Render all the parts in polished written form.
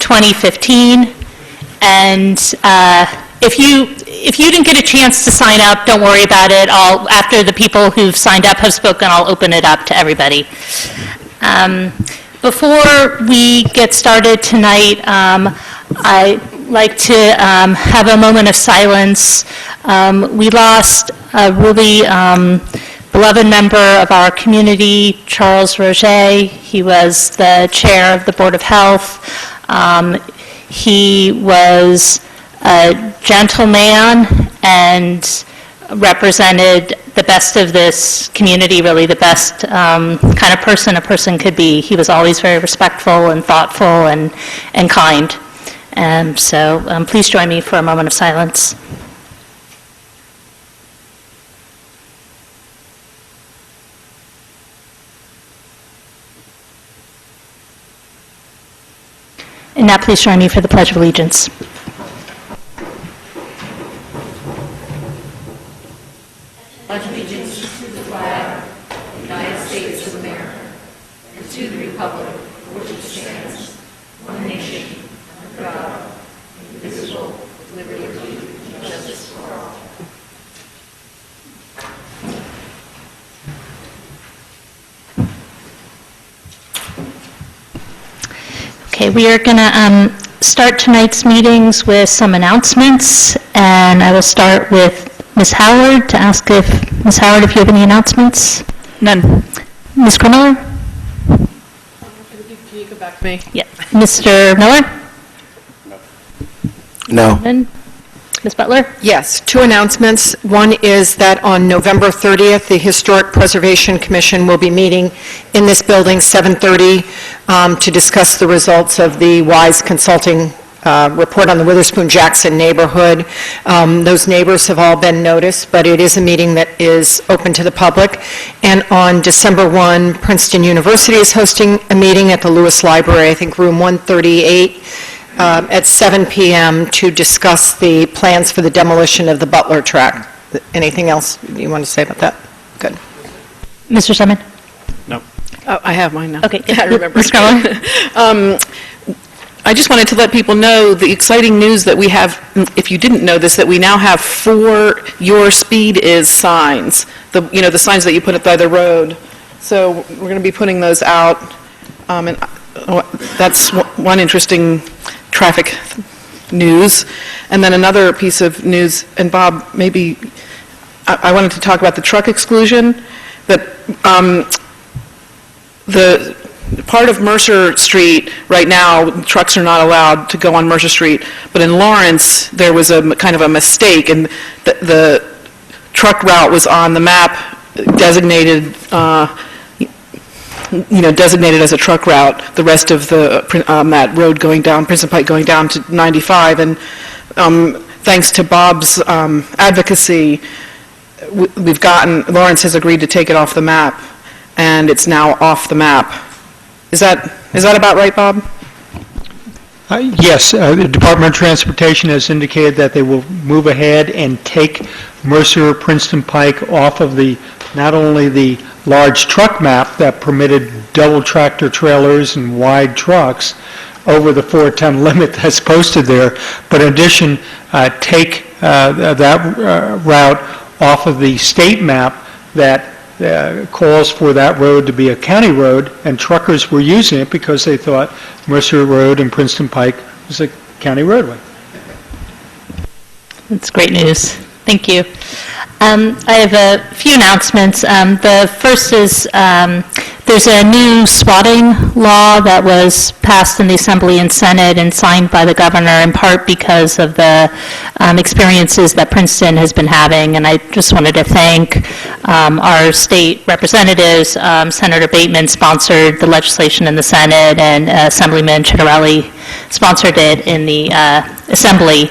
2015. And if you didn't get a chance to sign up, don't worry about it. After the people who've signed up have spoken, I'll open it up to everybody. Before we get started tonight, I'd like to have a moment of silence. We lost a really beloved member of our community, Charles Roget. He was the chair of the Board of Health. He was a gentleman and represented the best of this community, really the best kind of person a person could be. He was always very respectful and thoughtful and kind. So please join me for a moment of silence. And now please join me for the Pledge of Allegiance. Pledge allegiance to the flag of the United States of America and to the republic for which it stands, one nation, under God, indivisible, with liberty and justice for all. Okay, we are going to start tonight's meetings with some announcements, and I will start with Ms. Howard to ask if, Ms. Howard, if you have any announcements? None. Ms. Krumiller? Can you go back to me? Yeah. Mr. Miller? No. And Ms. Butler? Yes, two announcements. One is that on November 30th, the Historic Preservation Commission will be meeting in this building, 7:30, to discuss the results of the WISE Consulting report on the Witherspoon-Jackson neighborhood. Those neighbors have all been noticed, but it is a meeting that is open to the public. And on December 1, Princeton University is hosting a meeting at the Lewis Library, I think room 138, at 7 p.m. to discuss the plans for the demolition of the Butler track. Anything else you want to say about that? Good. Mr. Simon? No. Oh, I have mine now. Okay. I remember. Ms. Krumiller? I just wanted to let people know the exciting news that we have, if you didn't know this, that we now have 4 Your Speed Is signs, the signs that you put up by the road. So we're going to be putting those out, and that's one interesting traffic news. And then another piece of news, and Bob, maybe I wanted to talk about the truck exclusion, that the part of Mercer Street right now, trucks are not allowed to go on Mercer Street, but in Lawrence, there was a kind of a mistake, and the truck route was on the map designated, designated as a truck route, the rest of the that road going down, Princeton Pike going down to 95, and thanks to Bob's advocacy, Lawrence has agreed to take it off the map, and it's now off the map. Is that about right, Bob? Yes, the Department of Transportation has indicated that they will move ahead and take Mercer Princeton Pike off of not only the large truck map that permitted double tractor trailers and wide trucks over the 4-ton limit that's posted there, but in addition, take that route off of the state map that calls for that road to be a county road, and truckers were using it because they thought Mercer Road and Princeton Pike was a county roadway. That's great news. Thank you. I have a few announcements. The first is there's a new swatting law that was passed in the Assembly and Senate and signed by the governor, in part because of the experiences that Princeton has been having. And I just wanted to thank our state representatives. Senator Bateman sponsored the legislation in the Senate, and Assemblyman Chitterelli sponsored it in the Assembly.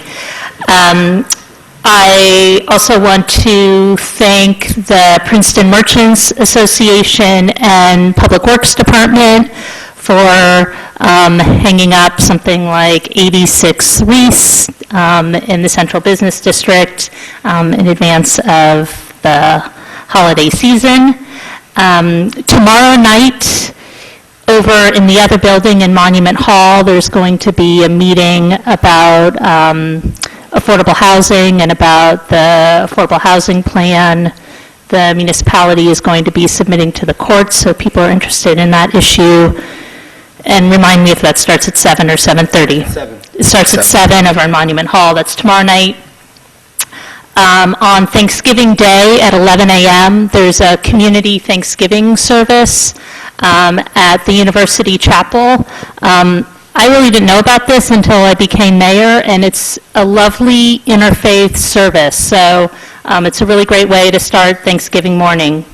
I also want to thank the Princeton Merchants Association and Public Works Department for hanging up something like 86 wreaths in the Central Business District in advance of the holiday season. Tomorrow night, over in the other building in Monument Hall, there's going to be a meeting about affordable housing and about the affordable housing plan. The municipality is going to be submitting to the courts, so people are interested in that issue. And remind me if that starts at 7 or 7:30? 7. It starts at 7 over in Monument Hall. That's tomorrow night. On Thanksgiving Day at 11 a.m., there's a community Thanksgiving service at the University Chapel. I really didn't know about this until I became mayor, and it's a lovely interfaith service. So it's a really great way to start Thanksgiving morning.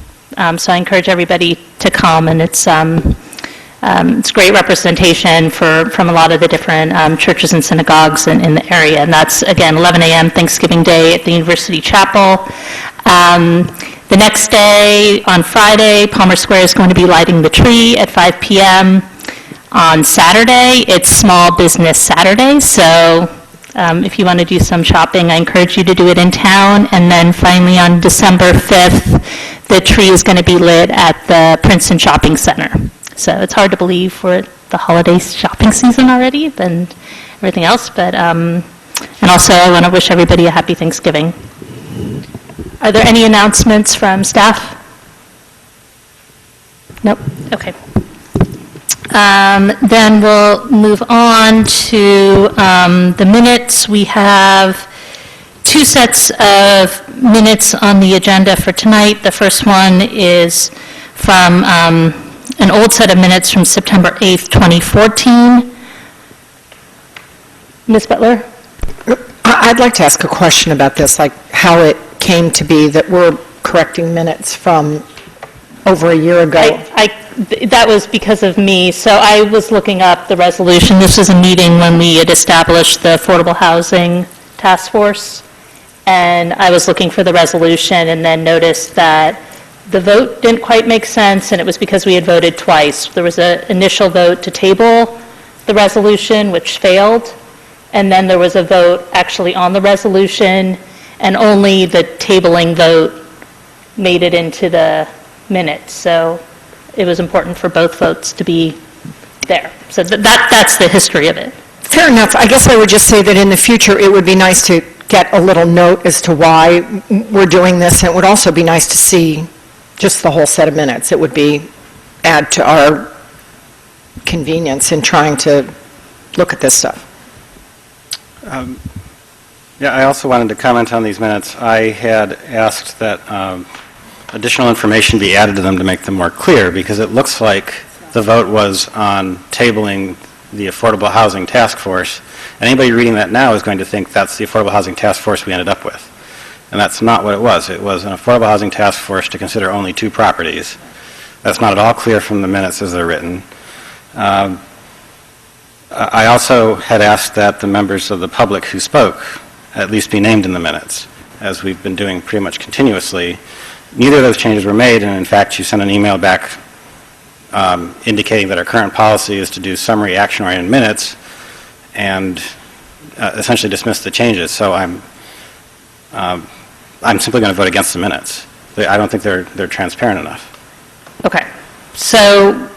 So I encourage everybody to come, and it's great representation from a lot of the different churches and synagogues in the area. And that's, again, 11 a.m. Thanksgiving Day at the University Chapel. The next day, on Friday, Palmer Square is going to be lighting the tree at 5 p.m. On Saturday, it's Small Business Saturday, so if you want to do some shopping, I encourage you to do it in town. And then finally, on December 5th, the tree is going to be lit at the Princeton Shopping Center. So it's hard to believe we're at the holiday shopping season already and everything else, but, and also I want to wish everybody a happy Thanksgiving. Are there any announcements from staff? Nope, okay. Then we'll move on to the minutes. We have two sets of minutes on the agenda for tonight. The first one is from an old set of minutes from September 8th, 2014. Ms. Butler? I'd like to ask a question about this, like how it came to be that we're correcting minutes from over a year ago. That was because of me. So I was looking up the resolution. This was a meeting when we had established the Affordable Housing Task Force, and I was looking for the resolution and then noticed that the vote didn't quite make sense, and it was because we had voted twice. There was an initial vote to table the resolution, which failed, and then there was a vote actually on the resolution, and only the tabling vote made it into the minutes. So it was important for both votes to be there. So that's the history of it. Fair enough. I guess I would just say that in the future, it would be nice to get a little note as to why we're doing this, and it would also be nice to see just the whole set of minutes. It would add to our convenience in trying to look at this stuff. Yeah, I also wanted to comment on these minutes. I had asked that additional information be added to them to make them more clear, because it looks like the vote was on tabling the Affordable Housing Task Force. Anybody reading that now is going to think that's the Affordable Housing Task Force we ended up with. And that's not what it was. It was an Affordable Housing Task Force to consider only 2 properties. That's not at all clear from the minutes as they're written. I also had asked that the members of the public who spoke at least be named in the minutes, as we've been doing pretty much continuously. Neither of those changes were made, and in fact, you sent an email back indicating that our current policy is to do summary action-oriented minutes and essentially dismiss the changes. So I'm simply going to vote against the minutes. I don't think they're transparent enough. Okay. So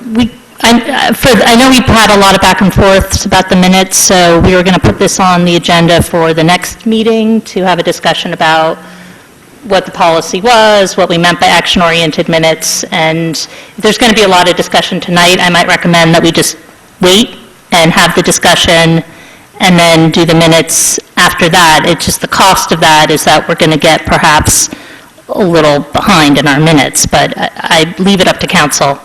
I know we've had a lot of back and forths about the minutes, so we were going to put this on the agenda for the next meeting to have a discussion about what the policy was, what we meant by action-oriented minutes, and if there's going to be a lot of discussion tonight, I might recommend that we just wait and have the discussion and then do the minutes after that. It's just the cost of that is that we're going to get perhaps a little behind in our minutes, but I leave it up to council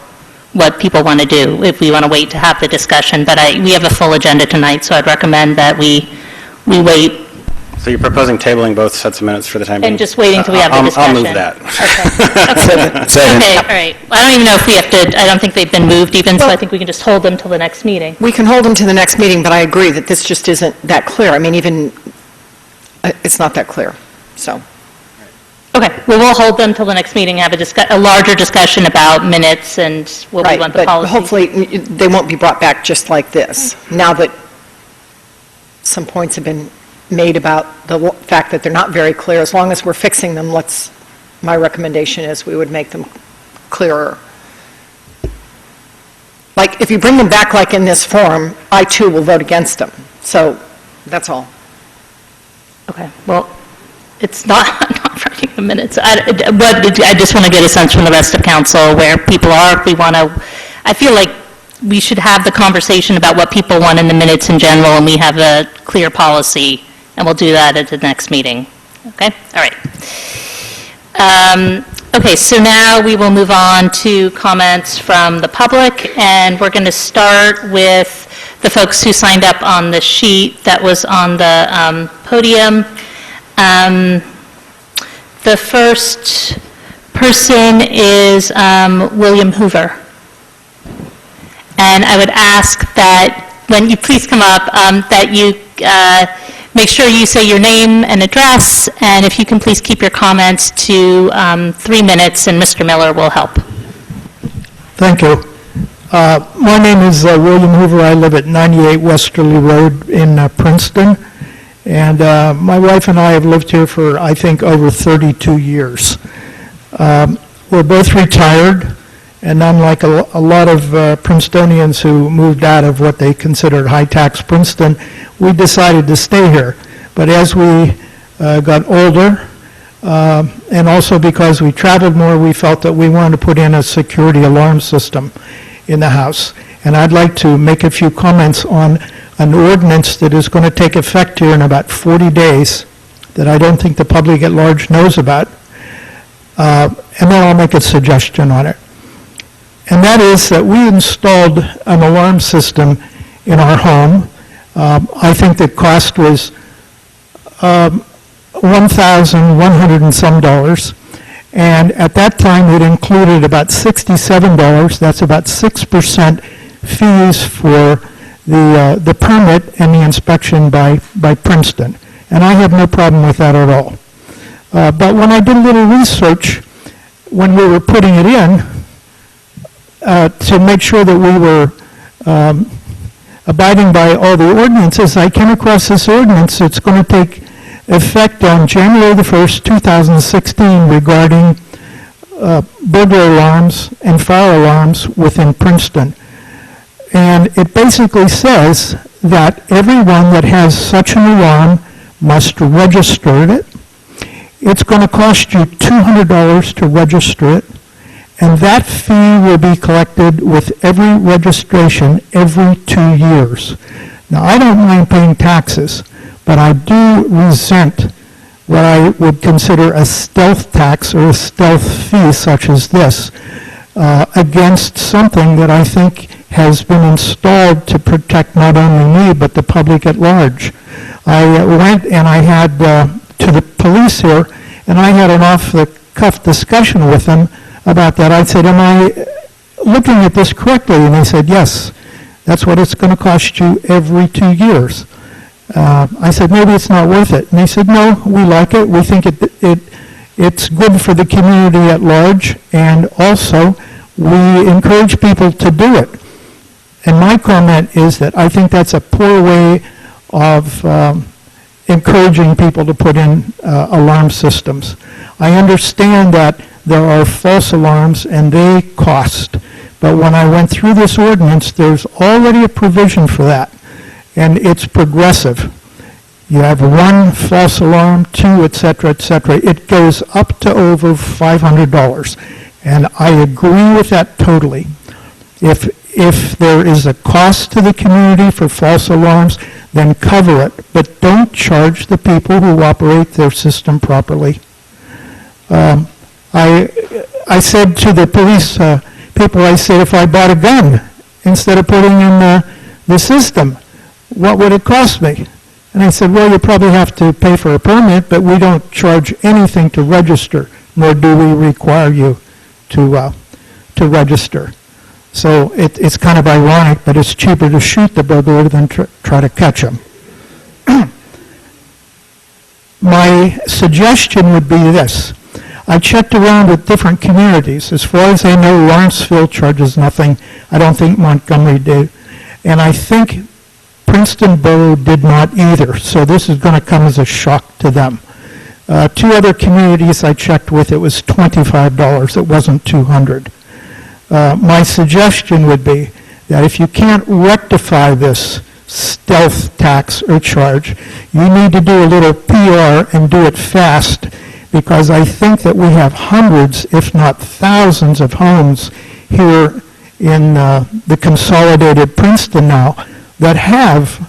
what people want to do, if we want to wait to have the discussion. But we have a full agenda tonight, so I'd recommend that we wait. So you're proposing tabling both sets of minutes for the time being? And just waiting till we have the discussion. I'll move that. Okay. Okay, all right. I don't even know if we have to, I don't think they've been moved even, so I think we can just hold them till the next meeting. We can hold them to the next meeting, but I agree that this just isn't that clear. I mean, even, it's not that clear, so. Okay, well, we'll hold them till the next meeting, have a larger discussion about minutes and what we Right, want the but policy. hopefully, they won't be brought back just like this. Now that some points have been made about the fact that they're not very clear, as long as we're fixing them, my recommendation is we would make them clearer. like, if you bring them back like in this form, I too will vote against them. So, that's all. Okay, well, it's not, I'm not writing the minutes. But I just want to get a sense from the rest of council where people are, if we want to, I feel like we should have the conversation about what people want in the minutes in general, and we have a clear policy, and we'll do that at the next meeting. Okay? All right. Okay, so now we will move on to comments from the public, and we're going to start with the folks who signed up on the sheet that was on the podium. The first person is William Hoover. And I would ask that when you please come up, that you make sure you say your name and address, and if you can please keep your comments to 3 minutes, and Mr. Miller will help. Thank you. My name is William Hoover. I live at 98 Westerly Road in Princeton, and my wife and I have lived here for, I think, over 32 years. We're both retired, and unlike a lot of Princetonians who moved out of what they considered high-tax Princeton, we decided to stay here. But as we got older, and also because we traveled more, we felt that we wanted to put in a security alarm system in the house. And I'd like to make a few comments on an ordinance that is going to take effect here in about 40 days that I don't think the public at large knows about. And then I'll make a suggestion on it. And that is that we installed an alarm system in our home. I think the cost was $1,100 and some dollars. And at that time, it included about $67. That's about 6% fees for the permit and the inspection by Princeton. And I have no problem with that at all. But when I did a little research, when we were putting it in, to make sure that we were abiding by all the ordinances, I came across this ordinance. It's going to take effect on January the 1st, 2016, regarding burglar alarms and fire alarms within Princeton. And it basically says that everyone that has such an alarm must register it. It's going to cost you $200 to register it. And that fee will be collected with every registration every 2 years. Now, I don't mind paying taxes, but I do resent what I would consider a stealth tax or a stealth fee such as this against something that I think has been installed to protect not only me, but the public at large. I went and I had to the police here, and I had an off-the-cuff discussion with them about that. I said, am I looking at this correctly? And they said, yes, that's what it's going to cost you every 2 years. I said, maybe it's not worth it. And they said, no, we like it. We think it's good for the community at large, and also we encourage people to do it. And my comment is that I think that's a poor way of encouraging people to put in alarm systems. I understand that there are false alarms and they cost. But when I went through this ordinance, there's already a provision for that. And it's progressive. You have 1 false alarm, 2, et cetera, et cetera. It goes up to over $500. And I agree with that totally. If there is a cost to the community for false alarms, then cover it. But don't charge the people who operate their system properly. I said to the police people, I said, if I bought a gun instead of putting in the system, what would it cost me? And I said, well, you probably have to pay for a permit, but we don't charge anything to register, nor do we require you to register. So it's kind of ironic, but it's cheaper to shoot the burglar than try to catch him. My suggestion would be this. I checked around with different communities. As far as I know, Lawrenceville charges nothing. I don't think Montgomery did. And I think Princeton Borough did not either. So this is going to come as a shock to them. 2 other communities I checked with, it was $25. It wasn't $200. My suggestion would be that if you can't rectify this stealth tax or charge, you need to do a little PR and do it fast, because I think that we have hundreds, if not thousands, of homes here in the consolidated Princeton now that have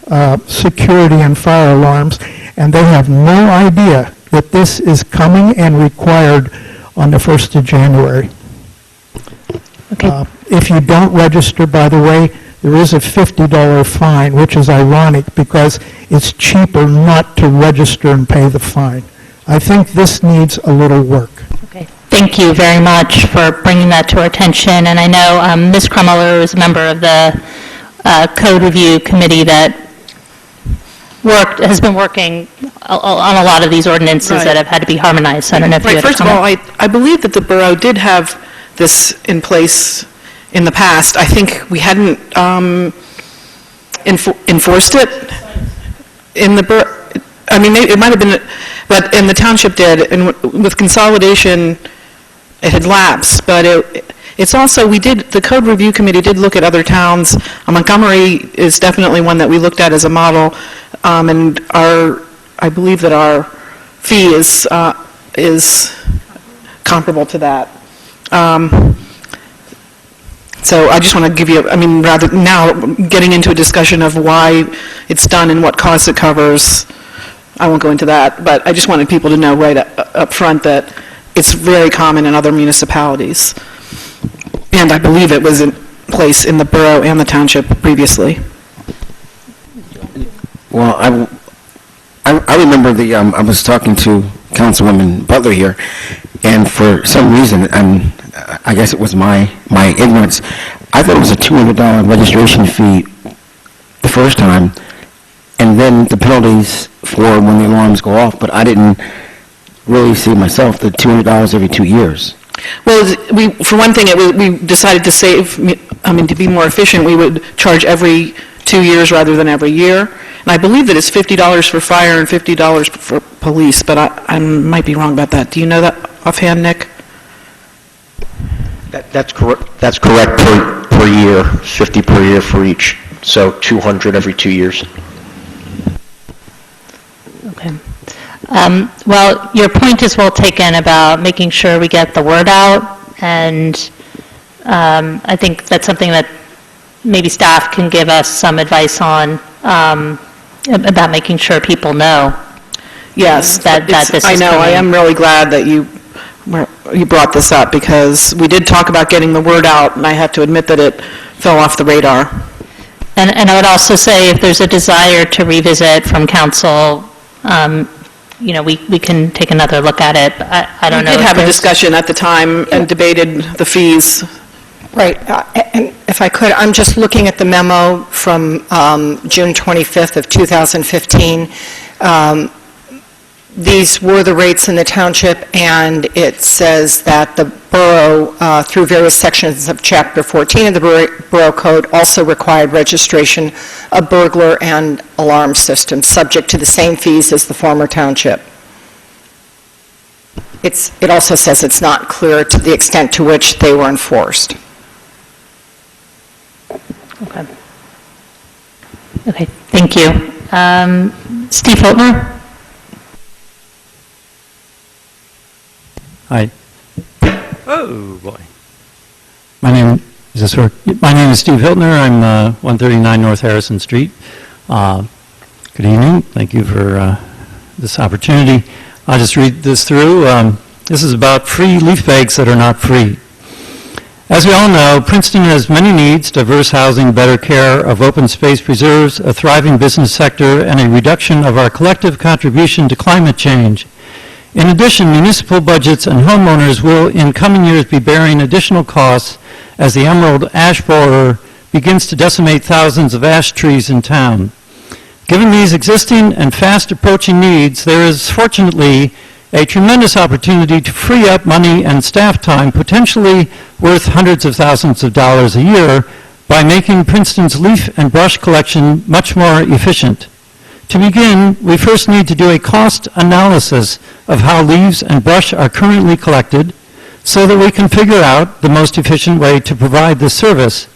security and fire alarms, and they have no idea that this is coming and required on the 1st of January. Okay. If you don't register, by the way, there is a $50 fine, which is ironic because it's cheaper not to register and pay the fine. I think this needs a little work. Okay. Thank you very much for bringing that to our attention. And I know Ms. Krummeller is a member of the Code Review Committee that has been working on a lot of these ordinances Right. that have had to be harmonized. So I don't know if you Right, had a first of all, comment. I believe that the borough did have this in place in the past. I think we hadn't enforced it in the borough. I mean, it might have been, but, and the township did, and with consolidation, it had lapsed, but it's also, the Code Review Committee did look at other towns. Montgomery is definitely one that we looked at as a model, and I believe that our fee is comparable to that. So I just want to give you, I mean, rather now getting into a discussion of why it's done and what costs it covers, I won't go into that, but I just wanted people to know right up front that it's very common in other municipalities. And I believe it was in place in the borough and the township previously. Well, I remember I was talking to Councilwoman Butler here, and for some reason, and I guess it was my ignorance, I thought it was a $200 registration fee the first time, and then the penalties for when the alarms go off, but I didn't really see myself the $200 every 2 years. Well, for one thing, we decided to save, to be more efficient, we would charge every 2 years rather than every year. And I believe that it's $50 for fire and $50 for police, but I might be wrong about that. Do you know that offhand, Nick? That's correct per year, 50 per year for each, so 200 every 2 years. Okay. Well, your point is well taken about making sure we get the word out, and I think that's something that maybe staff can give us some advice on, about making sure people know. Yes, That this I is know, I coming. am really glad that you brought this up, because we did talk about getting the word out, and I have to admit that it fell off the radar. And I would also say, if there's a desire to revisit from council, we can take another look at it. I don't know. We did if have a there's- discussion at the time and debated the fees. Right, and if I could, I'm just looking at the memo from June 25th of 2015. These were the rates in the township, and it says that the borough, through various sections of Chapter 14 of the Borough Code, also required registration of burglar and alarm systems, subject to the same fees as the former township. It also says it's not clear to the extent to which they were enforced. Okay. Okay, thank you. Steve Hiltner? Hi. Oh, boy. My name is Steve Hiltner. I'm 139 North Harrison Street. Good evening. Thank you for this opportunity. I'll just read this through. This is about free leaf bags that are not free. As we all know, Princeton has many needs: diverse housing, better care of open space preserves, a thriving business sector, and a reduction of our collective contribution to climate change. In addition, municipal budgets and homeowners will in coming years be bearing additional costs as the emerald ash borer begins to decimate thousands of ash trees in town. Given these existing and fast approaching needs, there is fortunately a tremendous opportunity to free up money and staff time, potentially worth hundreds of thousands of dollars a year, by making Princeton's leaf and brush collection much more efficient. To begin, we first need to do a cost analysis of how leaves and brush are currently collected so that we can figure out the most efficient way to provide this service.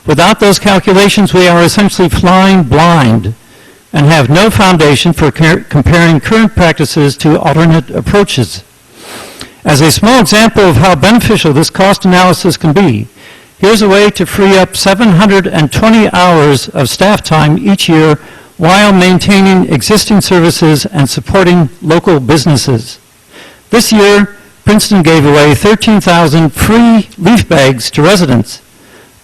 Without those calculations, we are essentially flying blind and have no foundation for comparing current practices to alternate approaches. As a small example of how beneficial this cost analysis can be, here's a way to free up 720 hours of staff time each year while maintaining existing services and supporting local businesses. This year, Princeton gave away 13,000 free leaf bags to residents.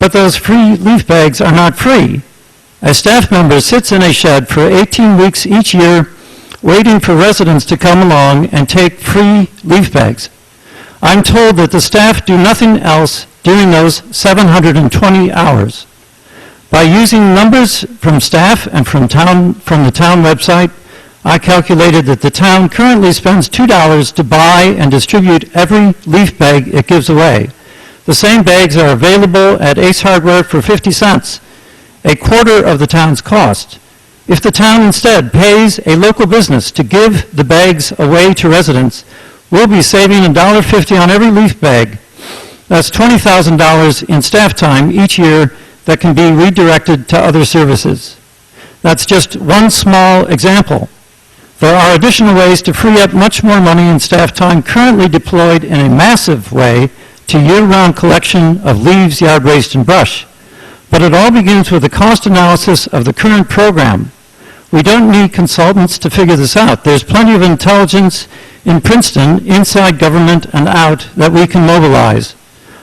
But those free leaf bags are not free. A staff member sits in a shed for 18 weeks each year waiting for residents to come along and take free leaf bags. I'm told that the staff do nothing else during those 720 hours. By using numbers from staff and from the town website, I calculated that the town currently spends $2 to buy and distribute every leaf bag it gives away. The same bags are available at Ace Hardware for 50 cents, a quarter of the town's cost. If the town instead pays a local business to give the bags away to residents, we'll be saving $1.50 on every leaf bag. That's $20,000 in staff time each year that can be redirected to other services. That's just one small example. There are additional ways to free up much more money in staff time currently deployed in a massive way to year-round collection of leaves, yard waste, and brush. But it all begins with a cost analysis of the current program. We don't need consultants to figure this out. There's plenty of intelligence in Princeton, inside government and out, that we can mobilize.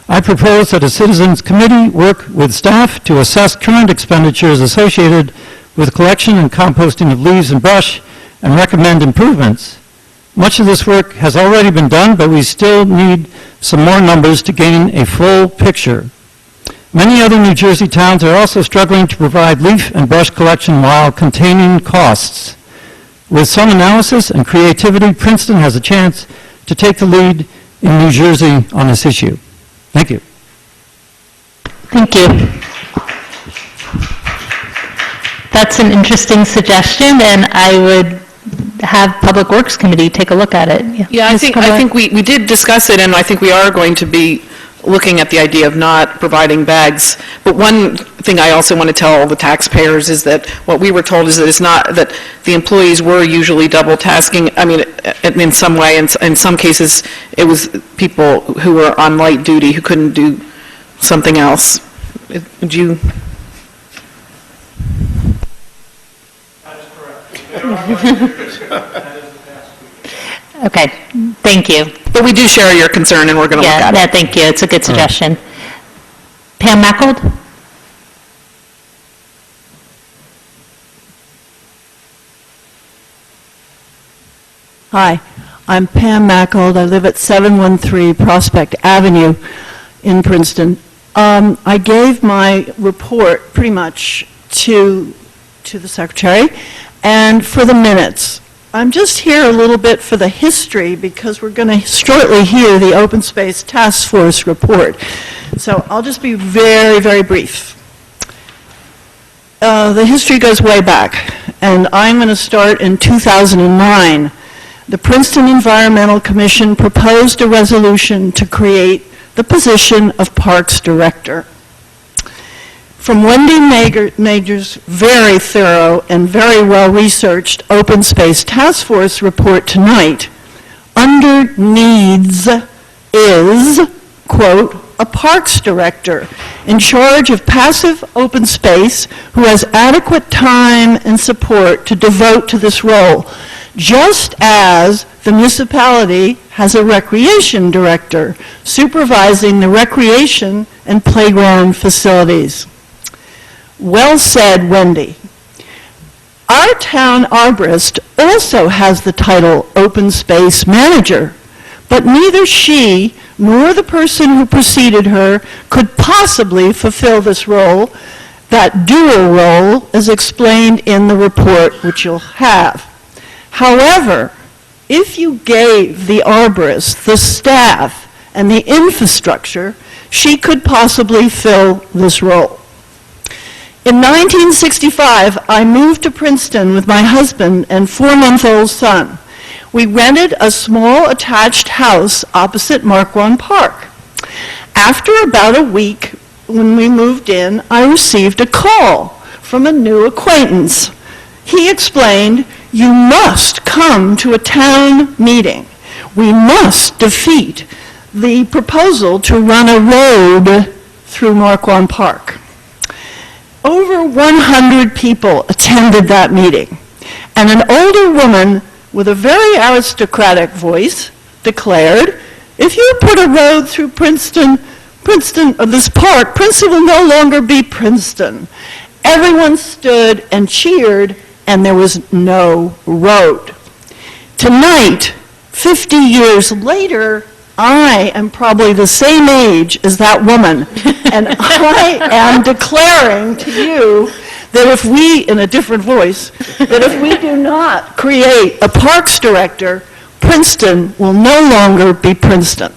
I propose that a citizens committee work with staff to assess current expenditures associated with collection and composting of leaves and brush and recommend improvements. Much of this work has already been done, but we still need some more numbers to gain a full picture. Many other New Jersey towns are also struggling to provide leaf and brush collection while containing costs. With some analysis and creativity, Princeton has a chance to take the lead in New Jersey on this issue. Thank you. Thank you. That's an interesting suggestion, and I would have Public Works Committee take a look at it. Yeah, I Ms. think Cumberland? we did discuss it, and I think we are going to be looking at the idea of not providing bags. But one thing I also want to tell all the taxpayers is that what we were told is that it's not, that the employees were usually double tasking. I mean, in some way, in some cases, it was people who were on light duty who couldn't do something else. Would you? Okay, thank you. But we do share your concern, and we're going to look at it. Yeah, thank you, it's a good suggestion. Pam Mackold? Hi, I'm Pam Mackold. I live at 713 Prospect Avenue in Princeton. I gave my report pretty much to the secretary, and for the minutes. I'm just here a little bit for the history because we're going to shortly hear the Open Space Task Force report. So I'll just be very, very brief. The history goes way back, and I'm going to start in 2009. The Princeton Environmental Commission proposed a resolution to create the position of Parks Director. From Wendy Major's very thorough and very well-researched Open Space Task Force report tonight, under needs is, quote, a Parks Director in charge of passive open space who has adequate time and support to devote to this role, just as the municipality has a Recreation Director supervising the recreation and playground facilities. Well said, Wendy. Our town arborist also has the title Open Space Manager, but neither she nor the person who preceded her could possibly fulfill this role, that dual role, as explained in the report which you'll have. However, if you gave the arborist the staff and the infrastructure, she could possibly fill this role. In 1965, I moved to Princeton with my husband and 4-month-old son. We rented a small attached house opposite Marquand Park. After about a week, when we moved in, I received a call from a new acquaintance. He explained, "You must come to a town meeting. We must defeat the proposal to run a road through Marquand Park." Over 100 people attended that meeting, and an older woman with a very aristocratic voice declared, "If you put a road through Princeton, this park, Princeton will no longer be Princeton." Everyone stood and cheered, and there was no road. Tonight, 50 years later, I am probably the same age as that woman, and I am declaring to you that if we, in a different voice, that if we do not create a parks director, Princeton will no longer be Princeton.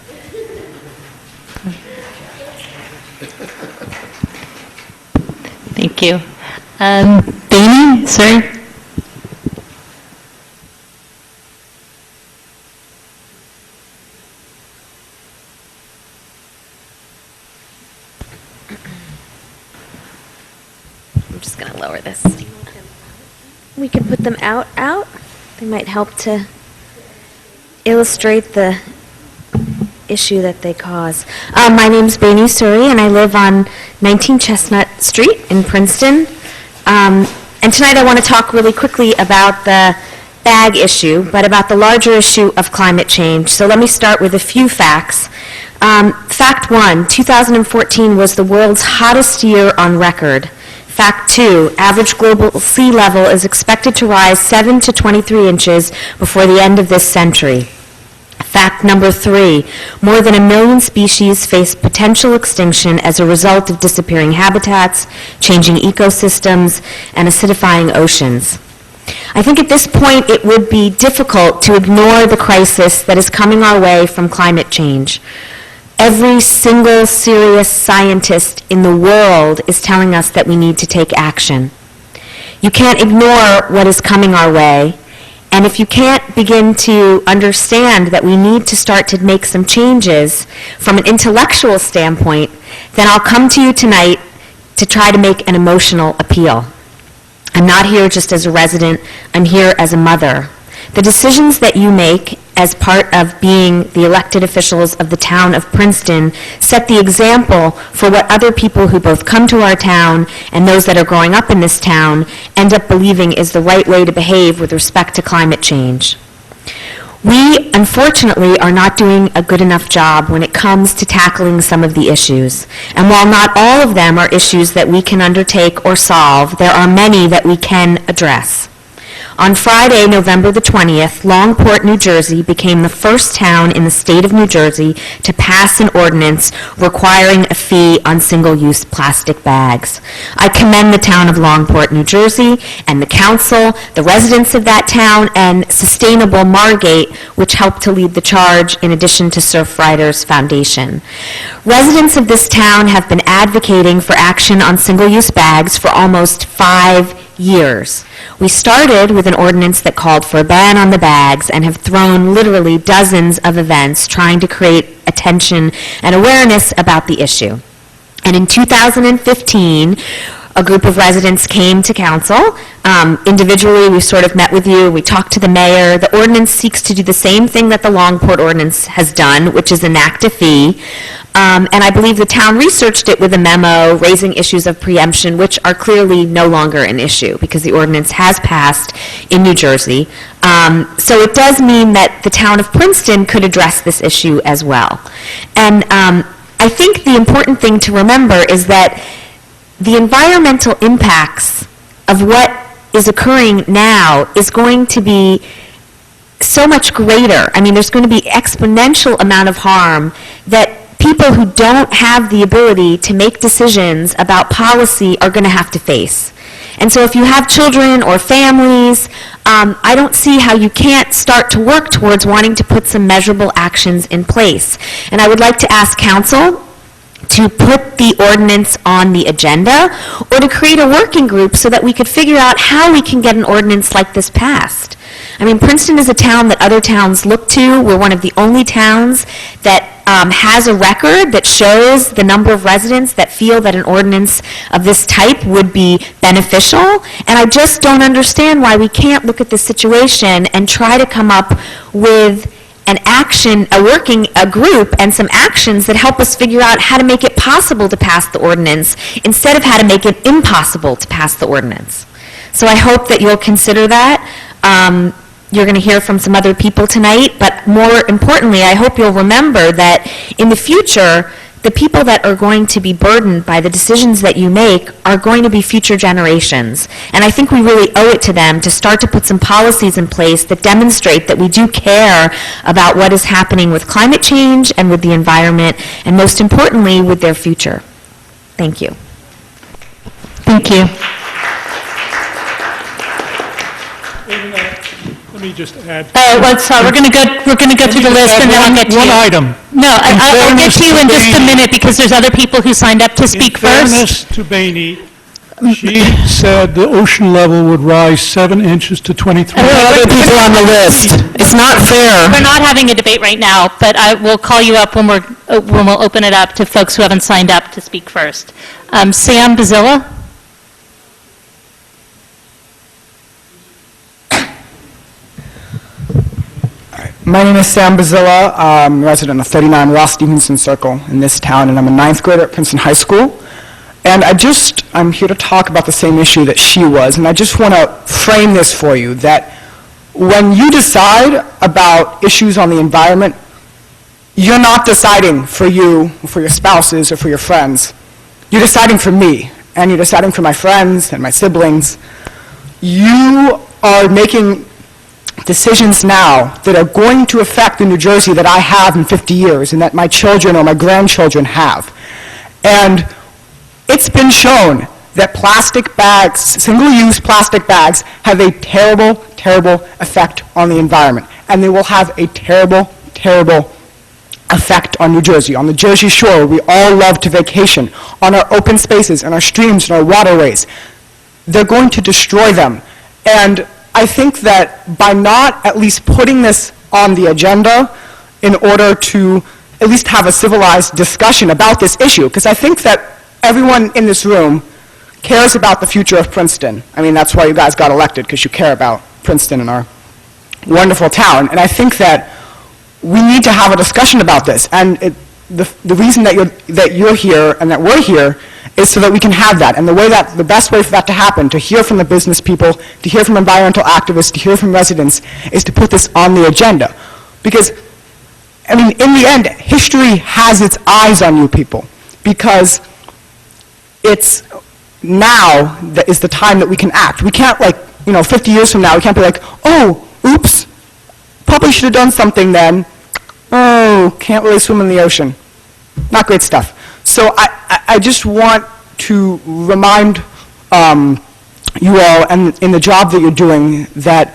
Thank you. Bainey, sir? I'm just going to lower this. We can put them out. They might help to illustrate the issue that they cause. My name's Bainey Suri, and I live on 19 Chestnut Street in Princeton. And tonight I want to talk really quickly about the bag issue, but about the larger issue of climate change. So let me start with a few facts. Fact 1, 2014 was the world's hottest year on record. Fact 2, average global sea level is expected to rise 7 to 23 inches before the end of this century. Fact number 3, more than 1 million species face potential extinction as a result of disappearing habitats, changing ecosystems, and acidifying oceans. I think at this point it would be difficult to ignore the crisis that is coming our way from climate change. Every single serious scientist in the world is telling us that we need to take action. You can't ignore what is coming our way, and if you can't begin to understand that we need to start to make some changes from an intellectual standpoint, then I'll come to you tonight to try to make an emotional appeal. I'm not here just as a resident, I'm here as a mother. The decisions that you make as part of being the elected officials of the town of Princeton set the example for what other people who both come to our town and those that are growing up in this town end up believing is the right way to behave with respect to climate change. We, unfortunately, are not doing a good enough job when it comes to tackling some of the issues. And while not all of them are issues that we can undertake or solve, there are many that we can address. On Friday, November the 20th, Longport, New Jersey became the first town in the state of New Jersey to pass an ordinance requiring a fee on single-use plastic bags. I commend the town of Longport, New Jersey, and the council, the residents of that town, and Sustainable Margate, which helped to lead the charge in addition to Surfriders Foundation. Residents of this town have been advocating for action on single-use bags for almost 5 years. We started with an ordinance that called for a ban on the bags and have thrown literally dozens of events trying to create attention and awareness about the issue. And in 2015, a group of residents came to council. Individually, we sort of met with you, we talked to the mayor. The ordinance seeks to do the same thing that the Longport ordinance has done, which is enact a fee. And I believe the town researched it with a memo raising issues of preemption, which are clearly no longer an issue because the ordinance has passed in New Jersey. So it does mean that the town of Princeton could address this issue as well. And I think the important thing to remember is that the environmental impacts of what is occurring now is going to be so much greater. I mean, there's going to be exponential amount of harm that people who don't have the ability to make decisions about policy are going to have to face. And so if you have children or families, I don't see how you can't start to work towards wanting to put some measurable actions in place. And I would like to ask council to put the ordinance on the agenda or to create a working group so that we could figure out how we can get an ordinance like this passed. I mean, Princeton is a town that other towns look to. We're one of the only towns that has a record that shows the number of residents that feel that an ordinance of this type would be beneficial. And I just don't understand why we can't look at this situation and try to come up with an action, a group, and some actions that help us figure out how to make it possible to pass the ordinance instead of how to make it impossible to pass the ordinance. So I hope that you'll consider that. You're going to hear from some other people tonight, but more importantly, I hope you'll remember that in the future, the people that are going to be burdened by the decisions that you make are going to be future generations. And I think we really owe it to them to start to put some policies in place that demonstrate that we do care about what is happening with climate change and with the environment, and most importantly, with their future. Thank you. Thank you. Let me just add. We're going to go through the list, and then I'll get to you. One item. No, I'll get to you in just a minute, because there's other people who signed up to speak first. In fairness to Boehny, she said the ocean level would rise 7 inches to 23. There are other people on the list. It's not fair. We're not having a debate right now, but I will call you up when we'll open it up to folks who haven't signed up to speak first. Sam Bazilla? My name is Sam Bazilla. I'm a resident of 39 Ross Stevenson Circle in this town, and I'm a 9th grader at Princeton High School. And I'm here to talk about the same issue that she was, and I just want to frame this for you, that when you decide about issues on the environment, you're not deciding for you, or for your spouses, or for your friends. You're deciding for me, and you're deciding for my friends and my siblings. You are making decisions now that are going to affect the New Jersey that I have in 50 years and that my children or my grandchildren have. And it's been shown that plastic bags, single-use plastic bags, have a terrible, terrible effect on the environment. And they will have a terrible, terrible effect on New Jersey, on the Jersey Shore, where we all love to vacation, on our open spaces, and our streams, and our waterways. They're going to destroy them. And I think that by not at least putting this on the agenda in order to at least have a civilized discussion about this issue, because I think that everyone in this room cares about the future of Princeton. I mean, that's why you guys got elected, because you care about Princeton and our wonderful town. And I think that we need to have a discussion about this. And the reason that you're here and that we're here is so that we can have that. And the best way for that to happen, to hear from the business people, to hear from environmental activists, to hear from residents, is to put this on the agenda. Because, I mean, in the end, history has its eyes on you people. Because it's now that is the time that we can act. We can't, 50 years from now, we can't be like, oh, oops, probably should have done something then. Oh, can't really swim in the ocean. Not great stuff. So I just want to remind you all, and in the job that you're doing, that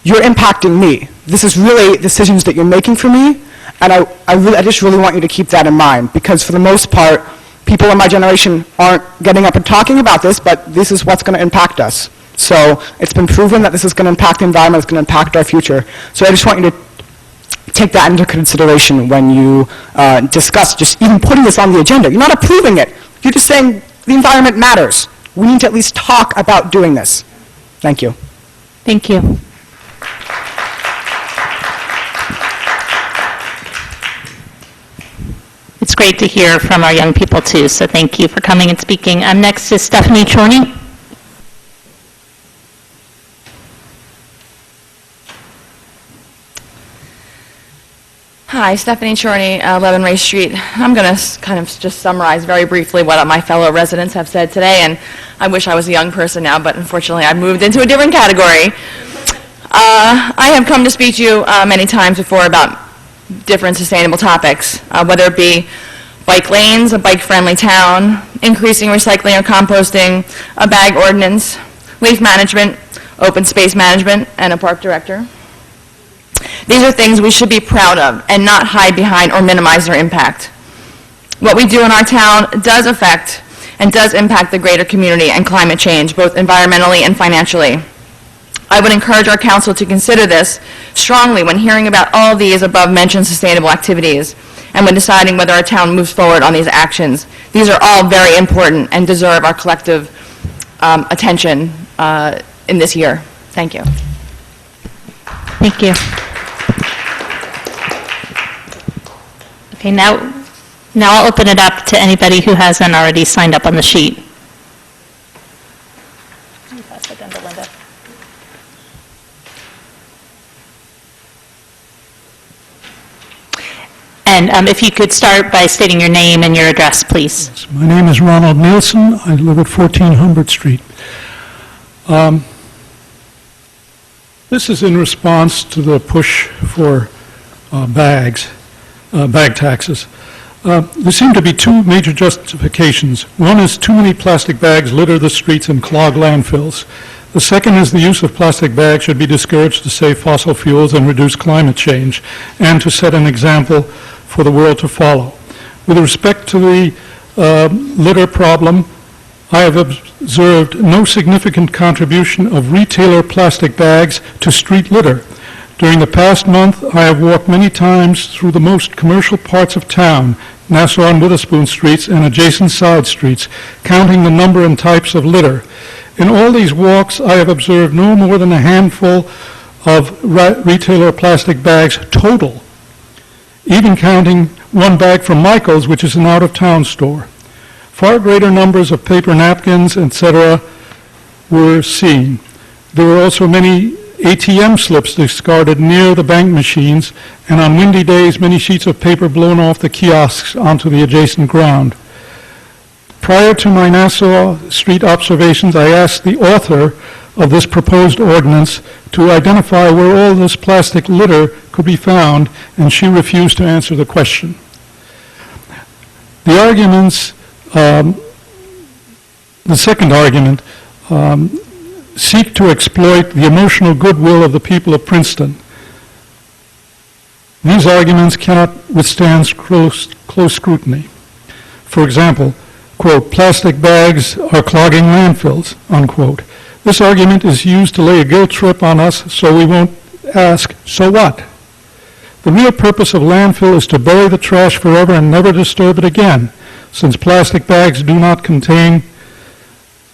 you're impacting me. This is really decisions that you're making for me, and I just really want you to keep that in mind, because for the most part, people in my generation aren't getting up and talking about this, but this is what's going to impact us. So it's been proven that this is going to impact the environment, it's going to impact our future. So I just want you to take that into consideration when you discuss just even putting this on the agenda. You're not approving it. You're just saying the environment matters. We need to at least talk about doing this. Thank you. Thank you. It's great to hear from our young people, too, so thank you for coming and speaking. Next is Stephanie Chorney. Hi, Stephanie Chorney, 11 Ray Street. I'm going to kind of just summarize very briefly what my fellow residents have said today, and I wish I was a young person now, but unfortunately I've moved into a different category. I have come to speak to you many times before about different sustainable topics, whether it be bike lanes, a bike-friendly town, increasing recycling or composting, a bag ordinance, leaf management, open space management, and a park director. These are things we should be proud of and not hide behind or minimize their impact. What we do in our town does affect and does impact the greater community and climate change, both environmentally and financially. I would encourage our council to consider this strongly when hearing about all these above-mentioned sustainable activities and when deciding whether our town moves forward on these actions. These are all very important and deserve our collective attention in this year. Thank you. Thank you. Okay, now I'll open it up to anybody who hasn't already signed up on the sheet. Can you pass that down to Linda? And if you could start by stating your name and your address, please. My name is Ronald Nielsen. I live at 14 Humbert Street. This is in response to the push for bag taxes. There seem to be two major justifications. One is too many plastic bags litter the streets and clog landfills. The second is the use of plastic bags should be discouraged to save fossil fuels and reduce climate change, and to set an example for the world to follow. With respect to the litter problem, I have observed no significant contribution of retailer plastic bags to street litter. During the past month, I have walked many times through the most commercial parts of town, Nassau and Witherspoon Streets and adjacent side streets, counting the number and types of litter. In all these walks, I have observed no more than a handful of retailer plastic bags total, even counting one bag from Michael's, which is an out-of-town store. Far greater numbers of paper napkins, etc., were seen. There were also many ATM slips discarded near the bank machines, and on windy days, many sheets of paper blown off the kiosks onto the adjacent ground. Prior to my Nassau Street observations, I asked the author of this proposed ordinance to identify where all this plastic litter could be found, and she refused to answer the question. The arguments, the second argument, seek to exploit the emotional goodwill of the people of Princeton. These arguments cannot withstand close scrutiny. For example, quote, plastic bags are clogging landfills, unquote. This argument is used to lay a guilt trip on us so we won't ask, so what? The real purpose of landfill is to bury the trash forever and never disturb it again. Since plastic bags do not contain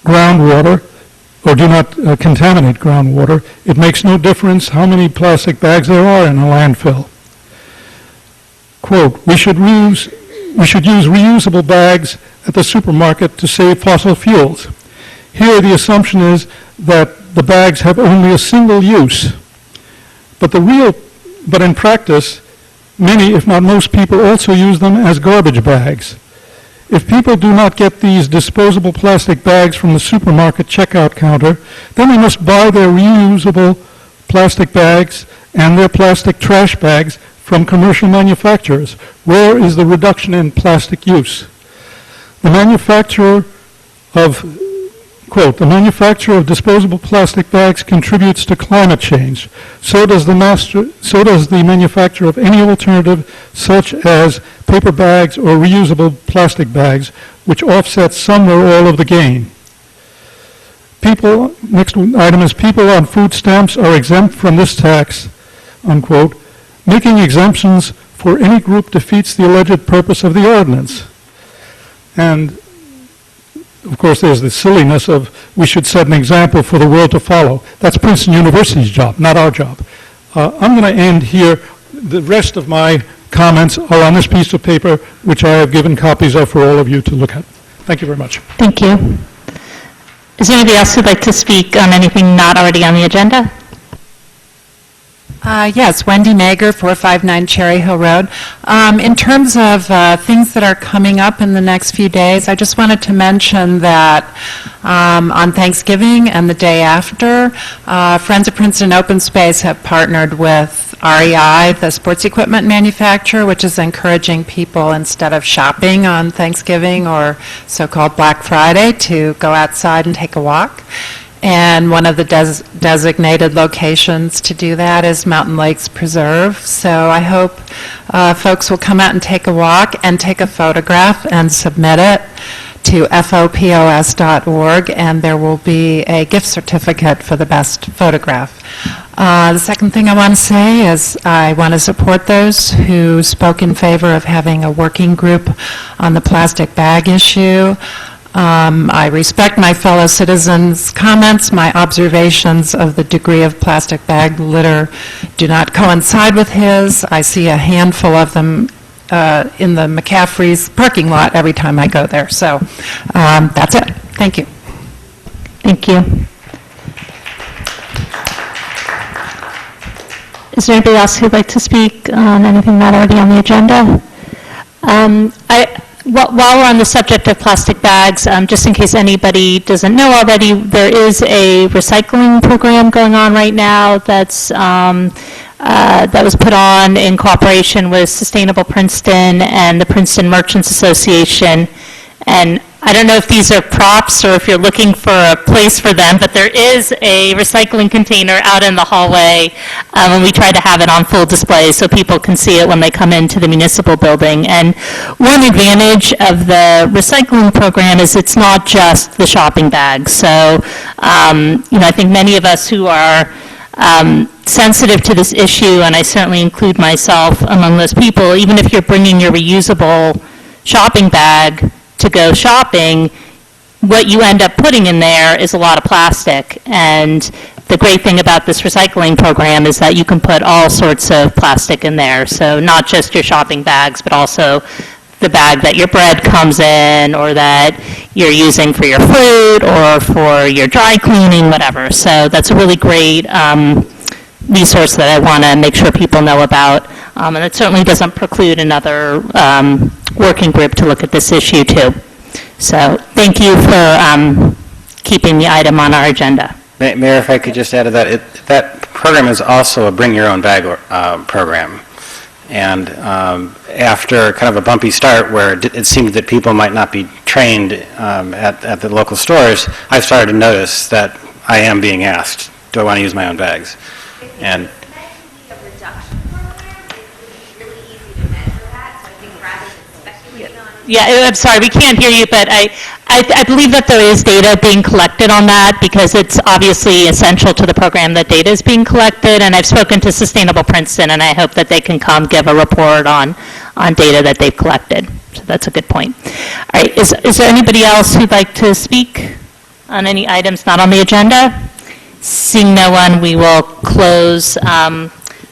groundwater, or do not contaminate groundwater, it makes no difference how many plastic bags there are in a landfill. Quote, we should use reusable bags at the supermarket to save fossil fuels. Here the assumption is that the bags have only a single use. But in practice, many, if not most people, also use them as garbage bags. If people do not get these disposable plastic bags from the supermarket checkout counter, then they must buy their reusable plastic bags and their plastic trash bags from commercial manufacturers. Where is the reduction in plastic use? The manufacturer of, quote, the manufacturer of disposable plastic bags contributes to climate change. So does the manufacturer of any alternative, such as paper bags or reusable plastic bags, which offsets some or all of the gain. Next item is people on food stamps are exempt from this tax, unquote. Making exemptions for any group defeats the alleged purpose of the ordinance. And of course, there's the silliness of we should set an example for the world to follow. That's Princeton University's job, not our job. I'm going to end here. The rest of my comments are on this piece of paper, which I have given copies of for all of you to look at. Thank you very much. Thank you. Is there anybody else who'd like to speak on anything not already on the agenda? Yes, Wendy Nager, 459 Cherry Hill Road. In terms of things that are coming up in the next few days, I just wanted to mention that on Thanksgiving and the day after, Friends of Princeton Open Space have partnered with REI, the sports equipment manufacturer, which is encouraging people, instead of shopping on Thanksgiving or so-called Black Friday, to go outside and take a walk. And one of the designated locations to do that is Mountain Lakes Preserve. So I hope folks will come out and take a walk and take a photograph and submit it to fopos.org, and there will be a gift certificate for the best photograph. The second thing I want to say is I want to support those who spoke in favor of having a working group on the plastic bag issue. I respect my fellow citizens' comments. My observations of the degree of plastic bag litter do not coincide with his. I see a handful of them in the McCaffrey's parking lot every time I go there. So that's it. Thank you. Thank you. Is there anybody else who'd like to speak on anything not already on the agenda? While we're on the subject of plastic bags, just in case anybody doesn't know already, there is a recycling program going on right now that was put on in cooperation with Sustainable Princeton and the Princeton Merchants Association. And I don't know if these are props or if you're looking for a place for them, but there is a recycling container out in the hallway, and we try to have it on full display so people can see it when they come into the municipal building. And one advantage of the recycling program is it's not just the shopping bags. So, I think many of us who are sensitive to this issue, and I certainly include myself among those people, even if you're bringing your reusable shopping bag to go shopping, what you end up putting in there is a lot of plastic. And the great thing about this recycling program is that you can put all sorts of plastic in there. So not just your shopping bags, but also the bag that your bread comes in, or that you're using for your fruit, or for your dry cleaning, whatever. So that's a really great resource that I want to make sure people know about. And it certainly doesn't preclude another working group to look at this issue too. So thank you for keeping the item on our agenda. Mayor, if I could just add to that, that program is also a bring your own bag program. And after kind of a bumpy start where it seemed that people might not be trained at the local stores, I've started to notice that I am being asked, do I want to use my own bags? And yeah, I'm sorry, we can't hear you, but I believe that there is data being collected on that, because it's obviously essential to the program that data is being collected, and I've spoken to Sustainable Princeton, and I hope that they can come give a report on data that they've collected. So that's a good point. All right, is there anybody else who'd like to speak on any items not on the agenda? Seeing no one, we will close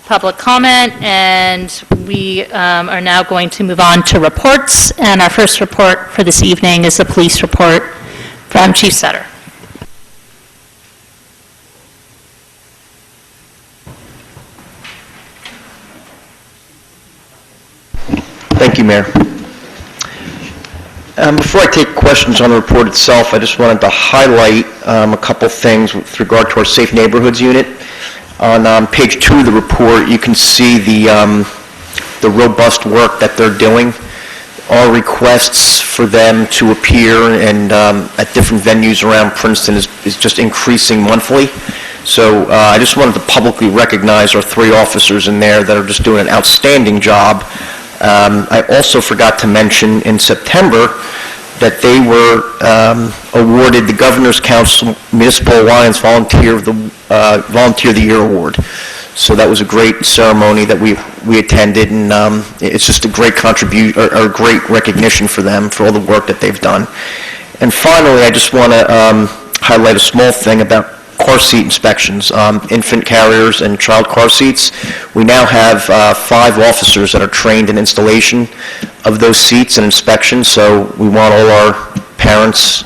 public comment, and we are now going to move on to reports. And our first report for this evening is the police report from Chief Sutter. Thank you, Mayor. Before I take questions on the report itself, I just wanted to highlight a couple things with regard to our Safe Neighborhoods Unit. On page 2 of the report, you can see the robust work that they're doing. Our requests for them to appear and at different venues around Princeton is just increasing monthly. So I just wanted to publicly recognize our 3 officers in there that are just doing an outstanding job. I also forgot to mention in September that they were awarded the Governor's Council Municipal Alliance Volunteer of the Year Award. So that was a great ceremony that we attended, and it's just a great contribution, or great recognition for them for all the work that they've done. And finally, I just want to highlight a small thing about car seat inspections, infant carriers and child car seats. We now have 5 officers that are trained in installation of those seats and inspection, so we want all our parents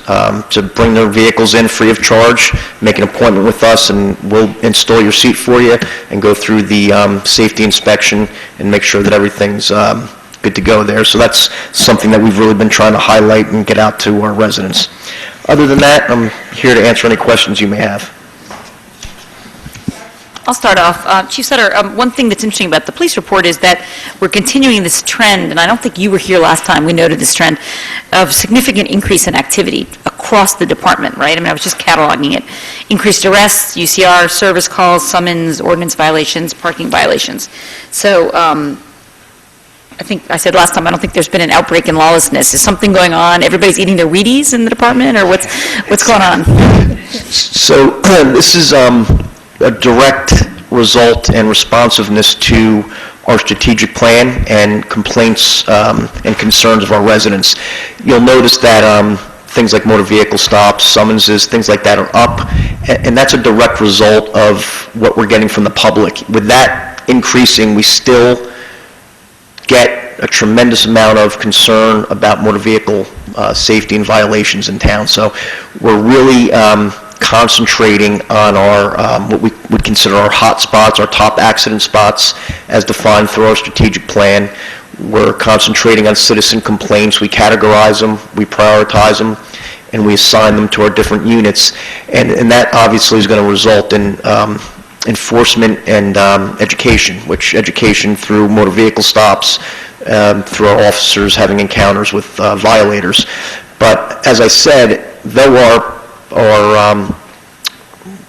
to bring their vehicles in free of charge, make an appointment with us, and we'll install your seat for you and go through the safety inspection and make sure that everything's good to go there. So that's something that we've really been trying to highlight and get out to our residents. Other than that, I'm here to answer any questions you may have. I'll start off. Chief Sutter, one thing that's interesting about the police report is that we're continuing this trend, and I don't think you were here last time we noted this trend, of significant increase in activity across the department, right? I mean, I was just cataloging it. Increased arrests, UCR, service calls, summons, ordinance violations, parking violations. So I think I said last time, I don't think there's been an outbreak in lawlessness. Is something going on? Everybody's eating their Wheaties in the department, or what's going on? So this is a direct result and responsiveness to our strategic plan and complaints and concerns of our residents. You'll notice that things like motor vehicle stops, summonses, things like that are up, and that's a direct result of what we're getting from the public. With that increasing, we still get a tremendous amount of concern about motor vehicle safety and violations in town. So we're really concentrating on our, what we would consider our hot spots, our top accident spots, as defined through our strategic plan. We're concentrating on citizen complaints. We categorize them, we prioritize them, and we assign them to our different units. And that obviously is going to result in enforcement and education, which education through motor vehicle stops, through our officers having encounters with violators. But as I said, though our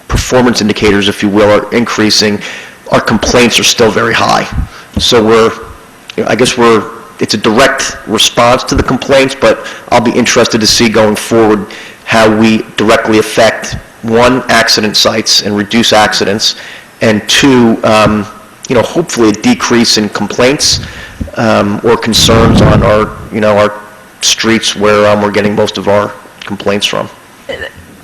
performance indicators, if you will, are increasing, our complaints are still very high. So it's a direct response to the complaints, but I'll be interested to see going forward how we directly affect, one, accident sites and reduce accidents, and two, hopefully a decrease in complaints or concerns on our streets where we're getting most of our complaints from.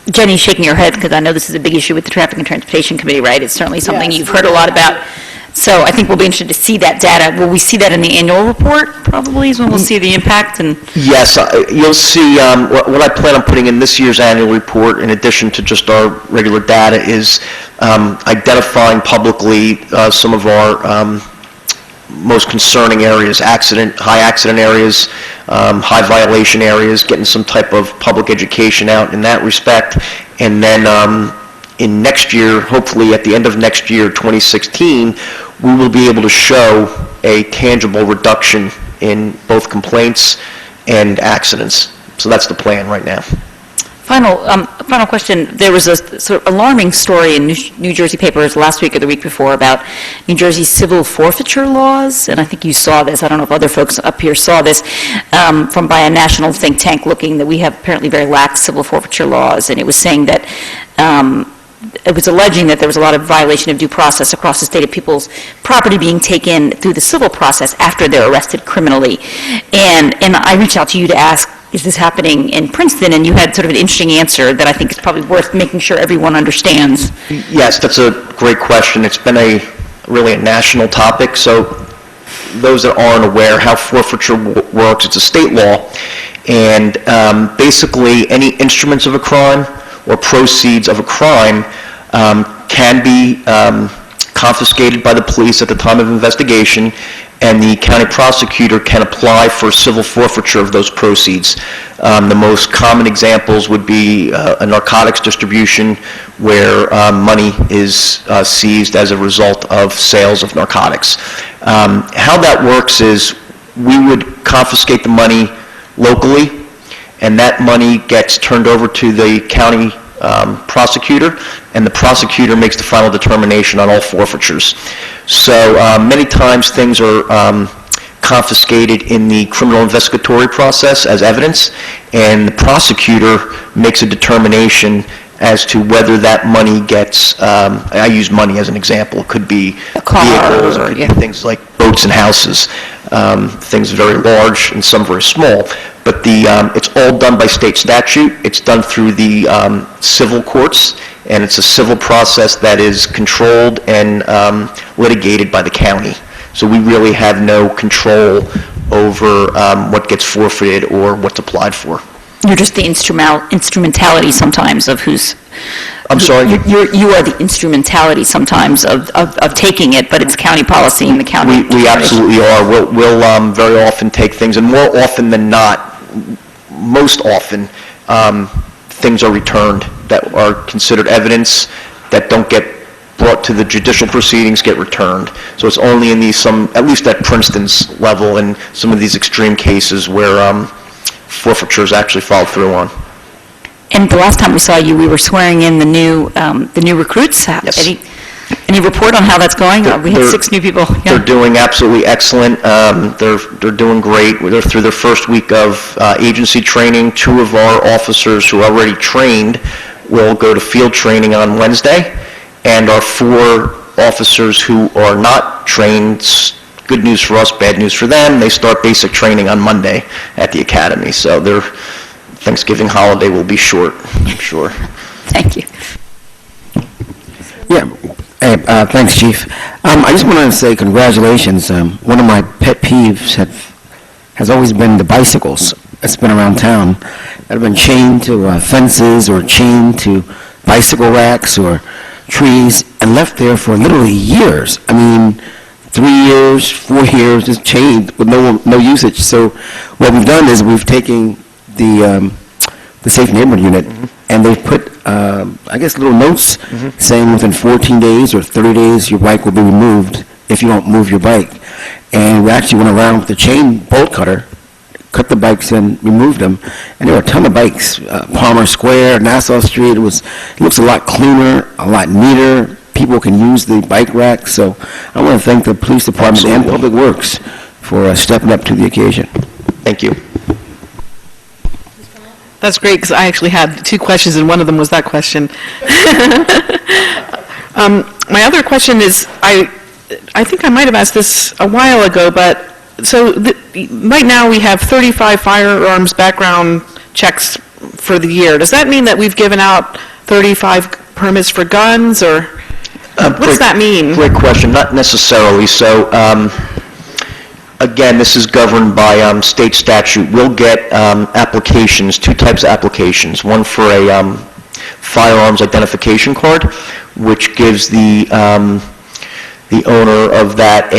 Jenny's shaking her head because I know this is a big issue with the Traffic and Transportation Committee, right? It's certainly something you've heard a lot about. So I think we'll be interested to see that data. Will we see that in the annual report, probably, is when we'll see the impact? And Yes, you'll see, what I plan on putting in this year's annual report, in addition to just our regular data, is identifying publicly some of our most concerning areas, high accident areas, high violation areas, getting some type of public education out in that respect. And then in next year, hopefully at the end of next year, 2016, we will be able to show a tangible reduction in both complaints and accidents. So that's the plan right now. Final question. There was a sort of alarming story in New Jersey papers last week or the week before about New Jersey civil forfeiture laws, and I think you saw this. I don't know if other folks up here saw this, by a national think tank looking that we have apparently very lax civil forfeiture laws, and it was saying that it was alleging that there was a lot of violation of due process across the state of people's property being taken through the civil process after they're arrested criminally. And I reached out to you to ask, is this happening in Princeton? And you had sort of an interesting answer that I think is probably worth making sure everyone understands. Yes, that's a great question. It's been really a national topic. So those that aren't aware how forfeiture works, it's a state law. And basically any instruments of a crime or proceeds of a crime can be confiscated by the police at the time of investigation, and the county prosecutor can apply for civil forfeiture of those proceeds. The most common examples would be a narcotics distribution where money is seized as a result of sales of narcotics. How that works is we would confiscate the money locally, and that money gets turned over to the county prosecutor, and the prosecutor makes the final determination on all forfeitures. So many times things are confiscated in the criminal investigatory process as evidence, and the prosecutor makes a determination as to whether that money gets, I use money as an example, it could be vehicles, it could be things like boats and houses, things very large and some very small. But it's all done by state statute. It's done through the civil courts, and it's a civil process that is controlled and litigated by the county. So we really have no control over what gets forfeited or what's applied for. You're just the instrumentality sometimes of who's... I'm sorry? You are the instrumentality sometimes of taking it, but it's county policy and the county... We absolutely are. We'll very often take things, and more often than not, most often, things are returned that are considered evidence that don't get brought to the judicial proceedings, get returned. So it's only in these at least at Princeton's level, and some of these extreme cases where forfeiture is actually followed through on. And the last time we saw you, we were swearing in the new recruits. Yes. Any report on how that's going? We had They're- 6 new people. Yeah. They're doing absolutely excellent. They're doing great. They're through their first week of agency training. 2 of our officers who are already trained will go to field training on Wednesday, and our 4 officers who are not trained, good news for us, bad news for them, they start basic training on Monday at the academy. So their Thanksgiving holiday will be short, I'm sure. Thank you. Yeah, thanks, Chief. I just wanted to say congratulations. One of my pet peeves has always been the bicycles that's been around town that have been chained to fences or chained to bicycle racks or trees and left there for literally years. I mean, 3 years, 4 years, just chained with no usage. So what we've done is we've taken the Safe Neighborhood Unit, and they've put, I guess, little notes saying within 14 days or 30 days, your bike will be removed if you don't move your bike. And we actually went around with the chain bolt cutter, cut the bikes and removed them, and there were a ton of bikes. Palmer Square, Nassau Street, it looks a lot cleaner, a lot neater. People can use the bike rack, so I want to thank the police department and Public Works for stepping up to the occasion. Thank you. That's great, because I actually had 2 questions, and one of them was that question. My other question is, I think I might have asked this a while ago, but, so, right now, we have 35 firearms background checks for the year. Does that mean that we've given out 35 permits for guns, or what does that mean? Great question. Not necessarily. So, again, this is governed by state statute. We'll get applications, 2 types of applications. One for a firearms identification card, which gives the owner of that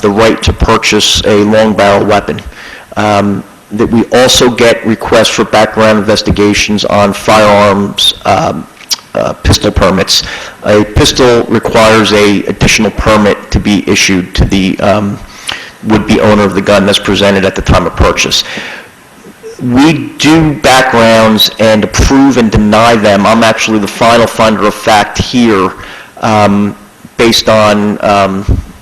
the right to purchase a long barrel weapon. That we also get requests for background investigations on firearms pistol permits. A pistol requires a additional permit to be issued to the would-be owner of the gun that's presented at the time of purchase. We do backgrounds and approve and deny them. I'm actually the final finder of fact here based on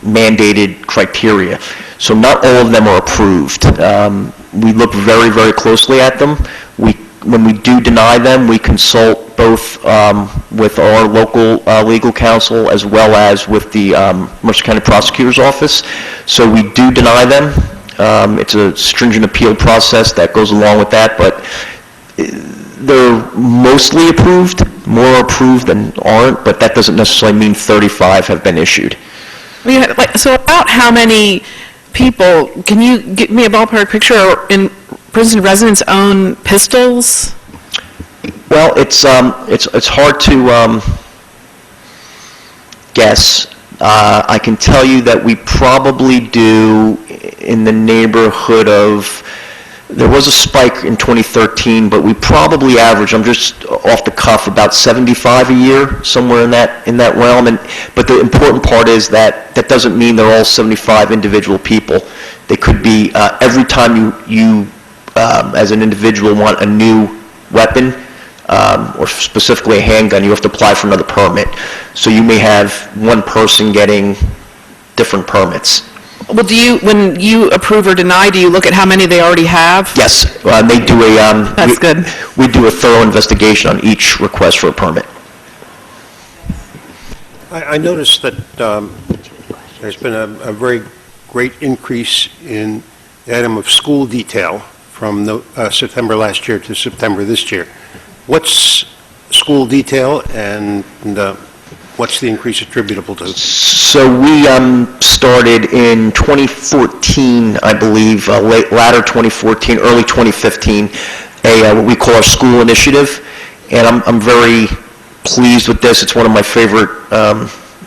mandated criteria. So not all of them are approved. We look very, very closely at them. When we do deny them, we consult both with our local legal counsel as well as with the Mercer County Prosecutor's Office. So we do deny them. It's a stringent appeal process that goes along with that, but they're mostly approved, more approved than aren't, but that doesn't necessarily mean 35 have been issued. So about how many people, can you give me a ballpark picture, in Princeton residents own pistols? Well, it's hard to guess. I can tell you that we probably do in the neighborhood of, there was a spike in 2013, but we probably average, I'm just off the cuff, about 75 a year, somewhere in that realm. But the important part is that that doesn't mean they're all 75 individual people. They could be, every time you as an individual want a new weapon, or specifically a handgun, you have to apply for another permit. So you may have one person getting different permits. Well, when you approve or deny, do you look at how many they already have? Yes, they do That's good. We do a thorough investigation on each request for a permit. I noticed that there's been a very great increase in the item of school detail from September last year to September this year. What's school detail, and what's the increase attributable to? So we started in 2014, I believe, latter 2014, early 2015, what we call our school initiative, and I'm very pleased with this. It's one of my favorite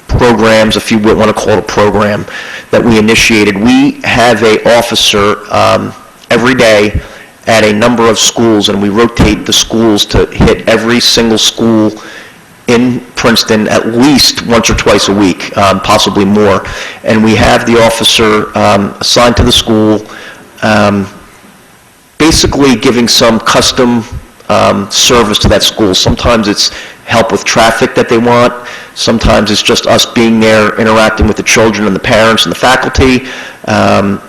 programs, if you would want to call it a program, that we initiated. We have an officer every day at a number of schools, and we rotate the schools to hit every single school in Princeton at least once or twice a week, possibly more. And we have the officer assigned to the school, basically giving some custom service to that school. Sometimes it's help with traffic that they want. Sometimes it's just us being there, interacting with the children and the parents and the faculty.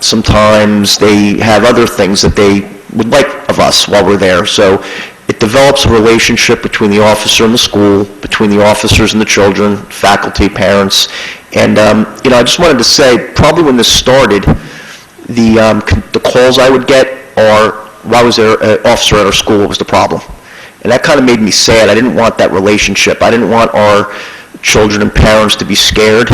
Sometimes they have other things that they would like of us while we're there. So it develops a relationship between the officer and the school, between the officers and the children, faculty, parents. And, I just wanted to say, probably when this started, the calls I would get are, why was there an officer at our school? What was the problem? And that kind of made me sad. I didn't want that relationship. I didn't want our children and parents to be scared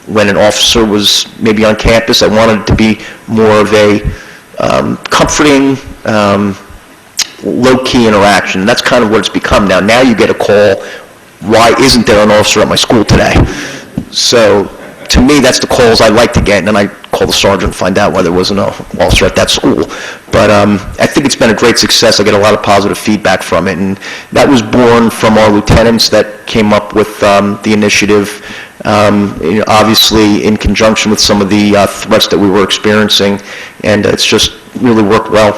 when an officer was maybe on campus. I wanted it to be more of a comforting, low-key interaction. And that's kind of what it's become now. Now you get a call, why isn't there an officer at my school today? So to me, that's the calls I like to get, and then I call the sergeant and find out why there wasn't an officer at that school. But I think it's been a great success. I get a lot of positive feedback from it, and that was born from our lieutenants that came up with the initiative, obviously in conjunction with some of the threats that we were experiencing, and it's just really worked well.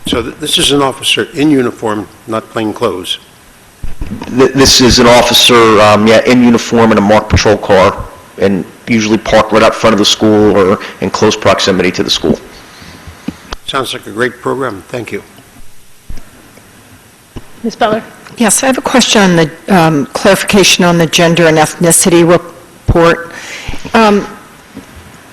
So this is an officer in uniform, not plain clothes. This is an officer, in uniform in a marked patrol car, and usually parked right out front of the school or in close proximity to the school. Sounds like a great program. Thank you. Ms. Butler? Yes, I have a question on the clarification on the gender and ethnicity report.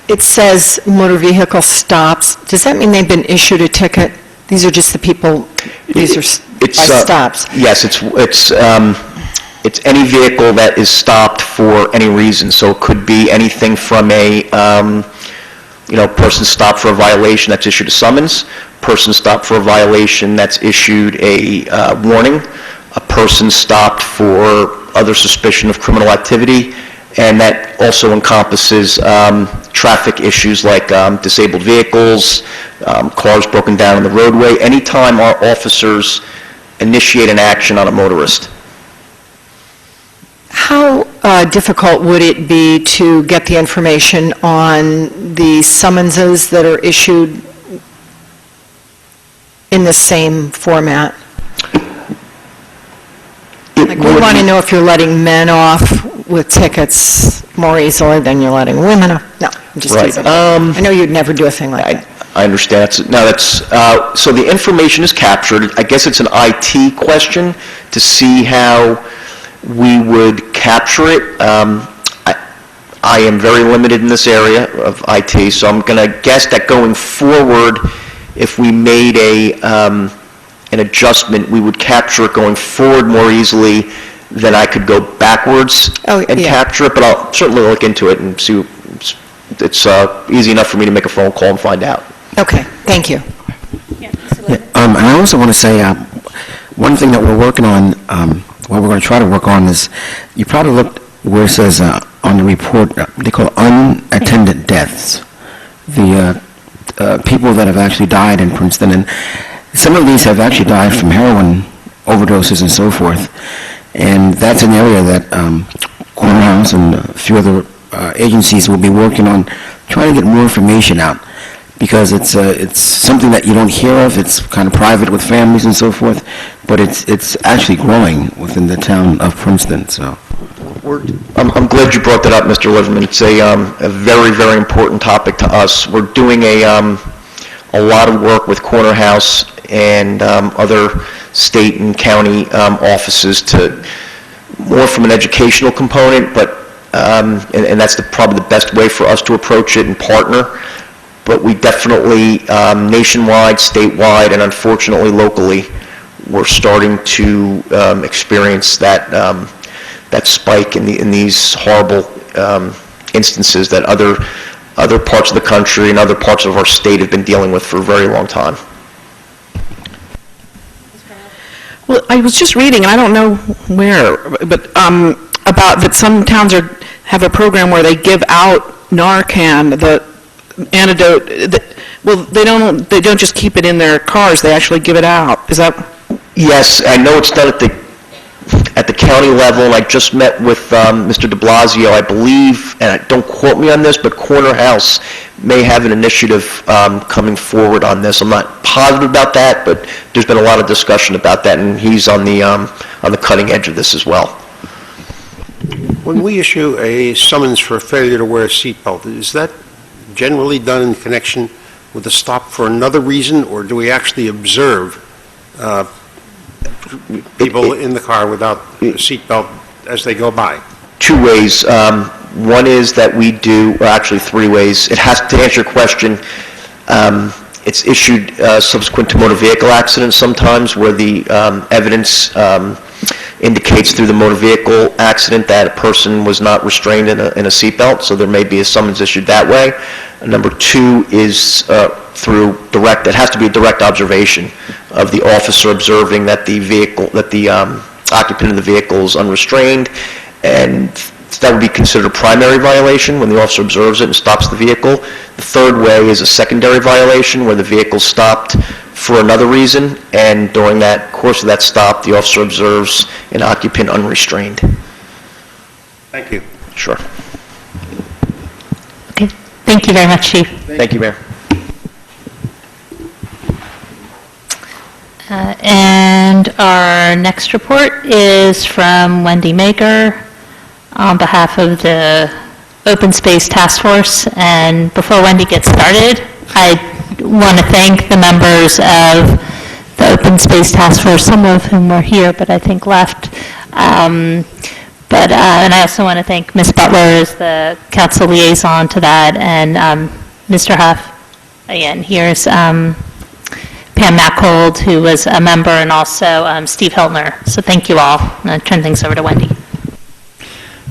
It says motor vehicle stops. Does that mean they've been issued a ticket? These are just the people, these are stops? Yes, it's any vehicle that is stopped for any reason. So it could be anything from a, person stopped for a violation that's issued a summons, person stopped for a violation that's issued a warning, a person stopped for other suspicion of criminal activity, and that also encompasses traffic issues like disabled vehicles, cars broken down on the roadway. Anytime our officers initiate an action on a motorist. How difficult would it be to get the information on the summonses that are issued in the same format? Like, we want to know if you're letting men off with tickets more easily than you're letting women off. No, I'm just teasing. I know you'd never do a thing like that. I understand. So the information is captured. I guess it's an IT question to see how we would capture it. I am very limited in this area of IT, so I'm going to guess that going forward, if we made an adjustment, we would capture it going forward more easily than I could go backwards and capture it, but I'll certainly look into it and see. It's easy enough for me to make a phone call and find out. Okay, thank you. And I also want to say, one thing that we're working on, what we're going to try to work on is, you probably looked where it says on the report, they call unattended deaths. The people that have actually died in Princeton, and some of these have actually died from heroin overdoses and so forth. And that's an area that Corner House and a few other agencies will be working on trying to get more information out, because it's something that you don't hear of. It's kind of private with families and so forth, but it's actually growing within the town of Princeton. So I'm glad you brought that up, Mr. Liverman. It's a very, very important topic to us. We're doing a lot of work with Corner House and other state and county offices to more from an educational component, but and that's probably the best way for us to approach it and partner. But we definitely, nationwide, statewide, and unfortunately locally, we're starting to experience that spike in these horrible instances that other parts of the country and other parts of our state have been dealing with for a very long time. Well, I was just reading, and I don't know where, but about that some towns have a program where they give out Narcan, the antidote. They don't just keep it in their cars; they actually give it out. Is that? Yes, I know it's done At the county level, and I just met with Mr. de Blasio, I believe, and don't quote me on this, but Corner House may have an initiative coming forward on this. I'm not positive about that, but there's been a lot of discussion about that, and he's on the cutting edge of this as well. When we issue a summons for failure to wear a seatbelt, is that generally done in connection with a stop for another reason, or do we actually observe people in the car without a seatbelt as they go by? Two ways. One is that we do, or actually three ways. It has to answer your question. It's issued subsequent to motor vehicle accidents sometimes, where the evidence indicates through the motor vehicle accident that a person was not restrained in a seatbelt, so there may be a summons issued that way. And number two is through direct, it has to be a direct observation of the officer observing that the vehicle, that the occupant of the vehicle is unrestrained, and that would be considered a primary violation when the officer observes it and stops the vehicle. The third way is a secondary violation where the vehicle stopped for another reason, and during that course of that stop, the officer observes an occupant unrestrained. Thank you. Sure. Okay, thank you very much, Chief. Thank you, Mayor. And our next report is from Wendy Maker on behalf of the Open Space Task Force. And before Wendy gets started, I want to thank the members of the Open Space Task Force, some of whom were here, but I think left. And I also want to thank Ms. Butler as the council liaison to that, and Mr. Huff. Again, here's Pam Machold, who was a member, and also Steve Hiltner. So thank you all. I'm going to turn things over to Wendy.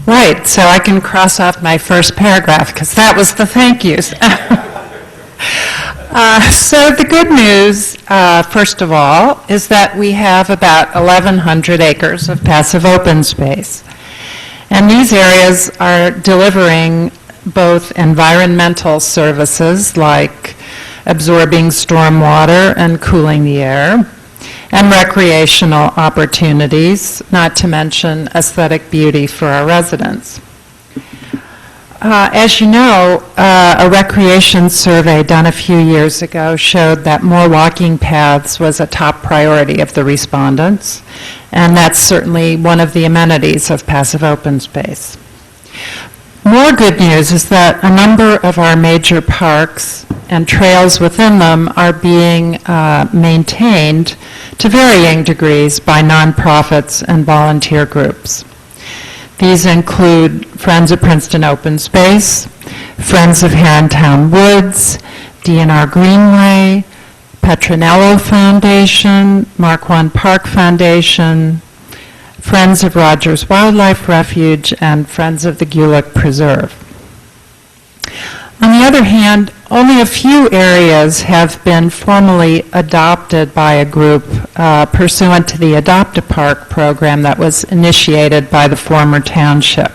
Right, so I can cross off my first paragraph, because that was the thank yous. So the good news, first of all, is that we have about 1,100 acres of passive open space. And these areas are delivering both environmental services like absorbing stormwater and cooling the air, and recreational opportunities, not to mention aesthetic beauty for our residents. As you know, a recreation survey done a few years ago showed that more walking paths was a top priority of the respondents, and that's certainly one of the amenities of passive open space. More good news is that a number of our major parks and trails within them are being maintained to varying degrees by nonprofits and volunteer groups. These include Friends of Princeton Open Space, Friends of Herrontown Woods, DNR Greenway, Petronello Foundation, Mark I Park Foundation, Friends of Rogers Wildlife Refuge, and Friends of the Gulick Preserve. On the other hand, only a few areas have been formally adopted by a group pursuant to the Adopt a Park program that was initiated by the former township.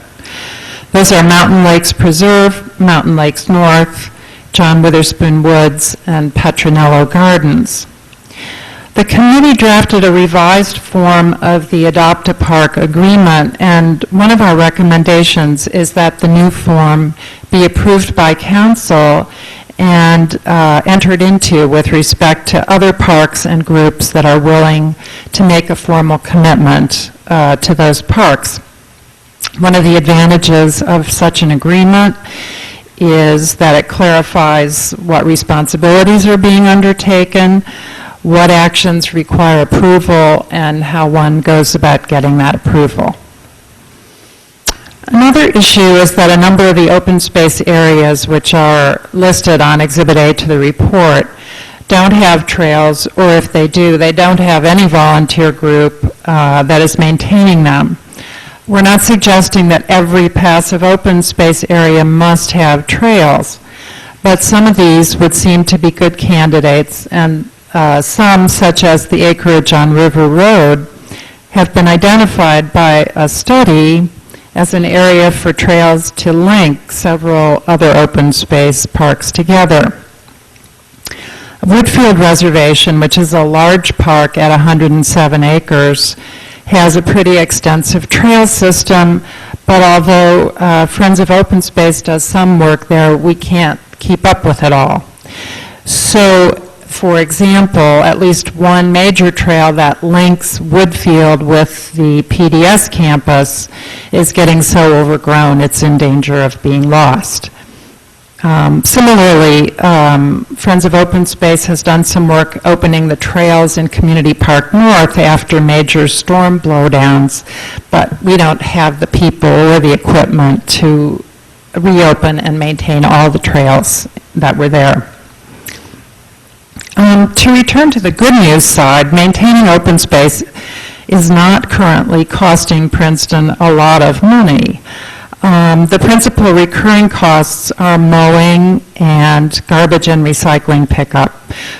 Those are Mountain Lakes Preserve, Mountain Lakes North, John Witherspoon Woods, and Petronello Gardens. The committee drafted a revised form of the Adopt a Park agreement, and one of our recommendations is that the new form be approved by council and entered into with respect to other parks and groups that are willing to make a formal commitment to those parks. One of the advantages of such an agreement is that it clarifies what responsibilities are being undertaken, what actions require approval, and how one goes about getting that approval. Another issue is that a number of the open space areas which are listed on Exhibit A to the report don't have trails, or if they do, they don't have any volunteer group that is maintaining them. We're not suggesting that every passive open space area must have trails, but some of these would seem to be good candidates, and some, such as the acreage on River Road, have been identified by a study as an area for trails to link several other open space parks together. Woodfield Reservation, which is a large park at 107 acres, has a pretty extensive trail system, but although Friends of Open Space does some work there, we can't keep up with it all. So, for example, at least one major trail that links Woodfield with the PDS campus is getting so overgrown it's in danger of being lost. Similarly, Friends of Open Space has done some work opening the trails in Community Park North after major storm blowdowns, but we don't have the people or the equipment to reopen and maintain all the trails that were there. To return to the good news side, maintaining open space is not currently costing Princeton a lot of money. The principal recurring costs are mowing and garbage and recycling pickup,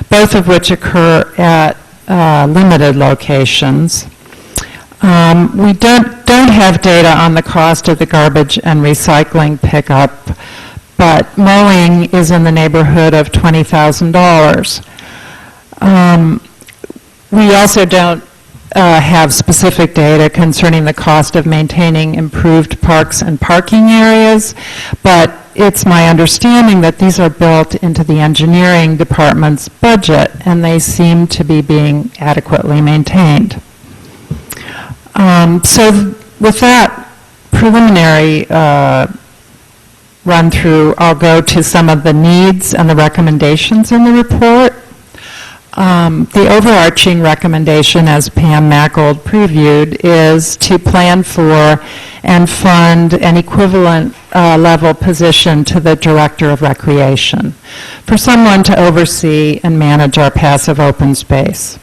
both of which occur at limited locations. We don't have data on the cost of the garbage and recycling pickup, but mowing is in the neighborhood of $20,000. We also don't have specific data concerning the cost of maintaining improved parks and parking areas, but it's my understanding that these are built into the engineering department's budget, and they seem to be being adequately maintained. So with that preliminary run-through, I'll go to some of the needs and the recommendations in the report. The overarching recommendation, as Pam Macgold previewed, is to plan for and fund an equivalent level position to the Director of Recreation for someone to oversee and manage our passive open space.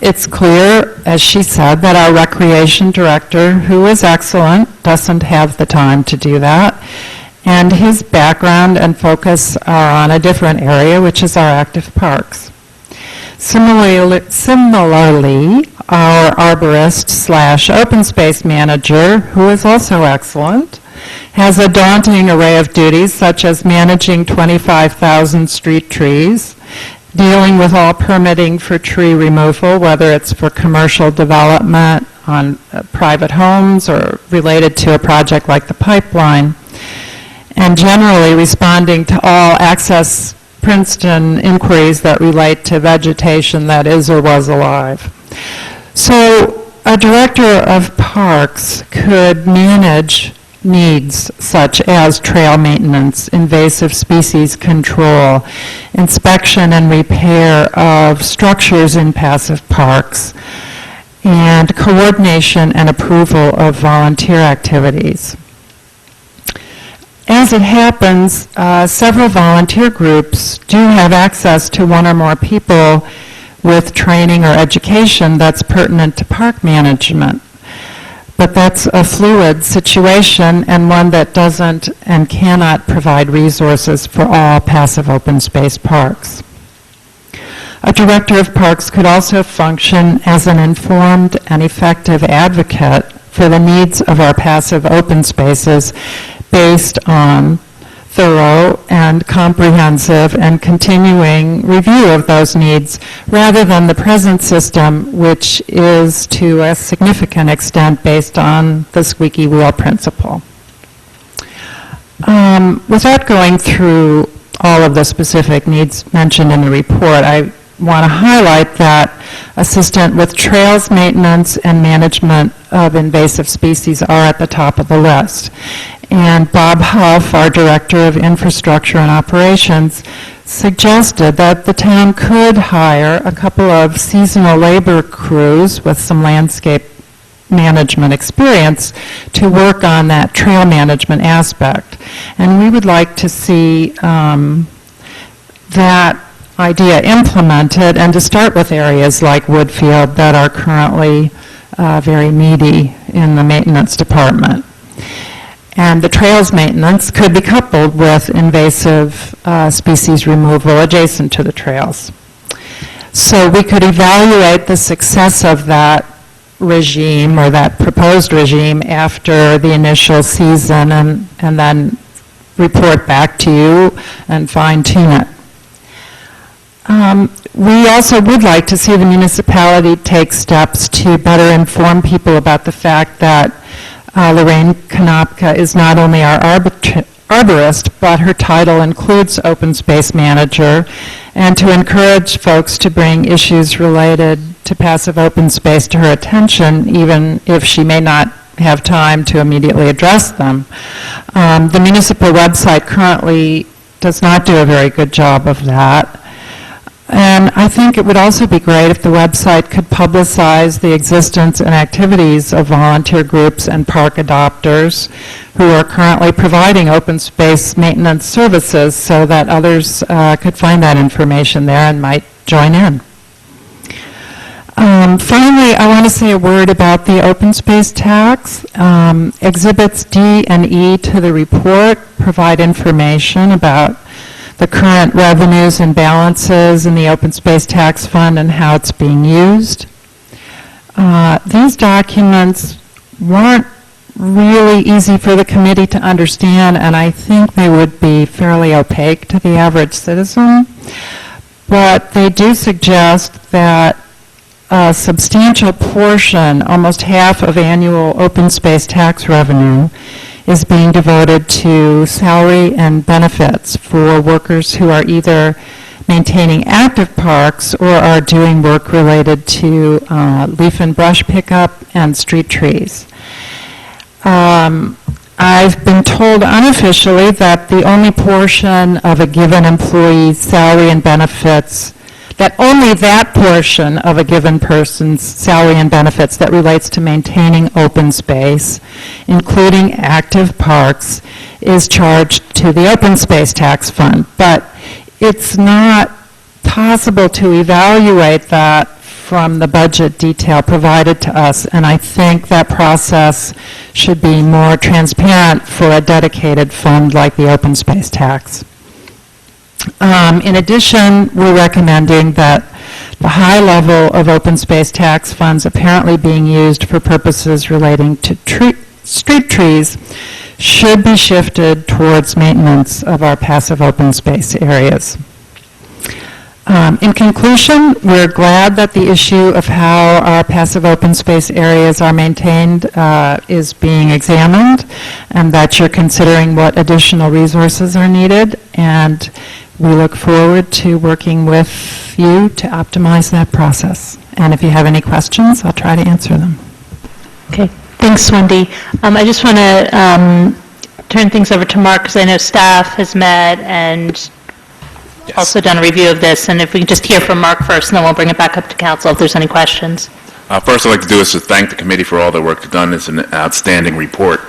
It's clear, as she said, that our Recreation Director, who is excellent, doesn't have the time to do that. And his background and focus are on a different area, which is our active parks. Similarly, our arborist/open space manager, who is also excellent, has a daunting array of duties, such as managing 25,000 street trees, dealing with all permitting for tree removal, whether it's for commercial development on private homes or related to a project like the pipeline, and generally responding to all Access Princeton inquiries that relate to vegetation that is or was alive. So a director of parks could manage needs such as trail maintenance, invasive species control, inspection and repair of structures in passive parks, and coordination and approval of volunteer activities. As it happens, several volunteer groups do have access to one or more people with training or education that's pertinent to park management. But that's a fluid situation and one that doesn't and cannot provide resources for all passive open space parks. A director of parks could also function as an informed and effective advocate for the needs of our passive open spaces based on thorough and comprehensive and continuing review of those needs, rather than the present system, which is to a significant extent based on the squeaky wheel principle. Without going through all of the specific needs mentioned in the report, I want to highlight that assistant with trails maintenance and management of invasive species are at the top of the list. And Bob Huff, our Director of Infrastructure and Operations, suggested that the town could hire a couple of seasonal labor crews with some landscape management experience to work on that trail management aspect. And we would like to see that idea implemented, and to start with areas like Woodfield that are currently very needy in the maintenance department. And the trails maintenance could be coupled with invasive species removal adjacent to the trails. So we could evaluate the success of that regime or that proposed regime after the initial season and then report back to you and fine-tune it. We also would like to see the municipality take steps to better inform people about the fact that Lorraine Konopka is not only our arborist, but her title includes open space manager, and to encourage folks to bring issues related to passive open space to her attention, even if she may not have time to immediately address them. The municipal website currently does not do a very good job of that. And I think it would also be great if the website could publicize the existence and activities of volunteer groups and park adopters who are currently providing open space maintenance services so that others could find that information there and might join in. Finally, I want to say a word about the open space tax. Exhibits D and E to the report provide information about the current revenues and balances in the open space tax fund and how it's being used. These documents weren't really easy for the committee to understand, and I think they would be fairly opaque to the average citizen. But they do suggest that a substantial portion, almost half of annual open space tax revenue, is being devoted to salary and benefits for workers who are either maintaining active parks or are doing work related to leaf and brush pickup and street trees. I've been told unofficially that the only portion of a given employee's salary and benefits, that only that portion of a given person's salary and benefits that relates to maintaining open space, including active parks, is charged to the open space tax fund. But it's not possible to evaluate that from the budget detail provided to us, and I think that process should be more transparent for a dedicated fund like the open space tax. In addition, we're recommending that the high level of open space tax funds apparently being used for purposes relating to street trees should be shifted towards maintenance of our passive open space areas. In conclusion, we're glad that the issue of how our passive open space areas are maintained is being examined, and that you're considering what additional resources are needed, and we look forward to working with you to optimize that process. And if you have any questions, I'll try to answer them. Okay, thanks, Wendy. I just want to turn things over to Mark, because I know staff has met and also done a review of this, and if we can just hear from Mark first, and then we'll bring it back up to council if there's any questions. First, I'd like to do is to thank the committee for all their work done. It's an outstanding report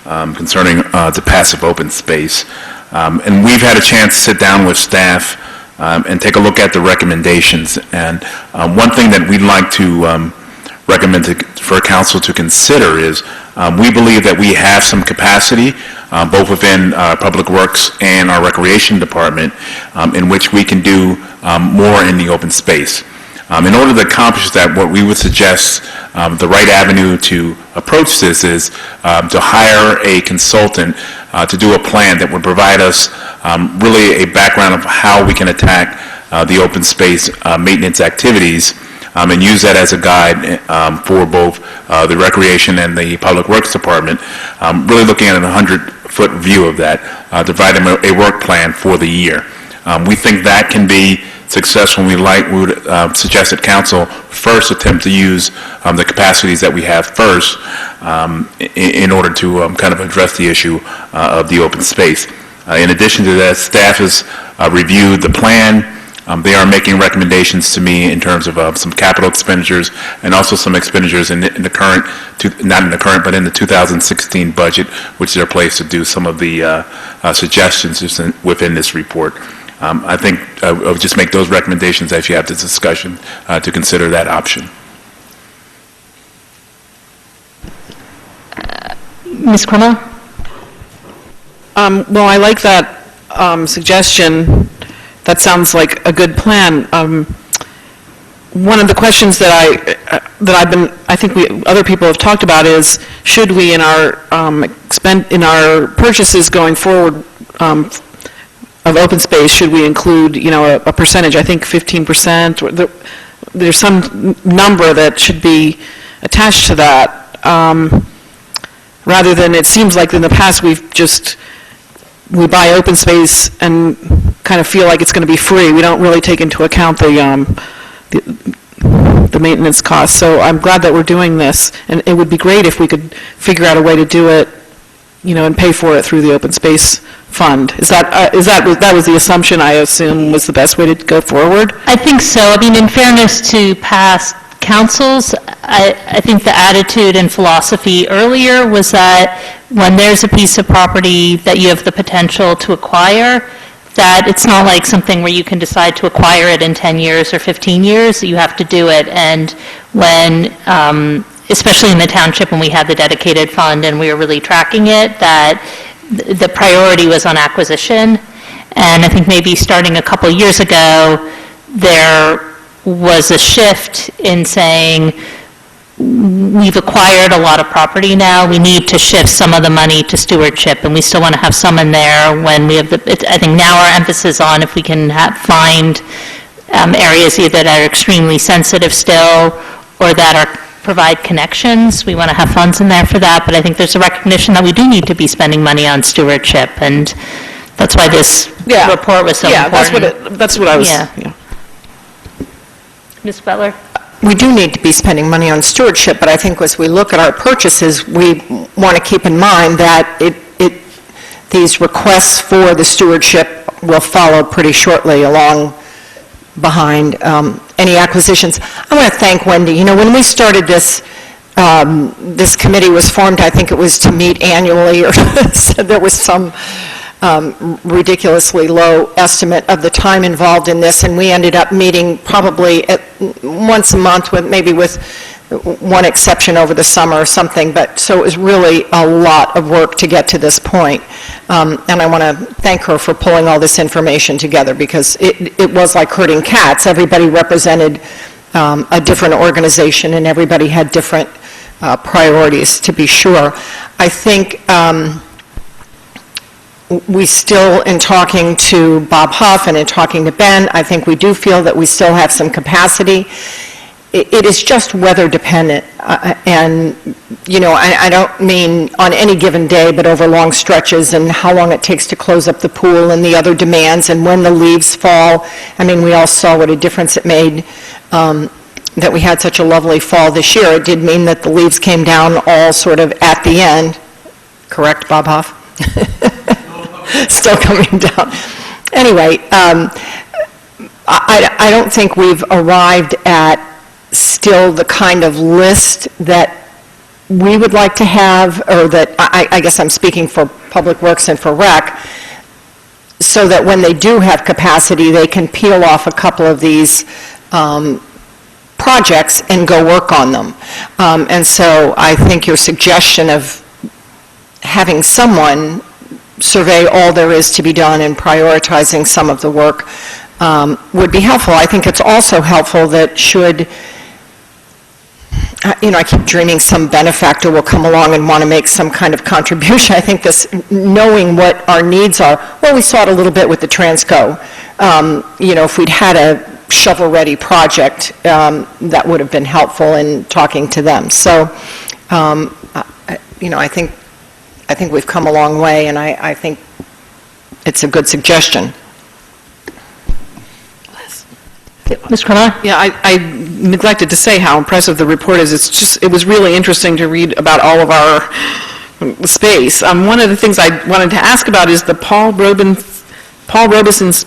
concerning the passive open space. And we've had a chance to sit down with staff and take a look at the recommendations. And one thing that we'd like to recommend for council to consider is we believe that we have some capacity, both within Public Works and our Recreation Department, in which we can do more in the open space. In order to accomplish that, what we would suggest the right avenue to approach this is to hire a consultant to do a plan that would provide us really a background of how we can attack the open space maintenance activities and use that as a guide for both the Recreation and the Public Works Department, really looking at a 100-foot view of that, to provide them a work plan for the year. We think that can be successful. We would suggest that council first attempt to use the capacities that we have first in order to kind of address the issue of the open space. In addition to that, staff has reviewed the plan. They are making recommendations to me in terms of some capital expenditures and also some expenditures in the current, not in the current, but in the 2016 budget, which they're placed to do some of the suggestions within this report. I think I would just make those recommendations as you have this discussion to consider that option. Ms. Crummell? Well, I like that suggestion. That sounds like a good plan. One of the questions that I think other people have talked about is, should we in our purchases going forward of of open space, should we include, a percentage? I think 15%, or there's some number that should be attached to that, rather than, it seems like in the past, we buy open space and kind of feel like it's going to be free. We don't really take into account the maintenance costs. So I'm glad that we're doing this, and it would be great if we could figure out a way to do it, and pay for it through the open space fund. That was the assumption, I assume, was the best way to go forward? I think so. I mean, in fairness to past councils, I think the attitude and philosophy earlier was that when there's a piece of property that you have the potential to acquire, that it's not like something where you can decide to acquire it in 10 years or 15 years, you have to do it. And when, especially in the township, when we had the dedicated fund and we were really tracking it, that the priority was on acquisition. And I think maybe starting a couple years ago, there was a shift in saying, we've acquired a lot of property now, we need to shift some of the money to stewardship, and we still want to have some in there when we have I think now our emphasis on if we can find areas either that are extremely sensitive still or that provide connections, we want to have funds in there for that, but I think there's a recognition that we do need to be spending money on stewardship, and that's why this report was so important. That's what I was, Ms. Butler? We do need to be spending money on stewardship, but I think as we look at our purchases, we want to keep in mind that these requests for the stewardship will follow pretty shortly along behind any acquisitions. I want to thank Wendy. When we started this, this committee was formed, I think it was to meet annually, or so there was some ridiculously low estimate of the time involved in this, and we ended up meeting probably once a month, maybe with one exception over the summer or something, but so it was really a lot of work to get to this point. And I want to thank her for pulling all this information together, because it was like herding cats. Everybody represented a different organization, and everybody had different priorities, to be sure. I think we still, in talking to Bob Huff and in talking to Ben, I think we do feel that we still have some capacity. It is just weather dependent, and, I don't mean on any given day, but over long stretches, and how long it takes to close up the pool and the other demands, and when the leaves fall. I mean, we all saw what a difference it made that we had such a lovely fall this year. It did mean that the leaves came down all sort of at the end. Correct, Bob Huff? Still coming down. Anyway, I don't think we've arrived at still the kind of list that we would like to have, or that I guess I'm speaking for Public Works and for Rec, so that when they do have capacity, they can peel off a couple of these projects and go work on them. And so I think your suggestion of having someone survey all there is to be done and prioritizing some of the work would be helpful. I think it's also helpful that should, I keep dreaming some benefactor will come along and want to make some kind of contribution. I think this, knowing what our needs are, well, we saw it a little bit with the Transco. If we'd had a shovel-ready project, that would have been helpful in talking to them. So, I think we've come a long way, and I think it's a good suggestion. Ms. Carnot? Yeah, I neglected to say how impressive the report is. It was really interesting to read about all of our space. One of the things I wanted to ask about is the Paul Robeson's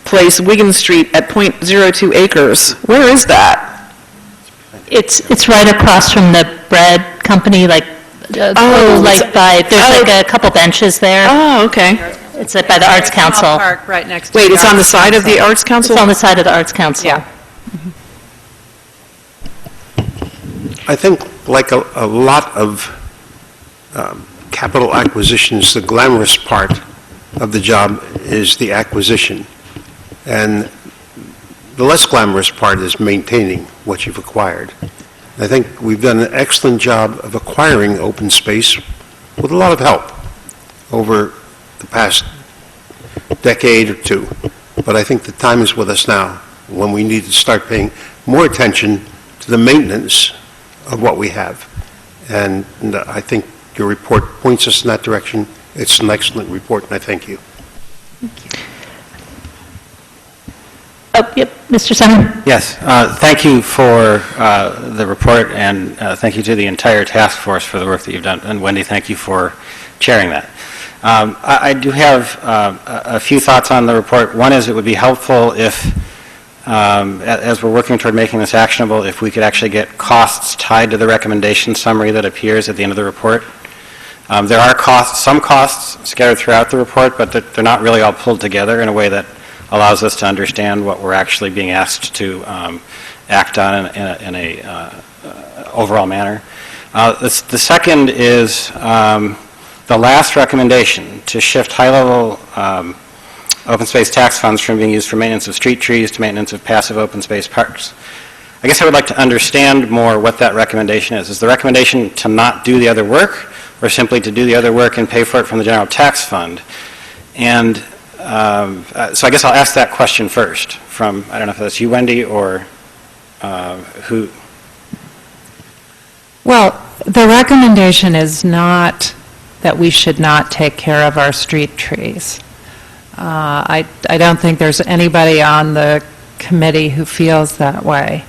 place, Wiggin Street, at .02 acres. Where is that? It's right across from the bread company, there's a couple benches there. Oh, okay. It's by the Arts Council. Park right next to Wait, the it's on the Arts side of the Council. Arts Council? It's on the side of the Arts Council. Yeah. I think, like a lot of capital acquisitions, the glamorous part of the job is the acquisition. And the less glamorous part is maintaining what you've acquired. I think we've done an excellent job of acquiring open space with a lot of help over the past decade or two. But I think the time is with us now, when we need to start paying more attention to the maintenance of what we have. And I think your report points us in that direction. It's an excellent report, and I thank you. Oh, yep, Mr. Simon? Yes, thank you for the report, and thank you to the entire task force for the work that you've done. And Wendy, thank you for chairing that. I do have a few thoughts on the report. One is it would be helpful if, as we're working toward making this actionable, if we could actually get costs tied to the recommendation summary that appears at the end of the report. There are some costs scattered throughout the report, but they're not really all pulled together in a way that allows us to understand what we're actually being asked to act on in a overall manner. The second is the last recommendation to shift high-level open space tax funds from being used for maintenance of street trees to maintenance of passive open space parks. I guess I would like to understand more what that recommendation is. Is the recommendation to not do the other work, or simply to do the other work and pay for it from the general tax fund? And so I guess I'll ask that question first from, I don't know if that's you, Wendy, or who? Well, the recommendation is not that we should not take care of our street trees. I don't think there's anybody on the committee who feels that way.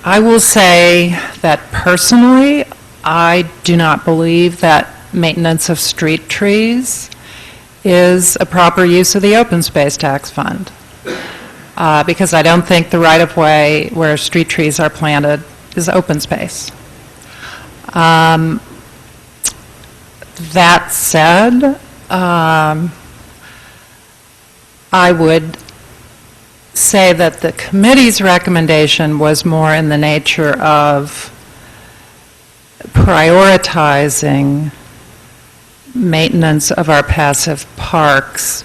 I will say that personally, I do not believe that maintenance of street trees is a proper use of the open space tax fund, because I don't think the right-of-way where street trees are planted is open space. That said, I would say that the committee's recommendation was more in the nature of prioritizing maintenance of our passive parks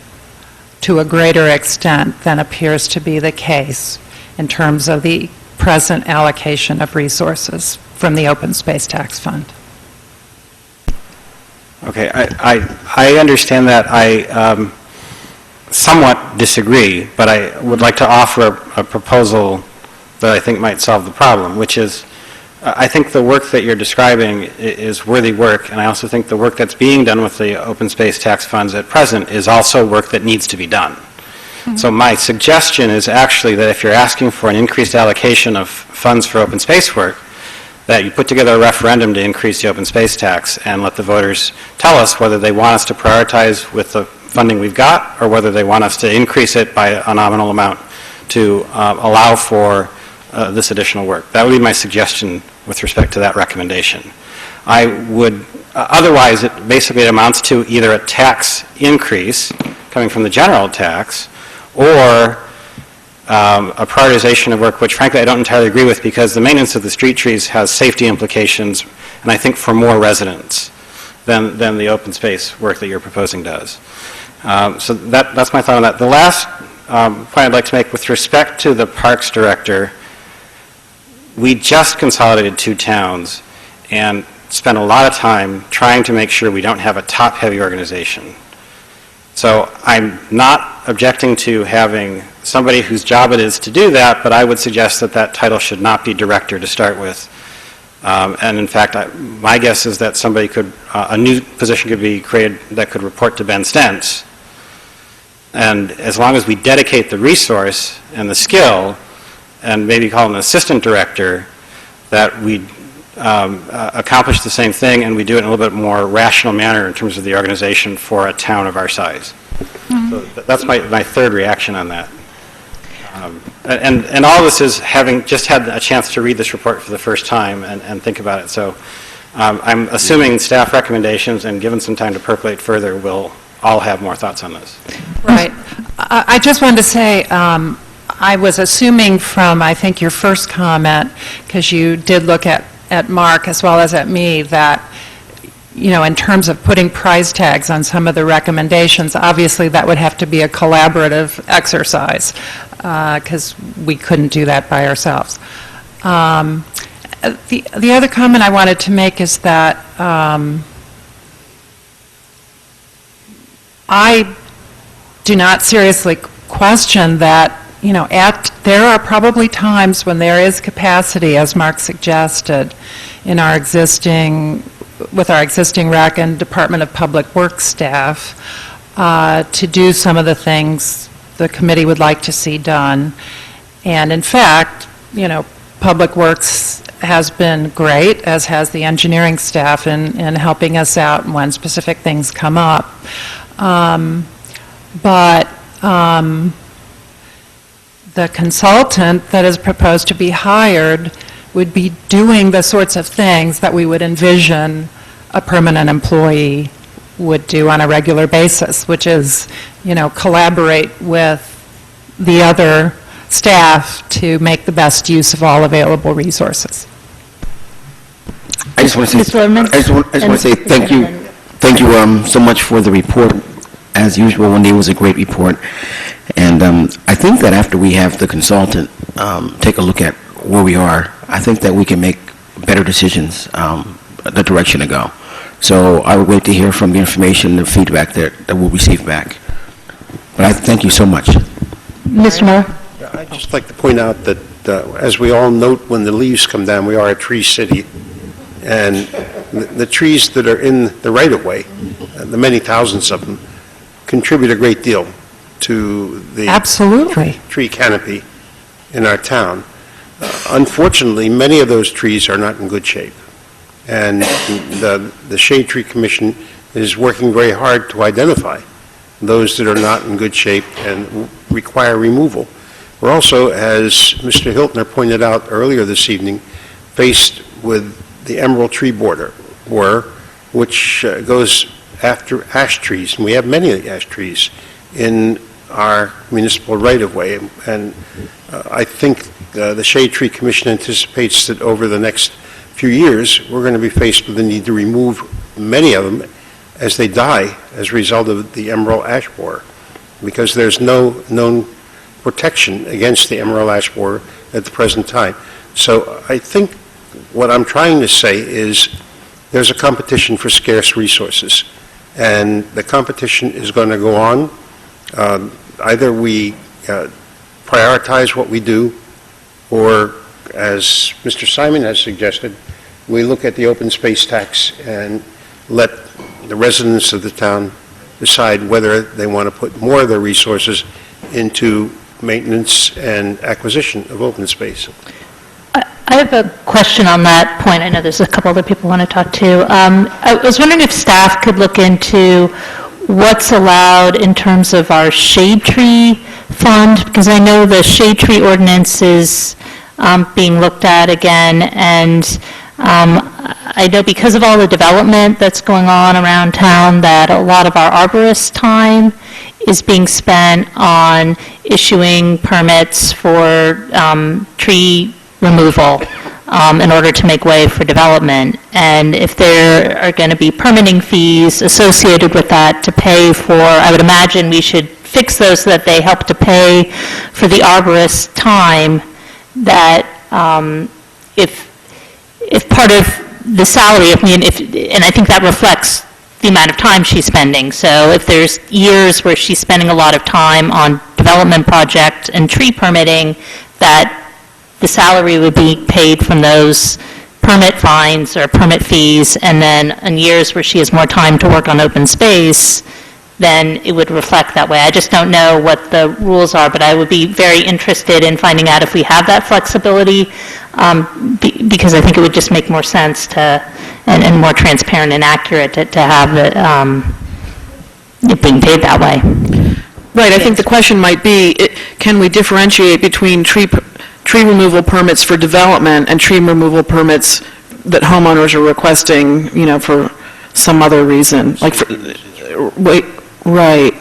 to a greater extent than appears to be the case in terms of the present allocation of resources from the open space tax fund. Okay, I understand that. I somewhat disagree, but I would like to offer a proposal that I think might solve the problem, which is I think the work that you're describing is worthy work, and I also think the work that's being done with the open space tax funds at present is also work that needs to be done. Mm-hmm. So my suggestion is actually that if you're asking for an increased allocation of funds for open space work, that you put together a referendum to increase the open space tax and let the voters tell us whether they want us to prioritize with the funding we've got or whether they want us to increase it by a nominal amount to allow for this additional work. That would be my suggestion with respect to that recommendation. I would, otherwise it basically amounts to either a tax increase coming from the general tax or a prioritization of work, which frankly I don't entirely agree with because the maintenance of the street trees has safety implications, and I think for more residents than the open space work that you're proposing does. So that's my thought on that. The last point I'd like to make with respect to the Parks Director, we just consolidated 2 towns and spent a lot of time trying to make sure we don't have a top-heavy organization. So I'm not objecting to having somebody whose job it is to do that, but I would suggest that that title should not be director to start with. And in fact, my guess is that somebody could, a new position could be created that could report to Ben Stentz. And as long as we dedicate the resource and the skill, and maybe call him an assistant director, that we accomplish the same thing and we do it in a little bit more rational manner in terms of the organization for a town of our size. Mm-hmm. So that's my third reaction on that. And all this is having just had a chance to read this report for the first time and think about it. So I'm assuming staff recommendations and given some time to percolate further, we'll all have more thoughts on this. Right. I just wanted to say, I was assuming from, I think, your first comment, because you did look at Mark as well as at me, that, you know, in terms of putting price tags on some of the recommendations, obviously that would have to be a collaborative exercise, because we couldn't do that by ourselves. The other comment I wanted to make is that I do not seriously question that, there are probably times when there is capacity, as Mark suggested, in with our existing rec and Department of Public Works staff, to do some of the things the committee would like to see done. And in fact, Public Works has been great, as has the engineering staff, in helping us out when specific things come up. But the consultant that is proposed to be hired would be doing the sorts of things that we would envision a permanent employee would do on a regular basis, which is, collaborate with the other staff to make the best use of all available resources. I just want to Ms. say, Lerman? I just want to say thank you so much for the report. As usual, Wendy, it was a great report. And I think that after we have the consultant take a look at where we are, I think that we can make better decisions, the direction to go. So I would wait to hear from the information, the feedback that we'll receive back. But I thank you so much. Mr. Miller? I'd just like to point out that, as we all note when the leaves come down, we are a tree city. And the trees that are in the right-of-way, the many thousands of them, contribute a great deal to the Absolutely. tree canopy in our town. Unfortunately, many of those trees are not in good shape. And the Shade Tree Commission is working very hard to identify those that are not in good shape and require removal. We're also, as Mr. Hiltner pointed out earlier this evening, faced with the emerald tree borer, which goes after ash trees, and we have many ash trees in our municipal right-of-way. And I think the Shade Tree Commission anticipates that over the next few years, we're going to be faced with the need to remove many of them as they die as a result of the emerald ash borer, because there's no known protection against the emerald ash borer at the present time. So I think what I'm trying to say is there's a competition for scarce resources, and the competition is going to go on. Either we prioritize what we do, or, as Mr. Simon has suggested, we look at the open space tax and let the residents of the town decide whether they want to put more of their resources into maintenance and acquisition of open space. I have a question on that point. I know there's a couple other people want to talk to. I was wondering if staff could look into what's allowed in terms of our shade tree fund, because I know the shade tree ordinance is being looked at again, and I know because of all the development that's going on around town that a lot of our arborist time is being spent on issuing permits for tree removal in order to make way for development. And if there are going to be permitting fees associated with that to pay for, I would imagine we should fix those so that they help to pay for the arborist time, that if part of the salary, and I think that reflects the amount of time she's spending. So if there's years where she's spending a lot of time on development project and tree permitting, that the salary would be paid from those permit fines or permit fees, and then in years where she has more time to work on open space, then it would reflect that way. I just don't know what the rules are, but I would be very interested in finding out if we have that flexibility, because I think it would just make more sense to, and more transparent and accurate to have it being paid that way. Right, I think the question might be, can we differentiate between tree removal permits for development and tree removal permits that homeowners are requesting, for some other reason? Like, right,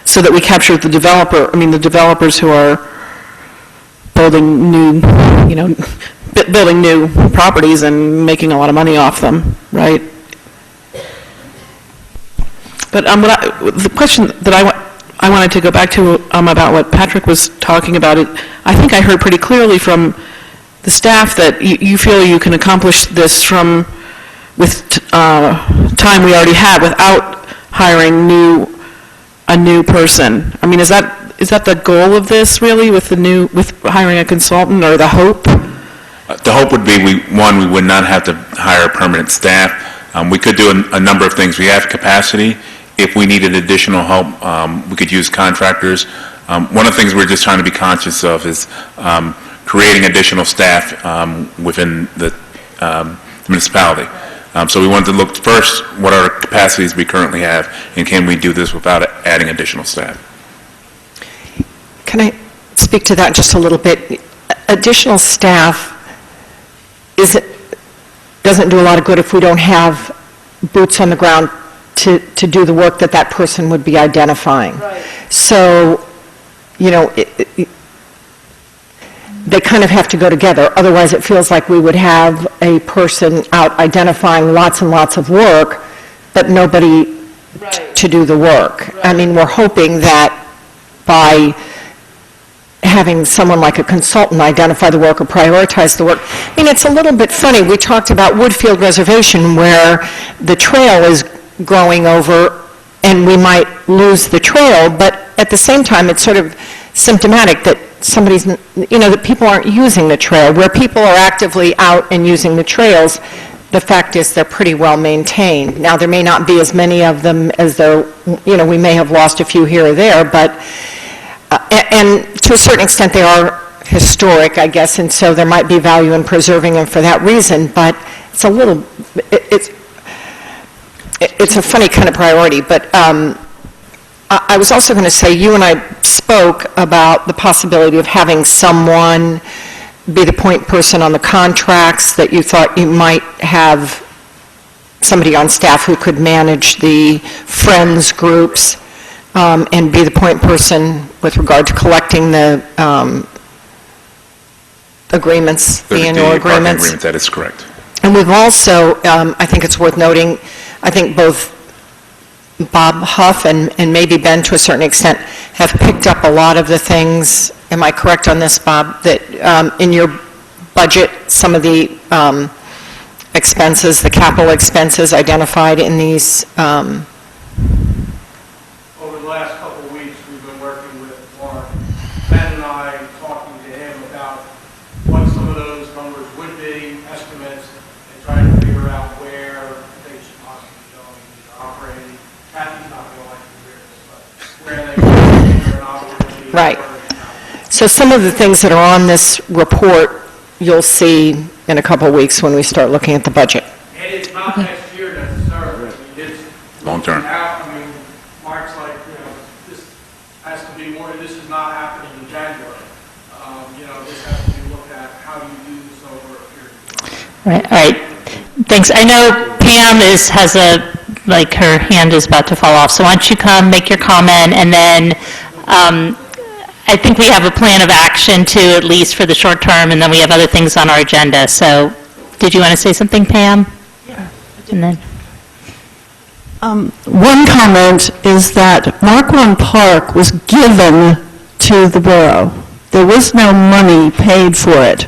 so that we capture the developers who are building new, building new properties and making a lot of money off them, right? But the question that I wanted to go back to about what Patrick was talking about, I think I heard pretty clearly from the staff that you feel you can accomplish this with time we already have without hiring new a new person. I mean, is that the goal of this, really, with hiring a consultant, or the hope? The hope would be, we would not have to hire permanent staff. We could do a number of things. We have capacity. If we needed additional help, we could use contractors. One of the things we're just trying to be conscious of is creating additional staff within the municipality. So we wanted to look first what our capacities we currently have, and can we do this without adding additional staff? Can I speak to that just a little bit? Additional staff doesn't do a lot of good if we don't have boots on the ground to do the work that that person would be identifying. Right. So, you know, they kind of have to go together. Otherwise, it feels like we would have a person out identifying lots and lots of work, but nobody to do the work. Right. I mean, we're hoping that by having someone like a consultant identify the work or prioritize the work. I mean, it's a little bit funny. We talked about Woodfield Reservation, where the trail is growing over and we might lose the trail, but at the same time, it's sort of symptomatic that somebody's, you know, that people aren't using the trail. Where people are actively out and using the trails, the fact is they're pretty well maintained. Now, there may not be as many of them as there, you know, we may have lost a few here or there, but and to a certain extent, they are historic, I guess, and so there might be value in preserving them for that reason, but it's a little, it's a funny kind of priority. But I was also going to say, you and I spoke about the possibility of having someone be the point person on the contracts, that you thought you might have somebody on staff who could manage the friends groups, and be the point person with regard to collecting the agreements, the annual agreements. Agreement, that is correct. And we've also, I think it's worth noting, I think both Bob Huff and maybe Ben, to a certain extent, have picked up a lot of the things, am I correct on this, Bob, that in your budget, some of the expenses, the capital expenses identified in these over the last couple of weeks, we've been working with Mark, Ben and I, talking to him about what some of those numbers would be, estimates, and trying to figure out where they should possibly be going, operating. Kathy's not going to like to hear this, but where they are operating. Right. So some of the things that are on this report, you'll see in a couple of weeks when we start looking at the budget. And it's not next year necessarily. It's Long term. out. I mean, Mark's like, you know, this has to be more, this is not happening in January. You know, this has to be looked at, how do you do this over a period of time? All right. Thanks. I know Pam has like her hand is about to fall off, so why don't you come, make your comment, and then I think we have a plan of action too, at least for the short term, and then we have other things on our agenda. So did you want to say something, Pam? Yeah. And then. One comment is that Marquand Park was given to the borough. There was no money paid for it.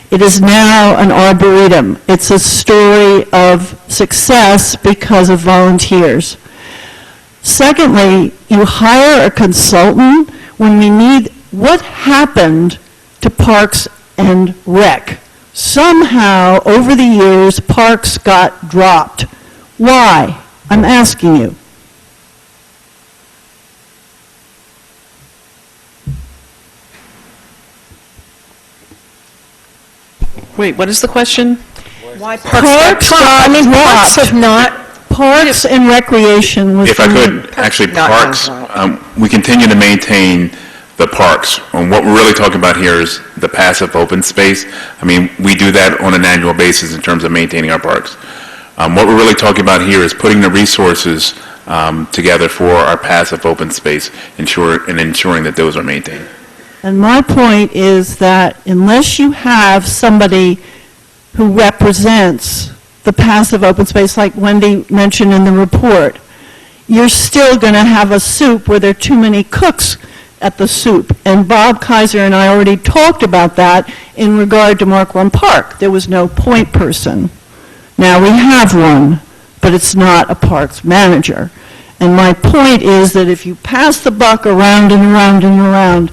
It is now an arboretum. It's a story of success because of volunteers. Secondly, you hire a consultant when we need, what happened to Parks and Rec? Somehow, over the years, Parks got dropped. Why? I'm asking you. Wait, what is the question? Why Parks got Parks have not. Parks and Recreation was. If I could, actually, parks, we continue to maintain the parks. And what we're really talking about here is the passive open space. I mean, we do that on an annual basis in terms of maintaining our parks. What we're really talking about here is putting the resources together for our passive open space, ensuring that those are maintained. And my point is that unless you have somebody who represents the passive open space, like Wendy mentioned in the report, you're still going to have a soup where there are too many cooks at the soup. And Bob Kaiser and I already talked about that in regard to Marquand Park. There was no point person. Now we have one, but it's not a parks manager. And my point is that if you pass the buck around and around and around,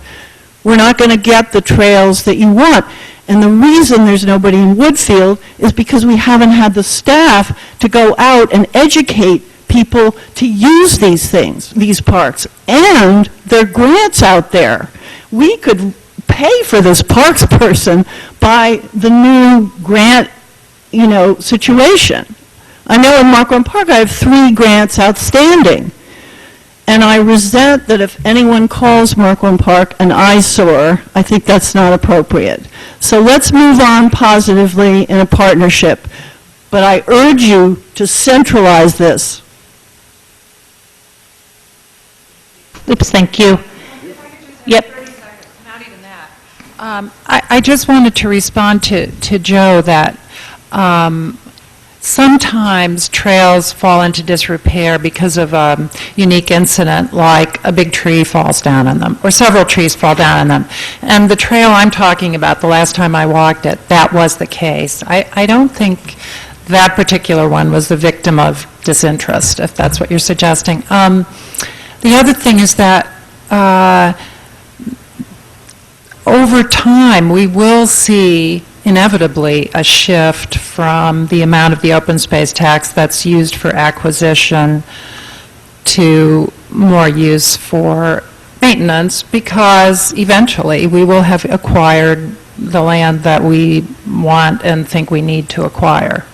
we're not going to get the trails that you want. And the reason there's nobody in Woodfield is because we haven't had the staff to go out and educate people to use these things, these parks. And there are grants out there. We could pay for this parks person by the new grant, situation. I know in Marquand Park I have 3 grants outstanding. And I resent that if anyone calls Marquand Park an eyesore, I think that's not appropriate. So let's move on positively in a partnership. But I urge you to centralize this. Oops, thank you. Yep. I just wanted to respond to Joe that sometimes trails fall into disrepair because of a unique incident, like a big tree falls down on them, or several trees fall down on them. And the trail I'm talking about, the last time I walked it, that was the case. I don't think that particular one was the victim of disinterest, if that's what you're suggesting. The other thing is that over time, we will see inevitably a shift from the amount of the open space tax that's used for acquisition to more use for maintenance, because eventually we will have acquired the land that we want and think we need to acquire.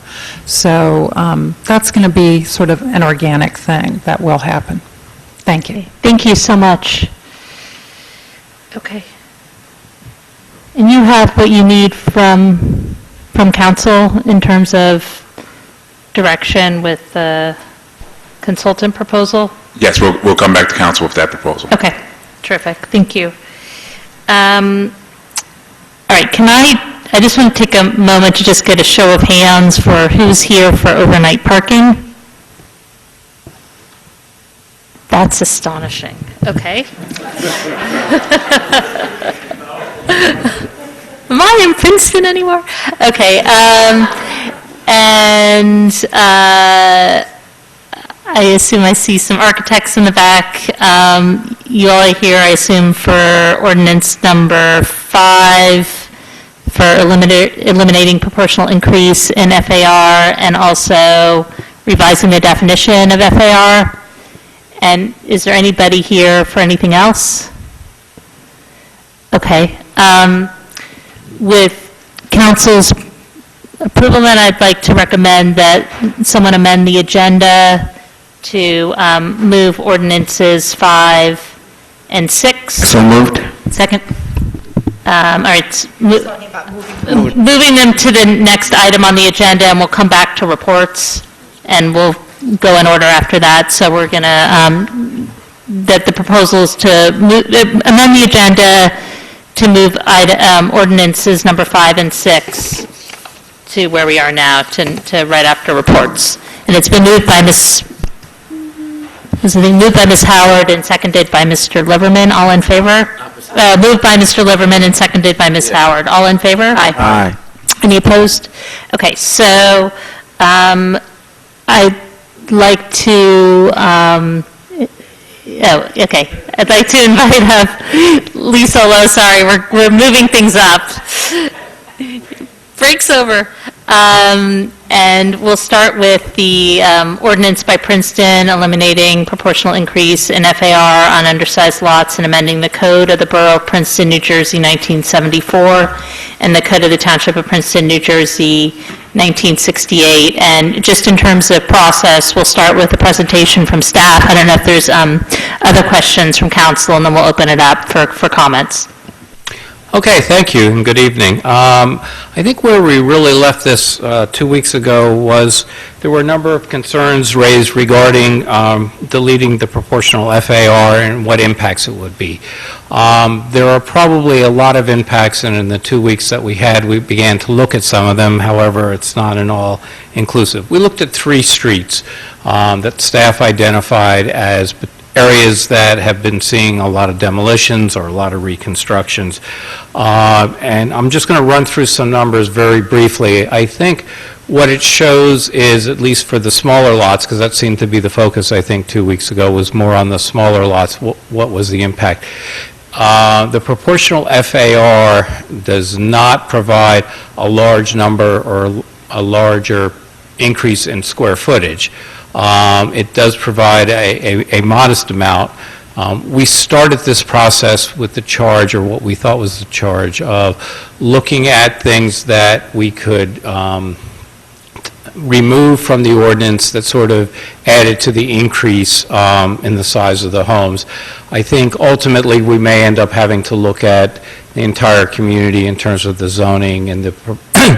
So that's going to be sort of an organic thing that will happen. Thank you. Thank you so much. Okay. And you have what you need from council in terms of direction with the consultant proposal? Yes, we'll come back to council with that proposal. Okay, terrific, thank you. All right, I just want to take a moment to just get a show of hands for who's here for overnight parking. That's astonishing, okay. Am I in Princeton anymore? Okay, and I assume I see some architects in the back. You all are here, I assume, for ordinance number 5 for eliminating proportional increase in FAR and also revising the definition of FAR. And is there anybody here for anything else? Okay. With council's approval, then I'd like to recommend that someone amend the agenda to move ordinances 5 and 6. So moved. Second. All right. Moving them to the next item on the agenda, and we'll come back to reports, and we'll go in order after that. So we're going to, that the proposal is to amend the agenda to move ordinances number 5 and 6 to where we are now, to right after reports. And it's been moved by Ms. Howard and seconded by Mr. Liverman. All in favor? Moved by Mr. Liverman and seconded by Ms. Howard. All in favor? Aye. Aye. Any opposed? Okay, so I'd like to, I'd like to invite up Lisa Lowe. Sorry, we're moving things up. Break's over. And we'll start with the ordinance by Princeton eliminating proportional increase in FAR on undersized lots and amending the code of the Borough of Princeton, New Jersey, 1974, and the code of the Township of Princeton, New Jersey, 1968. And just in terms of process, we'll start with a presentation from staff. I don't know if there's other questions from council, and then we'll open it up for comments. Okay, thank you, and good evening. I think where we really left this 2 weeks ago was there were a number of concerns raised regarding deleting the proportional FAR and what impacts it would be. There are probably a lot of impacts, and in the 2 weeks that we had, we began to look at some of them. However, it's not an all-inclusive. We looked at 3 streets that staff identified as areas that have been seeing a lot of demolitions or a lot of reconstructions. And I'm just going to run through some numbers very briefly. I think What it shows is, at least for the smaller lots, because that seemed to be the focus, I think, 2 weeks ago, was more on the smaller lots, what was the impact. The proportional FAR does not provide a large number or a larger increase in square footage. It does provide a modest amount. We started this process with the charge, or what we thought was the charge, of looking at things that we could remove from the ordinance that sort of added to the increase in the size of the homes. I think ultimately we may end up having to look at the entire community in terms of the zoning and the,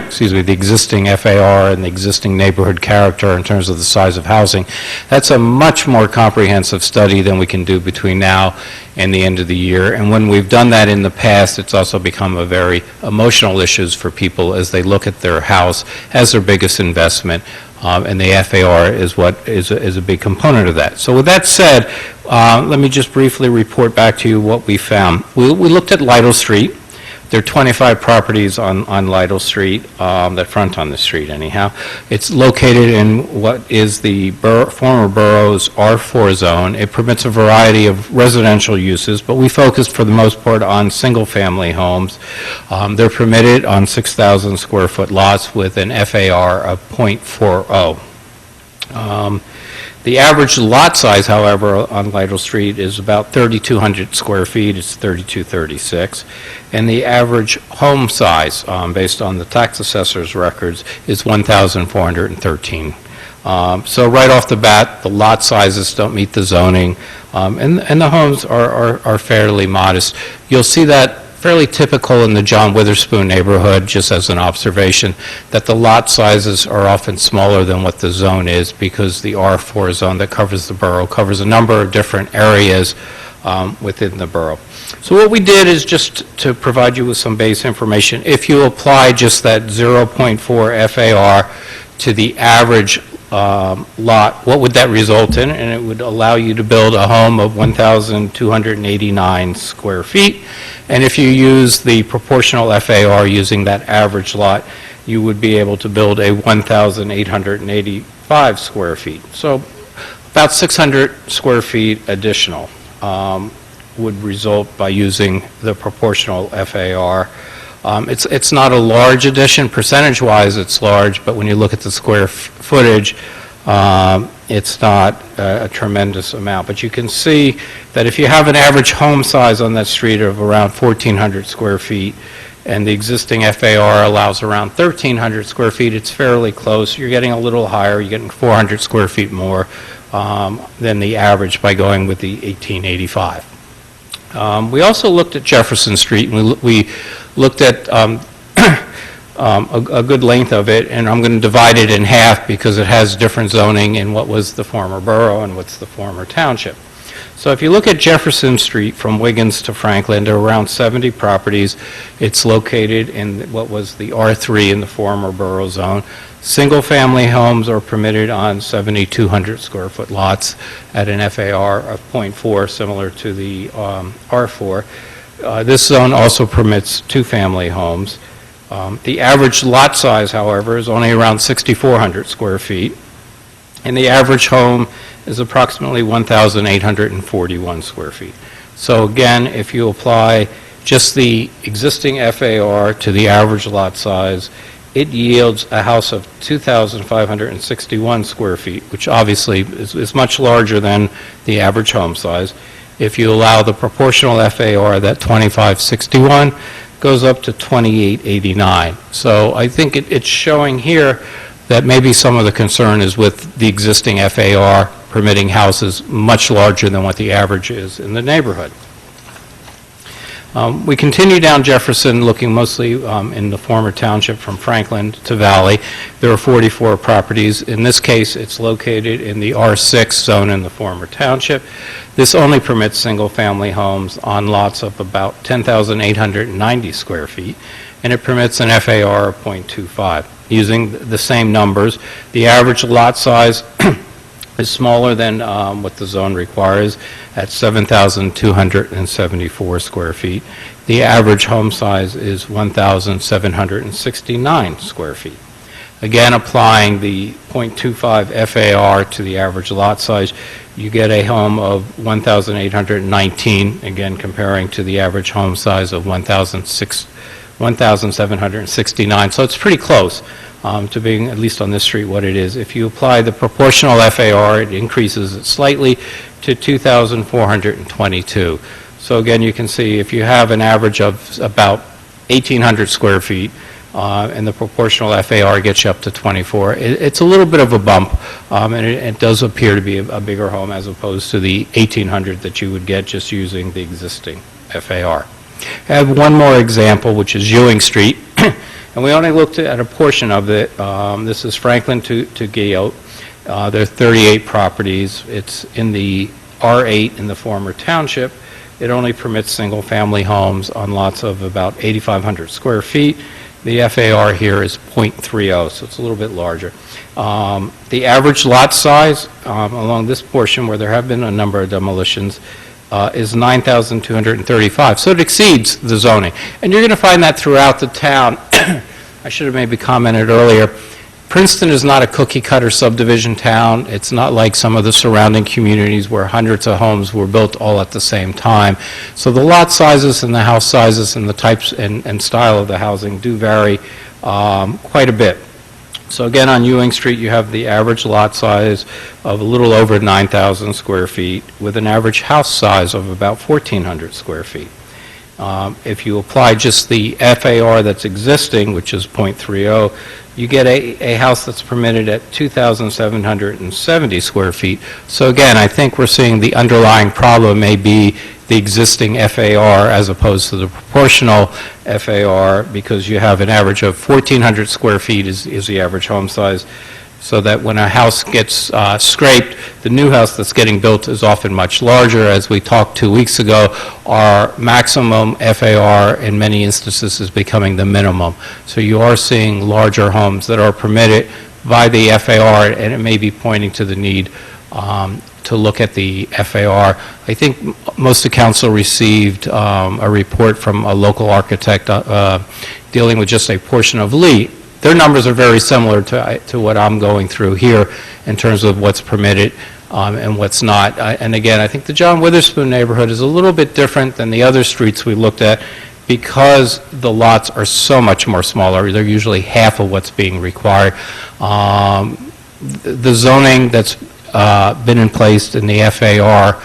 excuse me, the existing FAR and the existing neighborhood character in terms of the size of housing. That's a much more comprehensive study than we can do between now and the end of the year. And when we've done that in the past, it's also become a very emotional issue for people as they look at their house as their biggest investment. And the FAR is what is a big component of that. So with that said, let me just briefly report back to you what we found. We looked at Lytle Street. There are 25 properties on Lytle Street that front on the street anyhow. It's located in what is the former borough's R4 zone. It permits a variety of residential uses, but we focused for the most part on single-family homes. They're permitted on 6,000 square foot lots with an FAR of 0.40. The average lot size, however, on Lytle Street is about 3,200 square feet. It's 3,236. And the average home size, based on the tax assessor's records, is 1,413. So right off the bat, the lot sizes don't meet the zoning, and the homes are fairly modest. You'll see that fairly typical in the John Witherspoon neighborhood, just as an observation, that the lot sizes are often smaller than what the zone is, because the R4 zone that covers the borough covers a number of different areas within the borough. So what we did is just to provide you with some base information. If you apply just that 0.4 FAR to the average lot, what would that result in? And it would allow you to build a home of 1,289 square feet. And if you use the proportional FAR using that average lot, you would be able to build a 1,885 square feet. So about 600 square feet additional would result by using the proportional FAR. It's not a large addition. Percentage-wise, it's large, but when you look at the square footage, it's not a tremendous amount. But you can see that if you have an average home size on that street of around 1,400 square feet, and the existing FAR allows around 1,300 square feet, it's fairly close. You're getting a little higher. You're getting 400 square feet more than the average by going with the 1885. We also looked at Jefferson Street, and we looked at a good length of it, and I'm going to divide it in half because it has different zoning in what was the former borough and what's the former township. So if you look at Jefferson Street from Wiggins to Franklin, there are around 70 properties. It's located in what was the R3 in the former borough zone. Single-family homes are permitted on 7,200 square foot lots at an FAR of 0.4, similar to the R4. This zone also permits two-family homes. The average lot size, however, is only around 6,400 square feet, and the average home is approximately 1,841 square feet. So again, if you apply just the existing FAR to the average lot size, it yields a house of 2,561 square feet, which obviously is much larger than the average home size. If you allow the proportional FAR, that 2,561 goes up to 2,889. So I think it's showing here that maybe some of the concern is with the existing FAR permitting houses much larger than what the average is in the neighborhood. We continue down Jefferson, looking mostly in the former township from Franklin to Valley. There are 44 properties. In this case, it's located in the R6 zone in the former township. This only permits single-family homes on lots of about 10,890 square feet, and it permits an FAR of 0.25. Using the same numbers, the average lot size is smaller than what the zone requires at 7,274 square feet. The average home size is 1,769 square feet. Again, applying the .25 FAR to the average lot size, you get a home of 1,819, again comparing to the average home size of 1,769. So it's pretty close to being, at least on this street, what it is. If you apply the proportional FAR, it increases it slightly to 2,422. So again, you can see if you have an average of about 1,800 square feet, and the proportional FAR gets you up to 24. It's a little bit of a bump, and it does appear to be a bigger home as opposed to the 1,800 that you would get just using the existing FAR. I have one more example, which is Ewing Street, and we only looked at a portion of it. This is Franklin to Guyot. There are 38 properties. It's in the R8 in the former township. It only permits single-family homes on lots of about 8,500 square feet. The FAR here is .30, so it's a little bit larger. The average lot size along this portion, where there have been a number of demolitions, is 9,235, so it exceeds the zoning. And you're going to find that throughout the town. I should have maybe commented earlier. Princeton is not a cookie-cutter subdivision town. It's not like some of the surrounding communities where hundreds of homes were built all at the same time. So the lot sizes and the house sizes and the types and style of the housing do vary quite a bit. So again, on Ewing Street, you have the average lot size of a little over 9,000 square feet with an average house size of about 1,400 square feet. If you apply just the FAR that's existing, which is .30, you get a house that's permitted at 2,770 square feet. So again, I think we're seeing the underlying problem may be the existing FAR as opposed to the proportional FAR, because you have an average of 1,400 square feet is the average home size, so that when a house gets scraped, the new house that's getting built is often much larger. As we talked 2 weeks ago, our maximum FAR in many instances is becoming the minimum. So you are seeing larger homes that are permitted by the FAR, and it may be pointing to the need to look at the FAR. I think most of council received a report from a local architect dealing with just a portion of Lee. Their numbers are very similar to what I'm going through here in terms of what's permitted and what's not. And again, I think the John Witherspoon neighborhood is a little bit different than the other streets we looked at because the lots are so much more smaller. They're usually half of what's being required. The zoning that's been in place in the FAR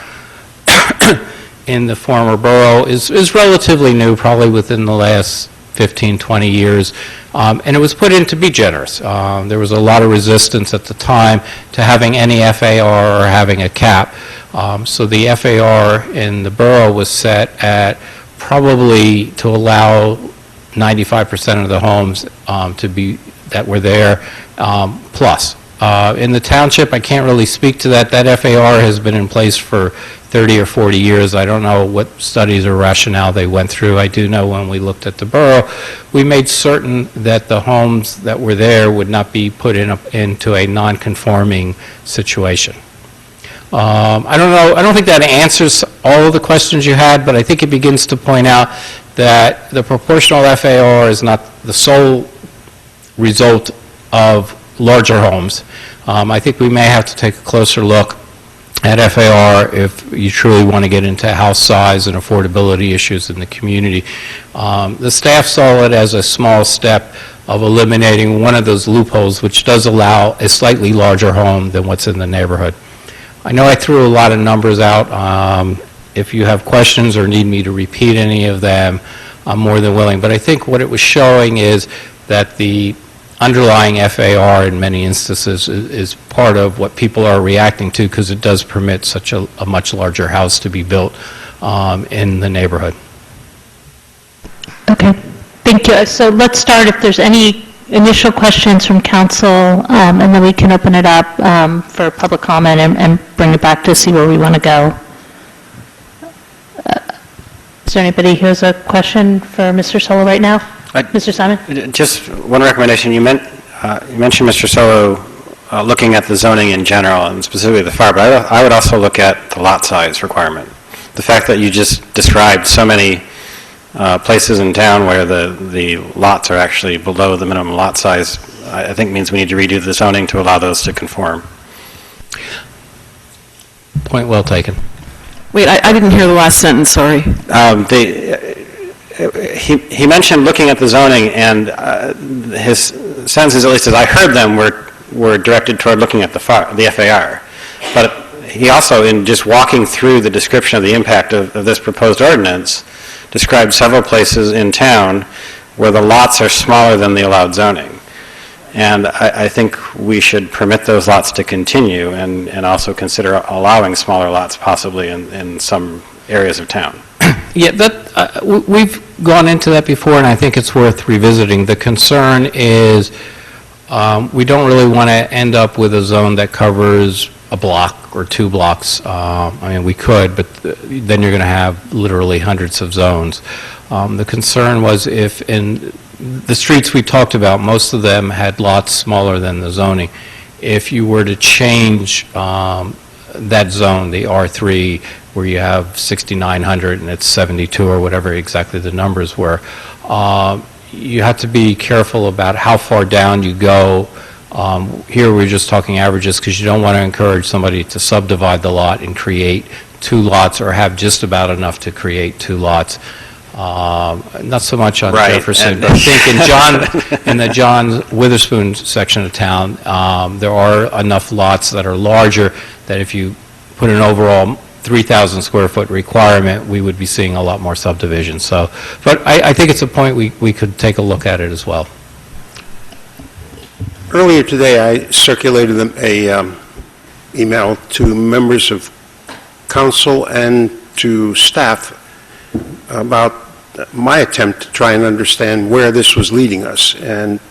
in the former borough is relatively new, probably within the last 15, 20 years, and it was put in to be generous. There was a lot of resistance at the time to having any FAR or having a cap. So the FAR in the borough was set at probably to allow 95% of the homes to be that were there plus. In the township, I can't really speak to that. That FAR has been in place for 30 or 40 years. I don't know what studies or rationale they went through. I do know when we looked at the borough, we made certain that the homes that were there would not be put into a non-conforming situation. I don't know. I don't think that answers all of the questions you had, but I think it begins to point out that the proportional FAR is not the sole result of larger homes. I think we may have to take a closer look at FAR if you truly want to get into house size and affordability issues in the community. The staff saw it as a small step of eliminating one of those loopholes, which does allow a slightly larger home than what's in the neighborhood. I know I threw a lot of numbers out. If you have questions or need me to repeat any of them, I'm more than willing. But I think what it was showing is that the underlying FAR in many instances is part of what people are reacting to because it does permit such a much larger house to be built in the neighborhood. Okay, thank you. So let's start if there's any initial questions from council, and then we can open it up for public comment and bring it back to see where we want to go. Is there anybody who has a question for Mr. Solo right now? Mr. Simon? Just one recommendation. You mentioned, Mr. Solo, looking at the zoning in general and specifically the FAR, but I would also look at the lot size requirement. The fact that you just described so many places in town where the lots are actually below the minimum lot size I think means we need to redo the zoning to allow those to conform. Point well taken. Wait, I didn't hear the last sentence, sorry. He mentioned looking at the zoning, and his sentences, at least as I heard them, were directed toward looking at the FAR. But he also, in just walking through the description of the impact of this proposed ordinance, described several places in town where the lots are smaller than the allowed zoning. And I think we should permit those lots to continue and also consider allowing smaller lots possibly in some areas of town. Yeah, we've gone into that before, and I think it's worth revisiting. The concern is we don't really want to end up with a zone that covers a block or 2 blocks. I mean, we could, but then you're going to have literally hundreds of zones. The concern was if in the streets we talked about, most of them had lots smaller than the zoning. If you were to change that zone, the R3, where you have 6,900 and it's 72 or whatever exactly the numbers were, you have to be careful about how far down you go. Here we're just talking averages because you don't want to encourage somebody to subdivide the lot and create 2 lots or have just about enough to create 2 lots. Not so much on Right, Jefferson, but I think in the John Witherspoon section of town, there are enough lots that are larger that if you put an overall 3,000 square foot requirement, we would be seeing a lot more subdivision. So, but I think it's a point we could take a look at it as well. Earlier today, I circulated a email to members of council and to staff about my attempt to try and understand where this was leading us. And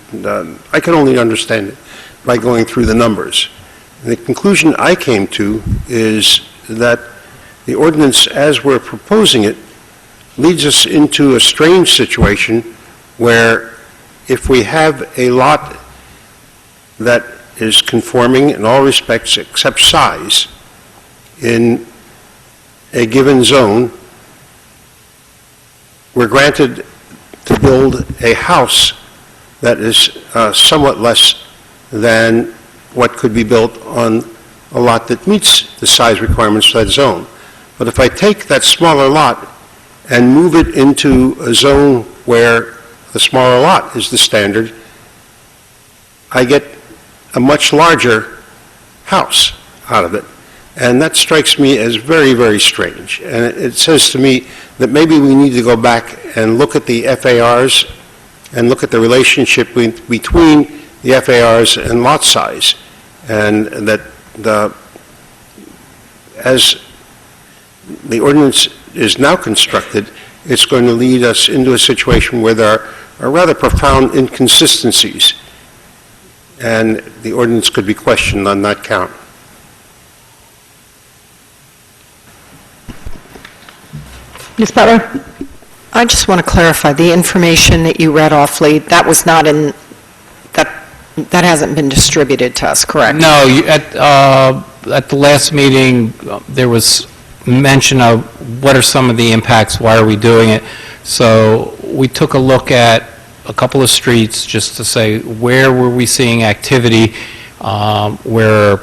I can only understand it by going through the numbers. And the conclusion I came to is that the ordinance, as we're proposing it, leads us into a strange situation where if we have a lot that is conforming in all respects except size in a given zone, we're granted to build a house that is somewhat less than what could be built on a lot that meets the size requirements for that zone. But if I take that smaller lot and move it into a zone where the smaller lot is the standard, I get a much larger house out of it. And that strikes me as very, very strange. And it says to me that maybe we need to go back and look at the FARs and look at the relationship between the FARs and lot size. And that as the ordinance is now constructed, it's going to lead us into a situation where there are rather profound inconsistencies. And the ordinance could be questioned on that count. Ms. Butler? I just want to clarify, the information that you read off, Lee, that was not in, that hasn't been distributed to us, correct? No, at the last meeting, there was mention of what are some of the impacts, why are we doing it? So we took a look at a couple of streets just to say where were we seeing activity where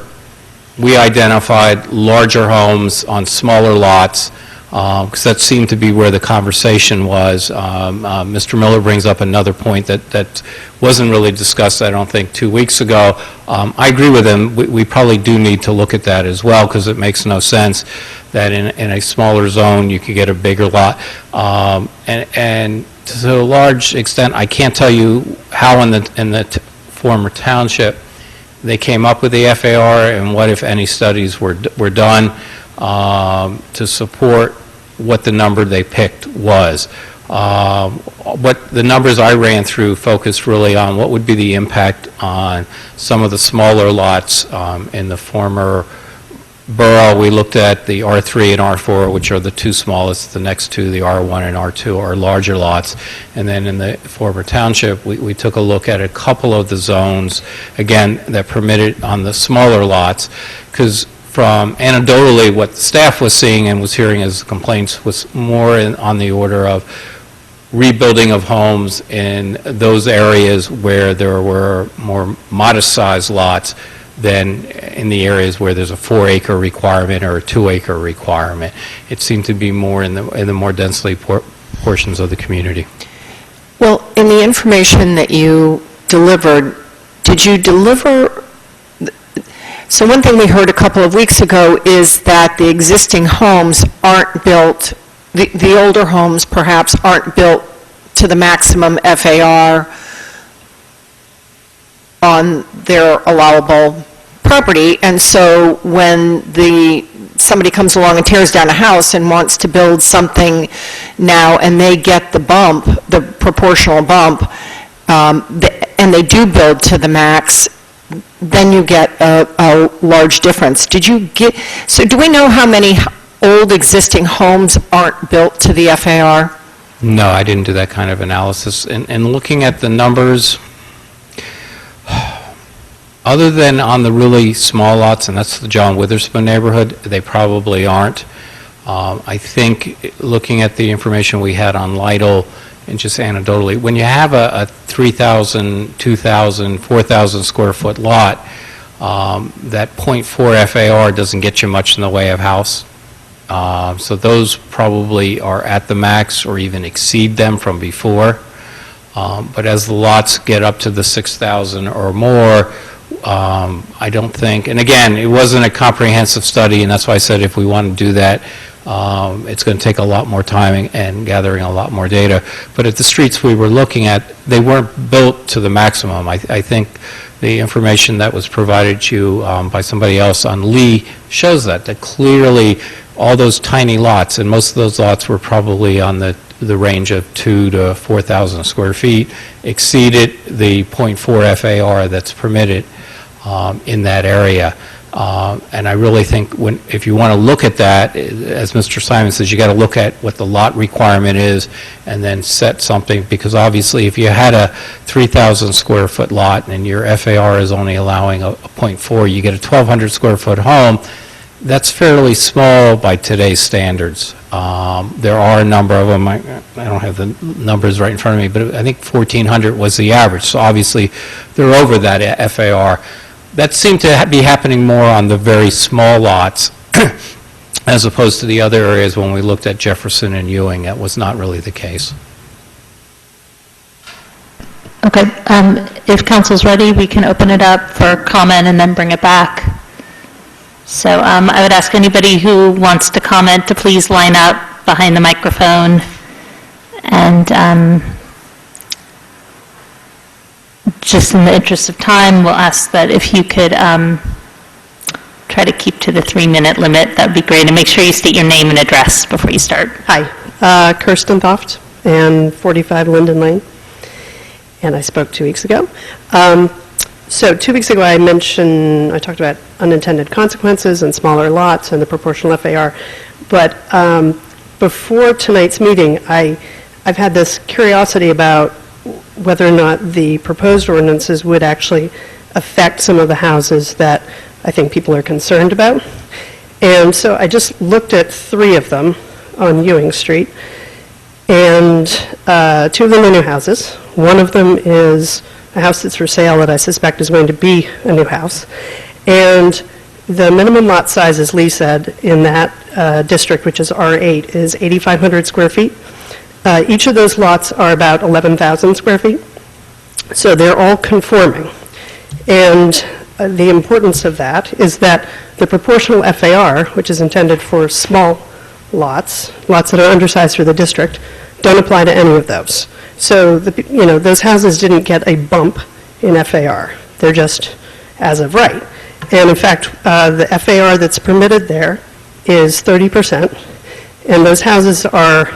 we identified larger homes on smaller lots, because that seemed to be where the conversation was. Mr. Miller brings up another point that wasn't really discussed, I don't think, 2 weeks ago. I agree with him. We probably do need to look at that as well, because it makes no sense that in a smaller zone you could get a bigger lot. And to a large extent, I can't tell you how in the former township they came up with the FAR and what, if any, studies were done to support what the number they picked was. What the numbers I ran through focused really on what would be the impact on some of the smaller lots in the former borough. We looked at the R3 and R4, which are the 2 smallest. The next 2, the R1 and R2, are larger lots. And then in the former township, we took a look at a couple of the zones, again, that permitted on the smaller lots, because from anecdotally, what the staff was seeing and was hearing as complaints was more on the order of rebuilding of homes in those areas where there were more modest-sized lots than in the areas where there's a 4-acre requirement or a 2-acre requirement. It seemed to be more in the more densely portions of the community. Well, in the information that you delivered, did you deliver, so one thing we heard a couple of weeks ago is that the existing homes aren't built, the older homes perhaps aren't built to the maximum FAR on their allowable property, and so when somebody comes along and tears down a house and wants to build something now, and they get the bump, the proportional bump, and they do build to the max, then you get a large difference. So do we know how many old existing homes aren't built to the FAR? No, I didn't do that kind of analysis. And looking at the numbers, other than on the really small lots, and that's the John Witherspoon neighborhood, they probably aren't. I think looking at the information we had on Lytle, and just anecdotally, when you have a 3,000, 2,000, 4,000 square foot lot, that 0.4 FAR doesn't get you much in the way of house. So those probably are at the max or even exceed them from before. But as the lots get up to the 6,000 or more, I don't think, and again, it wasn't a comprehensive study, and that's why I said if we want to do that, it's going to take a lot more time and gathering a lot more data. But at the streets we were looking at, they weren't built to the maximum. I think the information that was provided to you by somebody else on Lee shows that clearly all those tiny lots, and most of those lots were probably on the range of 2,000 to 4,000 square feet, exceeded the 0.4 FAR that's permitted in that area. And I really think if you want to look at that, as Mr. Simon says, you got to look at what the lot requirement is and then set something, because obviously if you had a 3,000 square foot lot and your FAR is only allowing a 0.4, you get a 1,200 square foot home. That's fairly small by today's standards. There are a number of them. I don't have the numbers right in front of me, but I think 1,400 was the average. So obviously, they're over that FAR. That seemed to be happening more on the very small lots as opposed to the other areas when we looked at Jefferson and Ewing. That was not really the case. Okay, if council's ready, we can open it up for comment and then bring it back. So I would ask anybody who wants to comment to please line up behind the microphone. And just in the interest of time, we'll ask that if you could try to keep to the 3-minute limit, that would be great. And make sure you state your name and address before you start. Hi, Kirsten Thoft, and 45 Linden Lane. And I spoke 2 weeks ago. So 2 weeks ago, I talked about unintended consequences and smaller lots and the proportional FAR. But before tonight's meeting, I've had this curiosity about whether or not the proposed ordinances would actually affect some of the houses that I think people are concerned about. And so I just looked at 3 of them on Ewing Street. And 2 of them are new houses. One of them is a house that's for sale that I suspect is going to be a new house. And the minimum lot size, as Lee said, in that district, which is R8, is 8,500 square feet. Each of those lots are about 11,000 square feet. So they're all conforming. And the importance of that is that the proportional FAR, which is intended for small lots that are undersized for the district, don't apply to any of those. So, those houses didn't get a bump in FAR. They're just as of right. And in fact, the FAR that's permitted there is 30%, and those houses are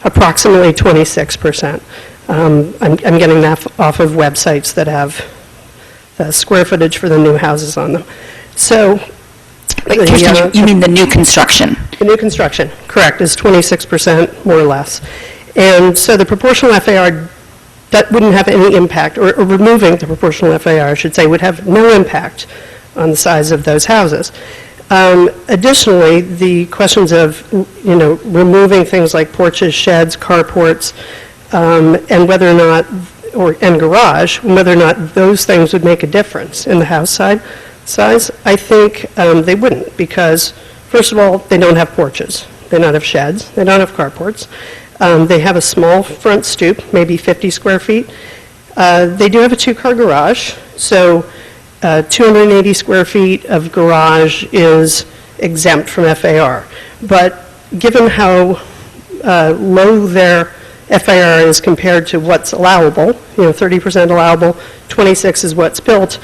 approximately 26%. I'm getting that off of websites that have the square footage for the new houses on them. So, Kirsten, you mean the new construction? The new construction, correct, is 26%, more or less. And so the proportional FAR, that wouldn't have any impact, or removing the proportional FAR, I should say, would have no impact on the size of those houses. Additionally, the questions of, removing things like porches, sheds, carports, and whether or not, and garage, and whether or not those things would make a difference in the house size, I think they wouldn't, because, first of all, they don't have porches. They don't have sheds. They don't have carports. They have a small front stoop, maybe 50 square feet. They do have a two-car garage, so 280 square feet of garage is exempt from FAR. But given how low their FAR is compared to what's allowable, 30% allowable, 26 is what's built,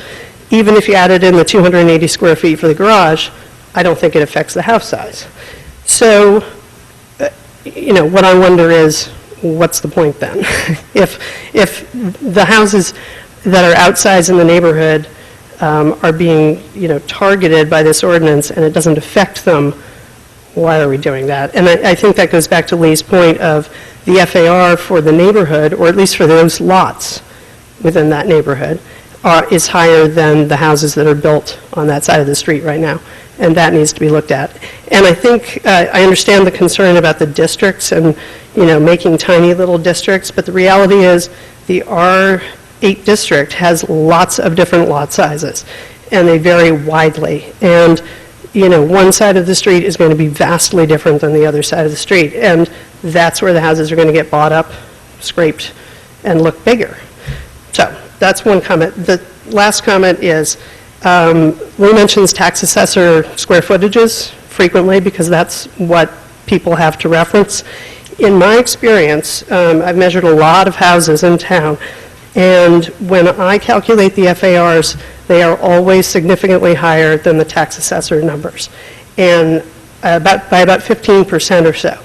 even if you added in the 280 square feet for the garage, I don't think it affects the house size. So, what I wonder is, what's the point then? If the houses that are outsized in the neighborhood are being, targeted by this ordinance and it doesn't affect them, why are we doing that? And I think that goes back to Lee's point of the FAR for the neighborhood, or at least for those lots within that neighborhood, is higher than the houses that are built on that side of the street right now. And that needs to be looked at. And I think, I understand the concern about the districts and, making tiny little districts, but the reality is the R8 district has lots of different lot sizes, and they vary widely. And, one side of the street is going to be vastly different than the other side of the street, and that's where the houses are going to get bought up, scraped, and look bigger. So that's one comment. The last comment is, Lee mentions tax assessor square footages frequently because that's what people have to reference. In my experience, I've measured a lot of houses in town, and when I calculate the FARs, they are always significantly higher than the tax assessor numbers, and by about 15% or so.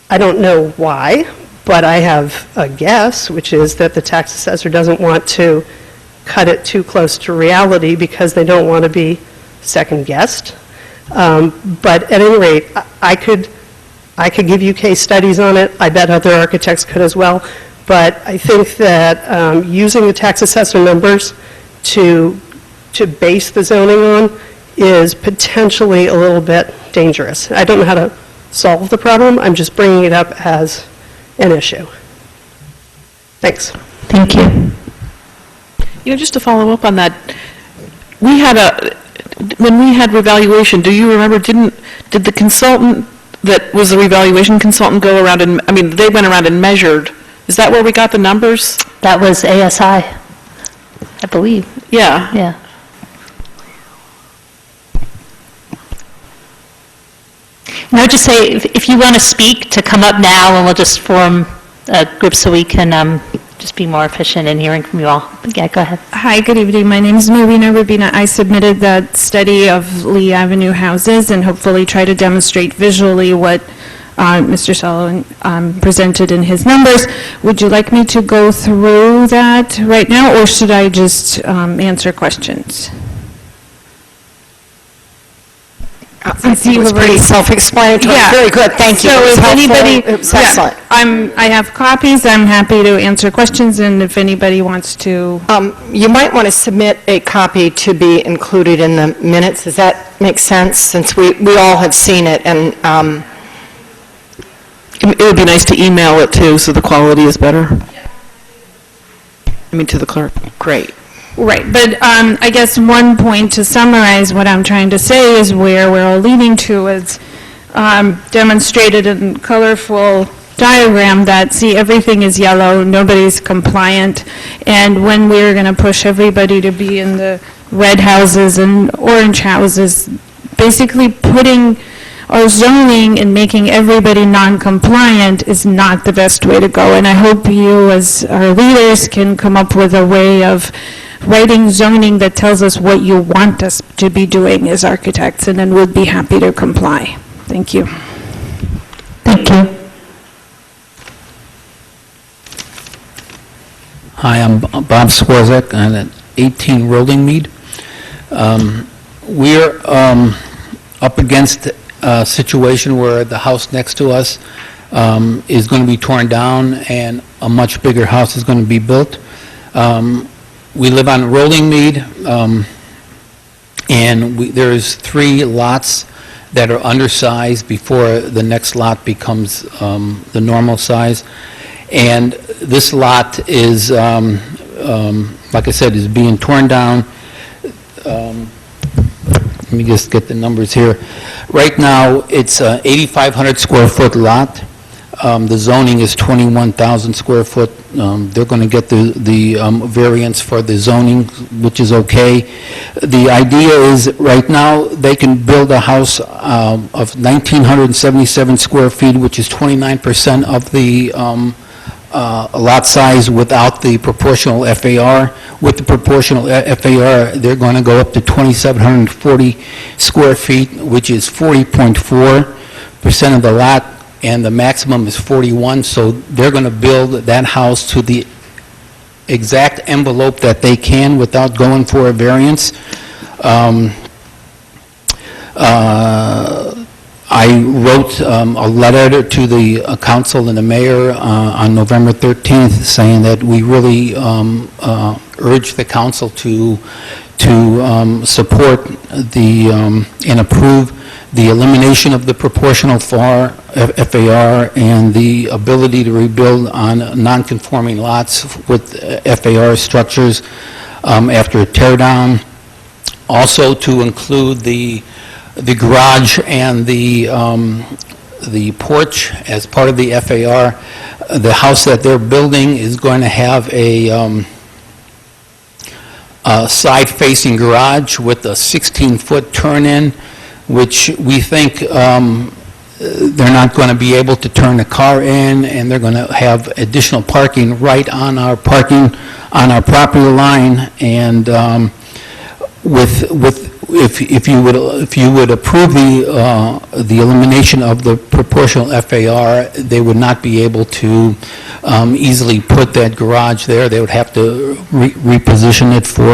I don't know why, but I have a guess, which is that the tax assessor doesn't want to cut it too close to reality because they don't want to be second-guessed. But at any rate, I could give you case studies on it. I bet other architects could as well. But I think that using the tax assessor numbers to base the zoning on is potentially a little bit dangerous. I don't know how to solve the problem. I'm just bringing it up as an issue. Thanks. Thank you. Just to follow up on that, when we had revaluation, do you remember, did the consultant that was the revaluation consultant go around and, they went around and measured? Is that where we got the numbers? That was ASI, I believe. Yeah. Yeah. And I would just say, if you want to speak, to come up now, and we'll just form a group so we can just be more efficient in hearing from you all. Yeah, go ahead. Hi, good evening. My name is Marina Rubina. I submitted that study of Lee Avenue houses and hopefully try to demonstrate visually what Mr. Sullivan presented in his numbers. Would you like me to go through that right now, or should I just answer questions? It was pretty self-explanatory. Yeah. Very good, thank you. So It was if helpful. anybody, It was excellent. I have copies. I'm happy to answer questions, and if anybody wants to. You might want to submit a copy to be included in the minutes. Does that make sense, since we all have seen it? And It would be nice to email it too, so the quality is better. To the clerk. Great. Right, but I guess one point to summarize what I'm trying to say is where we're all leading to is demonstrated in colorful diagram that, see, everything is yellow, nobody's compliant, and when we're going to push everybody to be in the red houses and orange houses, basically putting our zoning and making everybody non-compliant is not the best way to go. And I hope you, as our leaders, can come up with a way of writing zoning that tells us what you want us to be doing as architects, and then we'll be happy to comply. Thank you. Thank you. Hi, I'm Bob Swarzek. I'm at 18 Rolling Mead. We're up against a situation where the house next to us is going to be torn down and a much bigger house is going to be built. We live on Rolling Mead, and there's 3 lots that are undersized before the next lot becomes the normal size. And this lot is, like I said, is being torn down. Let me just get the numbers here. Right now, it's a 8,500 square foot lot. The zoning is 21,000 square foot. They're going to get the variance for the zoning, which is okay. The idea is, right now, they can build a house of 1,977 square feet, which is 29% of the lot size without the proportional FAR. With the proportional FAR, they're going to go up to 2,740 square feet, which is 40.4% of the lot, and the maximum is 41, so they're going to build that house to the exact envelope that they can without going for a variance. I wrote a letter to the council and the mayor on November 13th saying that we really urge the council to support the and approve the elimination of the proportional FAR and the ability to rebuild on non-conforming lots with FAR structures after a tear down. Also to include the garage and the porch as part of the FAR. The house that they're building is going to have a side-facing garage with a 16-foot turn-in, which we think they're not going to be able to turn a car in, and they're going to have additional parking right on our property line. And if you would approve the elimination of the proportional FAR, they would not be able to easily put that garage there. They would have to reposition it for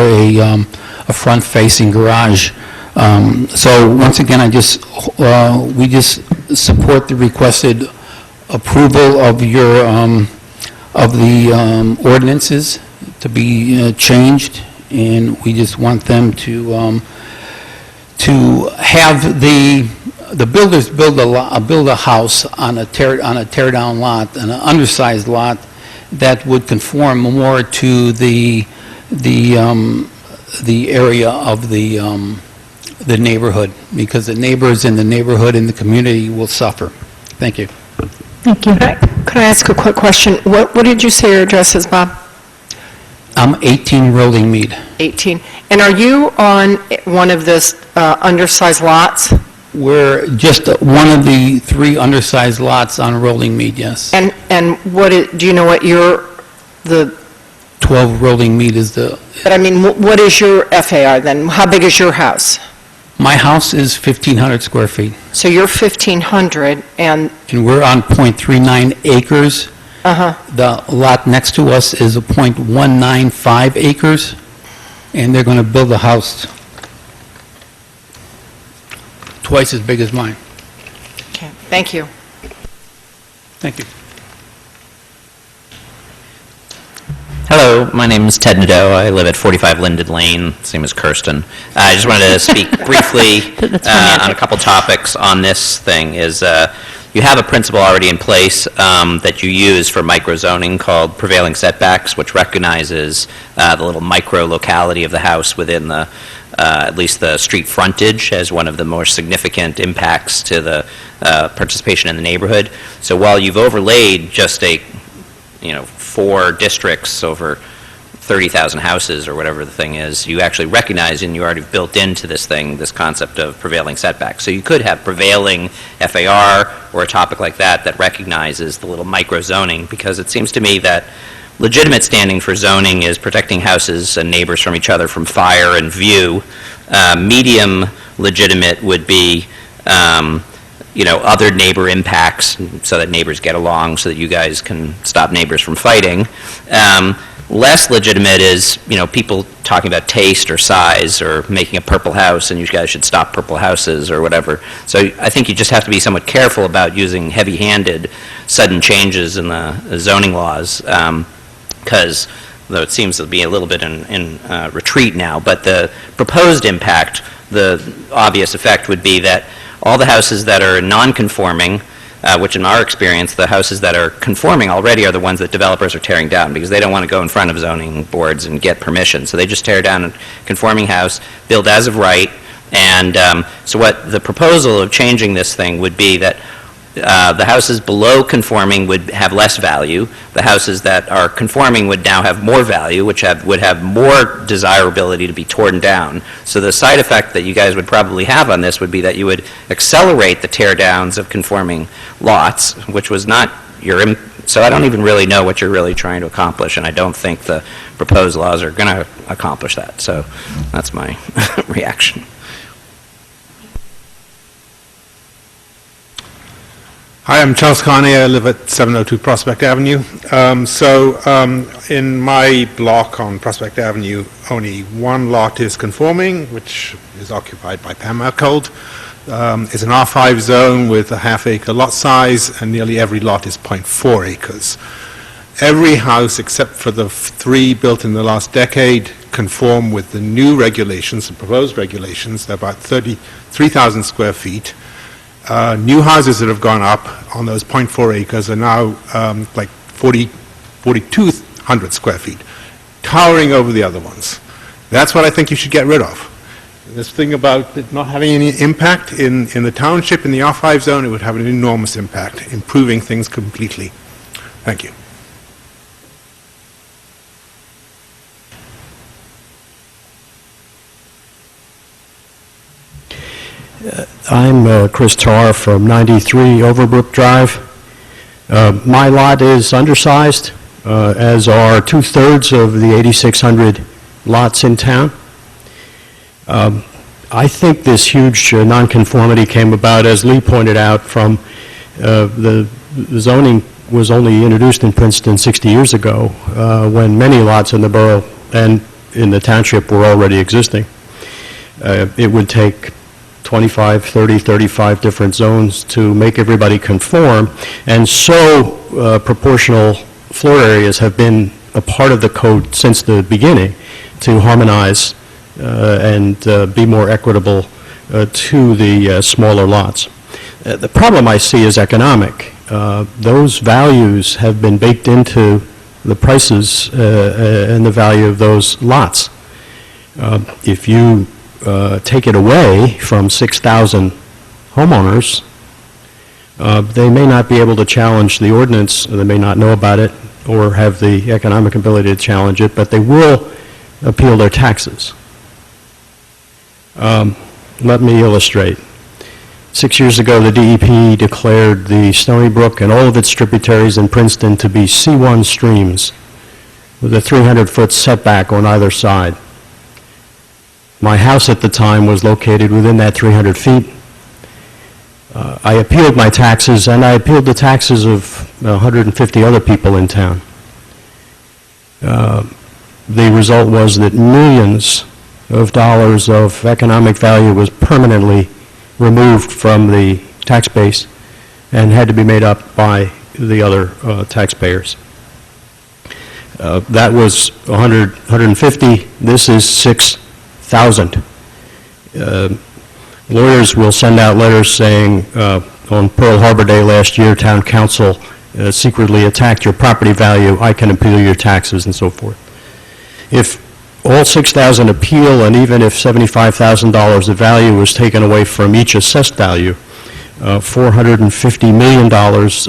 a front-facing garage. So once again, we just support the requested approval of your of the ordinances to be changed, and we just want them to have the builders build a house on a tear down lot, an undersized lot that would conform more to the area of the neighborhood, because the neighbors in the neighborhood and the community will suffer. Thank you. Thank you. Could I ask a quick question? What did you say your address is, Bob? I'm 18 Rolling Mead. 18. And are you on one of the undersized lots? We're just one of the 3 undersized lots on Rolling Mead, yes. And do you know what the 12 Rolling Mead is the... But I mean, what is your FAR then? How big is your house? My house is 1,500 square feet. So you're 1,500 and... And we're on .39 acres. The lot next to us is a .195 acres, and they're going to build a house twice as big as mine. Okay, thank you. Thank you. Hello, my name is Ted Nadeau. I live at 45 Linden Lane, same as Kirsten. I just wanted to speak briefly on a couple topics on this thing. You have a principle already in place that you use for microzoning called prevailing setbacks, which recognizes the little micro locality of the house within the at least the street frontage as one of the more significant impacts to the participation in the neighborhood. So while you've overlaid just 4 districts over 30,000 houses or whatever the thing is, you actually recognize and you already built into this thing this concept of prevailing setbacks. So you could have prevailing FAR or a topic like that that recognizes the little micro zoning, because it seems to me that legitimate standing for zoning is protecting houses and neighbors from each other from fire and view. Medium legitimate would be other neighbor impacts so that neighbors get along so that you guys can stop neighbors from fighting. Less legitimate is, people talking about taste or size or making a purple house and you guys should stop purple houses or whatever. So I think you just have to be somewhat careful about using heavy-handed sudden changes in the zoning laws, because though it seems to be a little bit in retreat now, but the proposed impact, the obvious effect would be that all the houses that are non-conforming which in our experience, the houses that are conforming already are the ones that developers are tearing down, because they don't want to go in front of zoning boards and get permission. So they just tear down a conforming house, build as of right, and so what the proposal of changing this thing would be that the houses below conforming would have less value. The houses that are conforming would now have more value, which would have more desirability to be torn down. So the side effect that you guys would probably have on this would be that you would accelerate the tear downs of conforming lots, which was not your... So I don't even really know what you're really trying to accomplish, and I don't think the proposed laws are going to accomplish that. So that's my reaction. Hi, I'm Charles Carney. I live at 702 Prospect Avenue. In my block on Prospect Avenue, only one lot is conforming, which is occupied by Pam Merkold. It's an R5 zone with a half-acre lot size, and nearly every lot is 0.4 acres. Every house, except for the 3 built in the last decade, conform with the new regulations, the proposed regulations. They're about 33,000 square feet. New houses that have gone up on those 0.4 acres are now like 4,200 square feet, towering over the other ones. That's what I think you should get rid of. This thing about it not having any impact in the township, in the R5 zone, it would have an enormous impact, improving things completely. Thank you. I'm Chris Tarr from 93 Overbrook Drive. My lot is undersized, as are 2/3 of the 8,600 lots in town. I think this huge nonconformity came about, as Lee pointed out, from the zoning was only introduced in Princeton 60 years ago, when many lots in the borough and in the township were already existing. It would take 25, 30, 35 different zones to make everybody conform, and so proportional floor areas have been a part of the code since the beginning to harmonize and be more equitable to the smaller lots. The problem I see is economic. Those values have been baked into the prices and the value of those lots. If you take it away from 6,000 homeowners, they may not be able to challenge the ordinance, or they may not know about it, or have the economic ability to challenge it, but they will appeal their taxes. Let me illustrate. 6 years ago, the DEP declared the Stony Brook and all of its tributaries in Princeton to be C1 streams with a 300-foot setback on either side. My house at the time was located within that 300 feet. I appealed my taxes, and I appealed the taxes of 150 other people in town. The result was that millions of dollars of economic value was permanently removed from the tax base and had to be made up by the other taxpayers. That was 150. This is 6,000. Lawyers will send out letters saying, on Pearl Harbor Day last year, town council secretly attacked your property value, I can appeal your taxes, and so forth. If all 6,000 appeal, and even if $75,000 of value was taken away from each assessed value, $450 million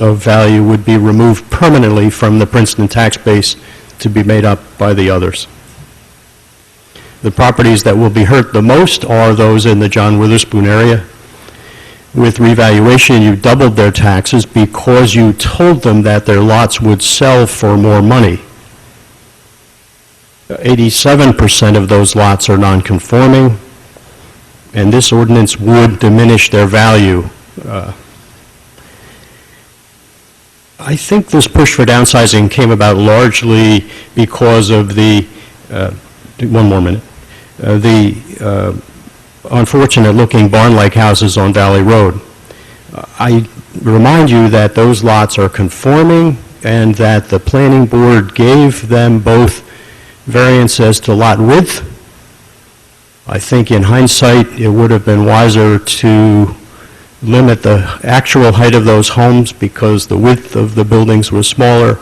of value would be removed permanently from the Princeton tax base to be made up by the others. The properties that will be hurt the most are those in the John Witherspoon area. With revaluation, you doubled their taxes because you told them that their lots would sell for more money. 87% of those lots are non-conforming, and this ordinance would diminish their value. I think this push for downsizing came about largely because of the, one more minute, the unfortunate-looking barn-like houses on Valley Road. I remind you that those lots are conforming and that the planning board gave them both variance as to lot width. I think in hindsight, it would have been wiser to limit the actual height of those homes because the width of the buildings was smaller.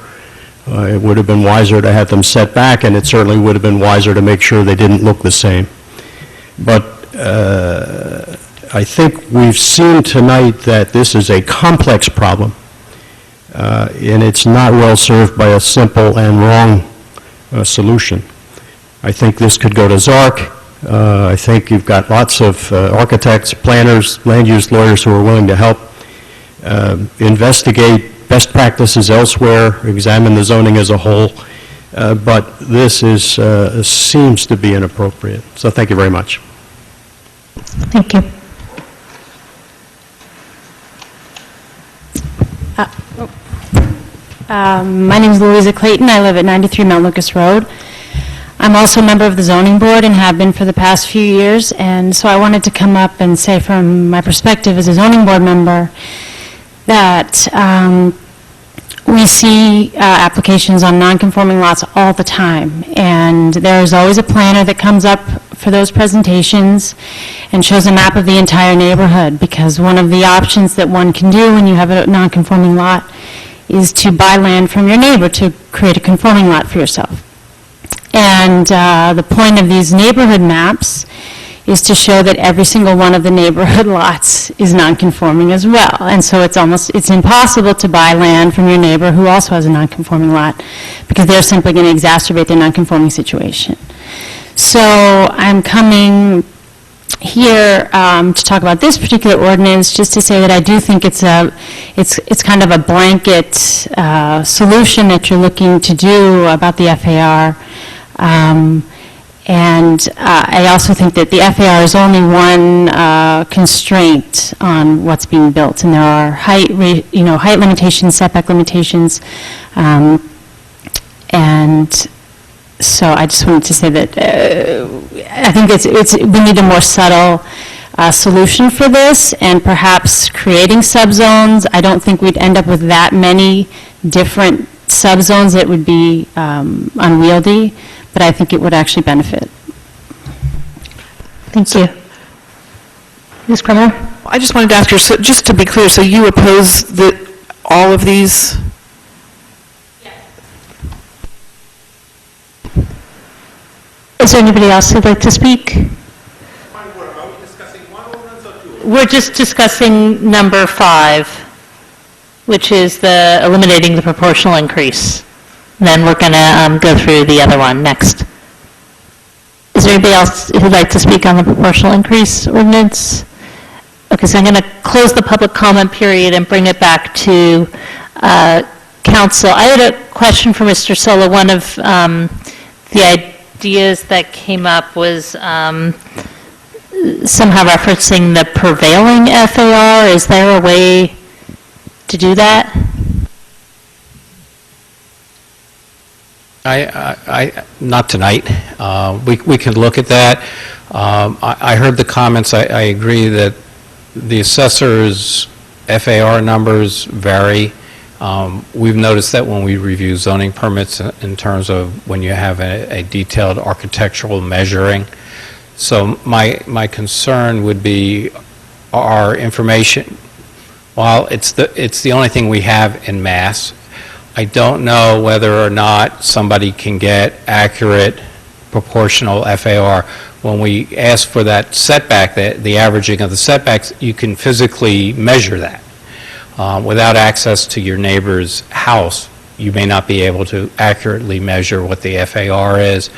It would have been wiser to have them set back, and it certainly would have been wiser to make sure they didn't look the same. But I think we've seen tonight that this is a complex problem, and it's not well served by a simple and wrong solution. I think this could go to ZARC. I think you've got lots of architects, planners, land use lawyers who are willing to help investigate best practices elsewhere, examine the zoning as a whole, but this is, seems to be inappropriate. So thank you very much. Thank you. My name is Louisa Clayton. I live at 93 Mount Lucas Road. I'm also a member of the zoning board and have been for the past few years, and so I wanted to come up and say from my perspective as a zoning board member that we see applications on non-conforming lots all the time, and there's always a planner that comes up for those presentations and shows a map of the entire neighborhood, because one of the options that one can do when you have a non-conforming lot is to buy land from your neighbor to create a conforming lot for yourself. And the point of these neighborhood maps is to show that every single one of the neighborhood lots is non-conforming as well. And so it's impossible to buy land from your neighbor who also has a non-conforming lot, because they're simply going to exacerbate their non-conforming situation. So I'm coming here to talk about this particular ordinance, just to say that I do think it's kind of a blanket solution that you're looking to do about the FAR. And I also think that the FAR is only one constraint on what's being built, and there are height limitations, setback limitations, and so I just wanted to say that I think we need a more subtle solution for this, and perhaps creating subzones. I don't think we'd end up with that many different subzones that would be unwieldy, but I think it would actually benefit. Thank you. Ms. Crum? I just wanted to ask you, so just to be clear, so you oppose all of these? Is there anybody else who'd like to speak? We're just discussing number 5, which is the eliminating the proportional increase. Then we're going to go through the other one next. Is there anybody else who'd like to speak on the proportional increase ordinance? Okay, so I'm going to close the public comment period and bring it back to council. I had a question for Mr. Sola. One of the ideas that came up was somehow referencing the prevailing FAR. Is there a way to do that? Not tonight. We can look at that. I heard the comments. I agree that the assessor's FAR numbers vary. We've noticed that when we review zoning permits in terms of when you have a detailed architectural measuring. So my concern would be our information, while it's the only thing we have in mass, I don't know whether or not somebody can get accurate proportional FAR. When we ask for that setback, the averaging of the setbacks, you can physically measure that. Without access to your neighbor's house, you may not be able to accurately measure what the FAR is.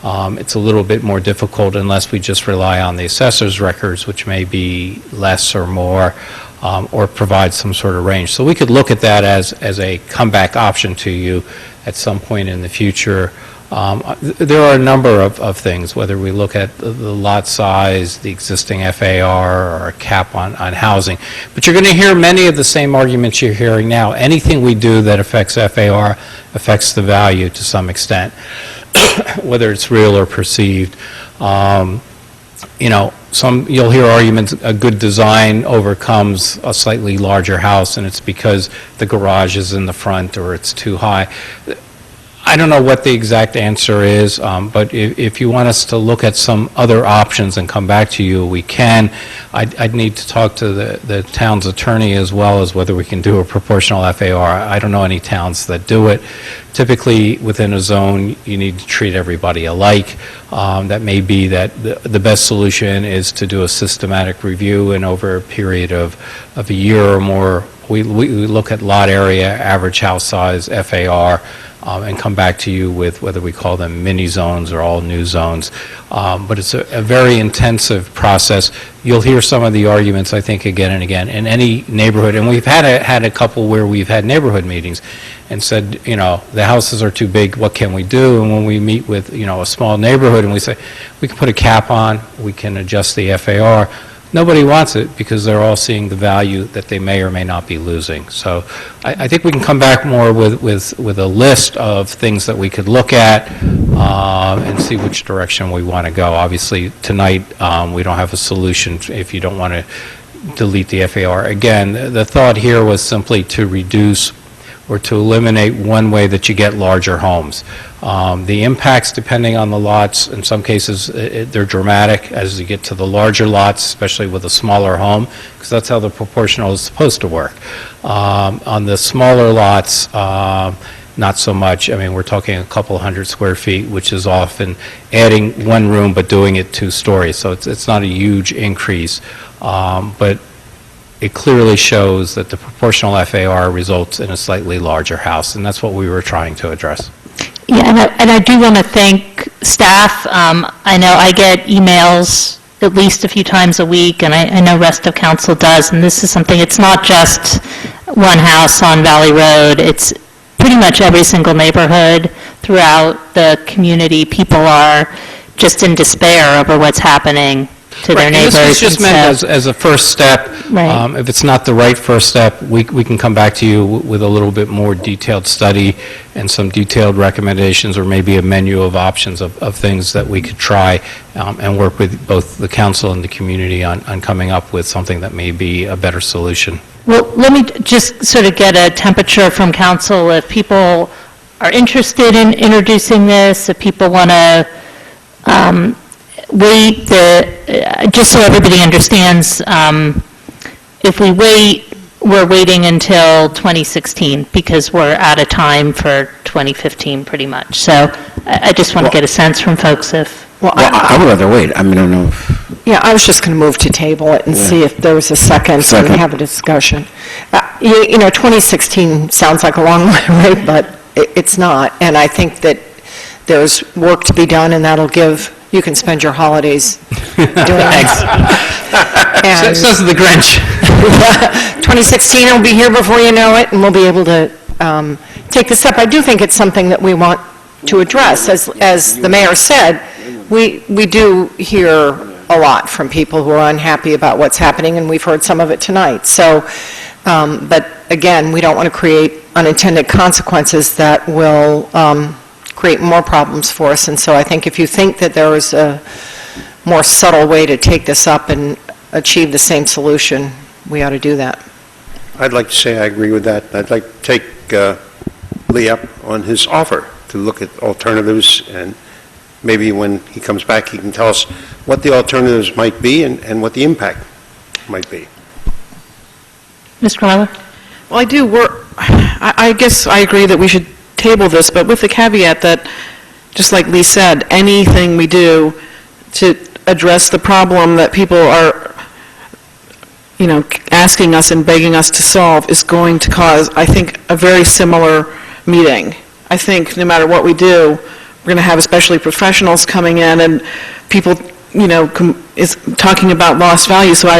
It's a little bit more difficult unless we just rely on the assessor's records, which may be less or more, or provide some sort of range. So we could look at that as a comeback option to you at some point in the future. There are a number of things, whether we look at the lot size, the existing FAR, or a cap on housing. But you're going to hear many of the same arguments you're hearing now. Anything we do that affects FAR affects the value to some extent, whether it's real or perceived. You'll hear arguments, a good design overcomes a slightly larger house, and it's because the garage is in the front or it's too high. I don't know what the exact answer is, but if you want us to look at some other options and come back to you, we can. I'd need to talk to the town's attorney as well as whether we can do a proportional FAR. I don't know any towns that do it. Typically, within a zone, you need to treat everybody alike. That may be that the best solution is to do a systematic review, and over a period of a year or more, we look at lot area, average house size, FAR, and come back to you with whether we call them mini zones or all new zones. But it's a very intensive process. You'll hear some of the arguments, I think, again and again. In any neighborhood, and we've had a couple where we've had neighborhood meetings and said, the houses are too big, what can we do? And when we meet with, a small neighborhood and we say, we can put a cap on, we can adjust the FAR, nobody wants it because they're all seeing the value that they may or may not be losing. So I think we can come back more with a list of things that we could look at and see which direction we want to go. Obviously, tonight, we don't have a solution if you don't want to delete the FAR. Again, the thought here was simply to reduce or to eliminate one way that you get larger homes. The impacts, depending on the lots, in some cases, they're dramatic as you get to the larger lots, especially with a smaller home, because that's how the proportional is supposed to work. On the smaller lots, not so much. I mean, we're talking a couple hundred square feet, which is often adding one room but doing it 2 stories. So it's not a huge increase, but it clearly shows that the proportional FAR results in a slightly larger house, and that's what we were trying to address. Yeah, and I do want to thank staff. I know I get emails at least a few times a week, and I know rest of council does, and this is something, it's not just one house on Valley Road, it's pretty much every single neighborhood throughout the community. People are just in despair over what's happening to their neighbors. This was just and meant so- as a first step. Right. If it's not the right first step, we can come back to you with a little bit more detailed study and some detailed recommendations, or maybe a menu of options of things that we could try, and work with both the council and the community on coming up with something that may be a better solution. Well, let me just sort of get a temperature from council, if people are interested in introducing this, if people want to wait, just so everybody understands, if we wait, we're waiting until 2016, because we're out of time for 2015, pretty much. So I just want to get a sense from folks if... Well, I would rather wait. I mean, I don't know if... Yeah, I was just going to move to table it and see if there was a second so we can have a discussion. 2016 sounds like a long way away, but it's not. And I think that there's work to be done, and that'll give, you can spend your holidays doing Thanks. And Says the Grinch. 2016 will be here before you know it, and we'll be able to take this up. I do think it's something that we want to address. As the mayor said, we do hear a lot from people who are unhappy about what's happening, and we've heard some of it tonight. So, but again, we don't want to create unintended consequences that will create more problems for us. And so I think if you think that there is a more subtle way to take this up and achieve the same solution, we ought to do that. I'd like to say I agree with that. I'd like to take Lee up on his offer to look at alternatives, and maybe when he comes back, he can tell us what the alternatives might be and what the impact might be. Ms. Crowler? Well, I guess I agree that we should table this, but with the caveat that, just like Lee said, anything we do to address the problem that people are, asking us and begging us to solve is going to cause, I think, a very similar meeting. I think no matter what we do, we're going to have especially professionals coming in and people, is talking about lost value. So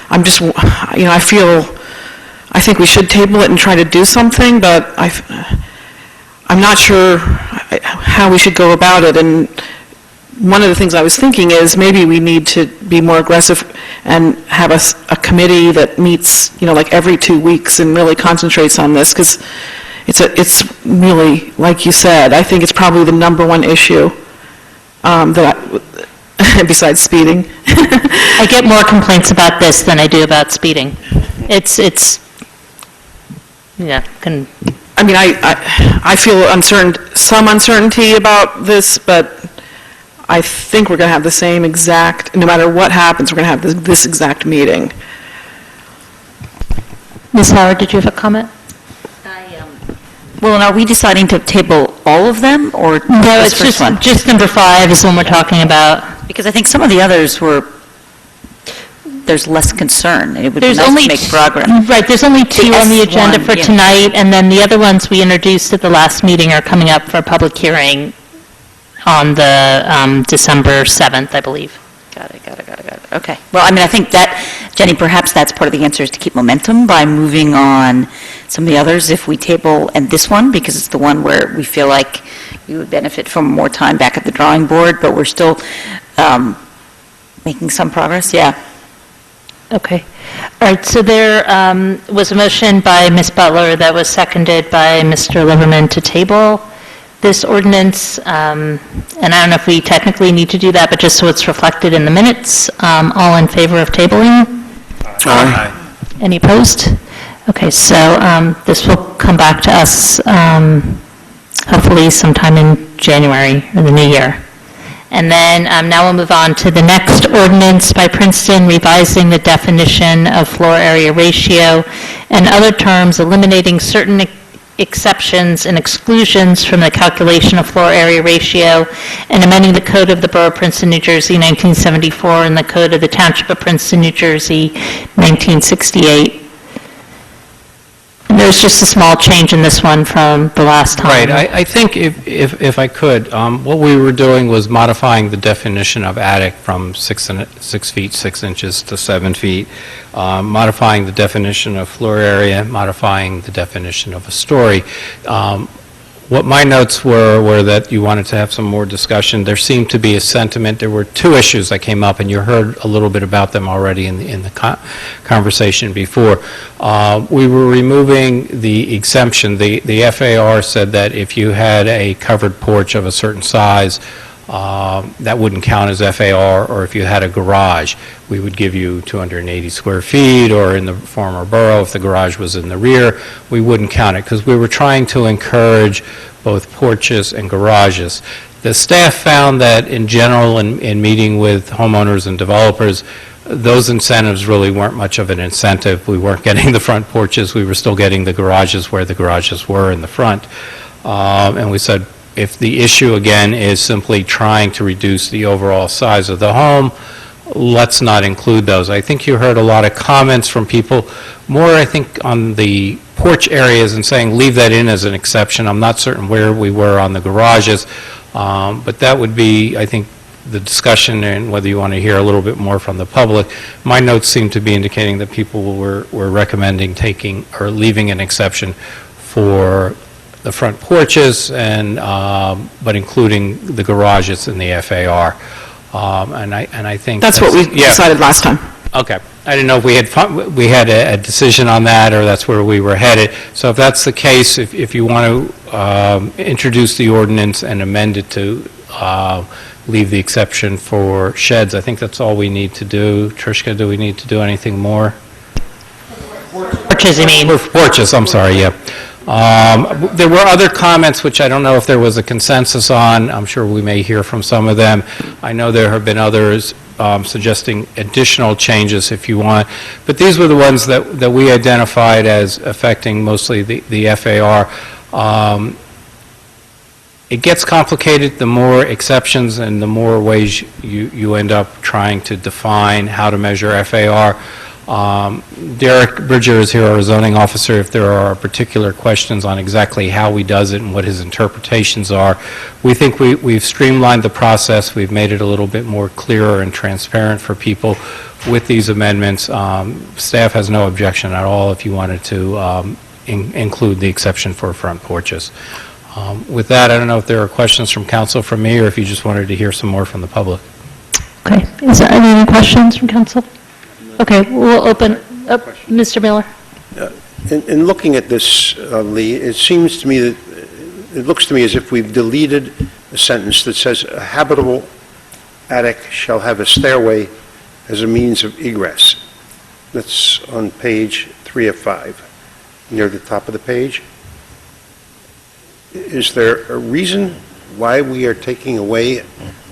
I'm just, I think we should table it and try to do something, but I'm not sure how we should go about it. And one of the things I was thinking is maybe we need to be more aggressive and have a committee that meets, like every 2 weeks and really concentrates on this, because it's really, like you said, I think it's probably the number one issue besides speeding. I get more complaints about this than I do about speeding. I mean, I feel some uncertainty about this, but I think we're going to have the same exact, no matter what happens, we're going to have this exact meeting. Ms. Howard, did you have a comment? Well, and are we deciding to table all of them, or No, this it's first one? just number 5 is one we're talking about. Because I think some of the others there's less concern. It would be There's nice only to make t- progress. Right, there's only 2 on the agenda S1, for yeah. tonight, and then the other ones we introduced at the last meeting are coming up for a public hearing on the December 7th, I believe. Got it. Okay. Well, I mean, I think that, Jenny, perhaps that's part of the answer is to keep momentum by moving on some of the others if we table, and this one, because it's the one where we feel like we would benefit from more time back at the drawing board, but we're still making some progress, yeah. Okay. All right, so there was a motion by Ms. Butler that was seconded by Mr. Liverman to table this ordinance, and I don't know if we technically need to do that, but just so it's reflected in the minutes, all in favor of tabling? Aye. Any opposed? Okay, so this will come back to us hopefully sometime in January or the new year. And then now we'll move on to the next ordinance by Princeton, revising the definition of floor area ratio and other terms, eliminating certain exceptions and exclusions from the calculation of floor area ratio, and amending the Code of the Borough of Princeton, New Jersey, 1974, and the Code of the Township of Princeton, New Jersey, 1968. And there's just a small change in this one from the last time. Right, I think if I could, what we were doing was modifying the definition of attic from 6 feet 6 inches to 7 feet, modifying the definition of floor area, modifying the definition of a story. What my notes were that you wanted to have some more discussion. There seemed to be a sentiment. There were 2 issues that came up, and you heard a little bit about them already in the conversation before. We were removing the exemption. The FAR said that if you had a covered porch of a certain size, that wouldn't count as FAR, or if you had a garage, we would give you 280 square feet, or in the former borough, if the garage was in the rear, we wouldn't count it, because we were trying to encourage both porches and garages. The staff found that in general, in meeting with homeowners and developers, those incentives really weren't much of an incentive. We weren't getting the front porches, we were still getting the garages where the garages were in the front. And we said, if the issue, again, is simply trying to reduce the overall size of the home, let's not include those. I think you heard a lot of comments from people, more, I think, on the porch areas and saying, leave that in as an exception. I'm not certain where we were on the garages, but that would be, I think, the discussion, and whether you want to hear a little bit more from the public. My notes seem to be indicating that people were recommending taking or leaving an exception for the front porches, and but including the garages in the FAR. And I think That's what we decided last time. Okay. I didn't know if we had a decision on that, or that's where we were headed. So if that's the case, if you want to introduce the ordinance and amend it to leave the exception for sheds, I think that's all we need to do. Trishka, do we need to do anything more? Porches, you mean? Porches, I'm sorry, yeah. There were other comments which I don't know if there was a consensus on. I'm sure we may hear from some of them. I know there have been others suggesting additional changes if you want. But these were the ones that we identified as affecting mostly the FAR. It gets complicated the more exceptions and the more ways you end up trying to define how to measure FAR. Derek Bridger is here, our zoning officer, if there are particular questions on exactly how he does it and what his interpretations are. We think we've streamlined the process, we've made it a little bit more clearer and transparent for people with these amendments. Staff has no objection at all if you wanted to include the exception for front porches. With that, I don't know if there are questions from council from me, or if you just wanted to hear some more from the public. Okay, is there any questions from council? Okay, we'll open up, Mr. Miller. In looking at this, Lee, it seems to me that, it looks to me as if we've deleted a sentence that says, "A habitable attic shall have a stairway as a means of egress." That's on page 3 of 5, near the top of the page. Is there a reason why we are taking away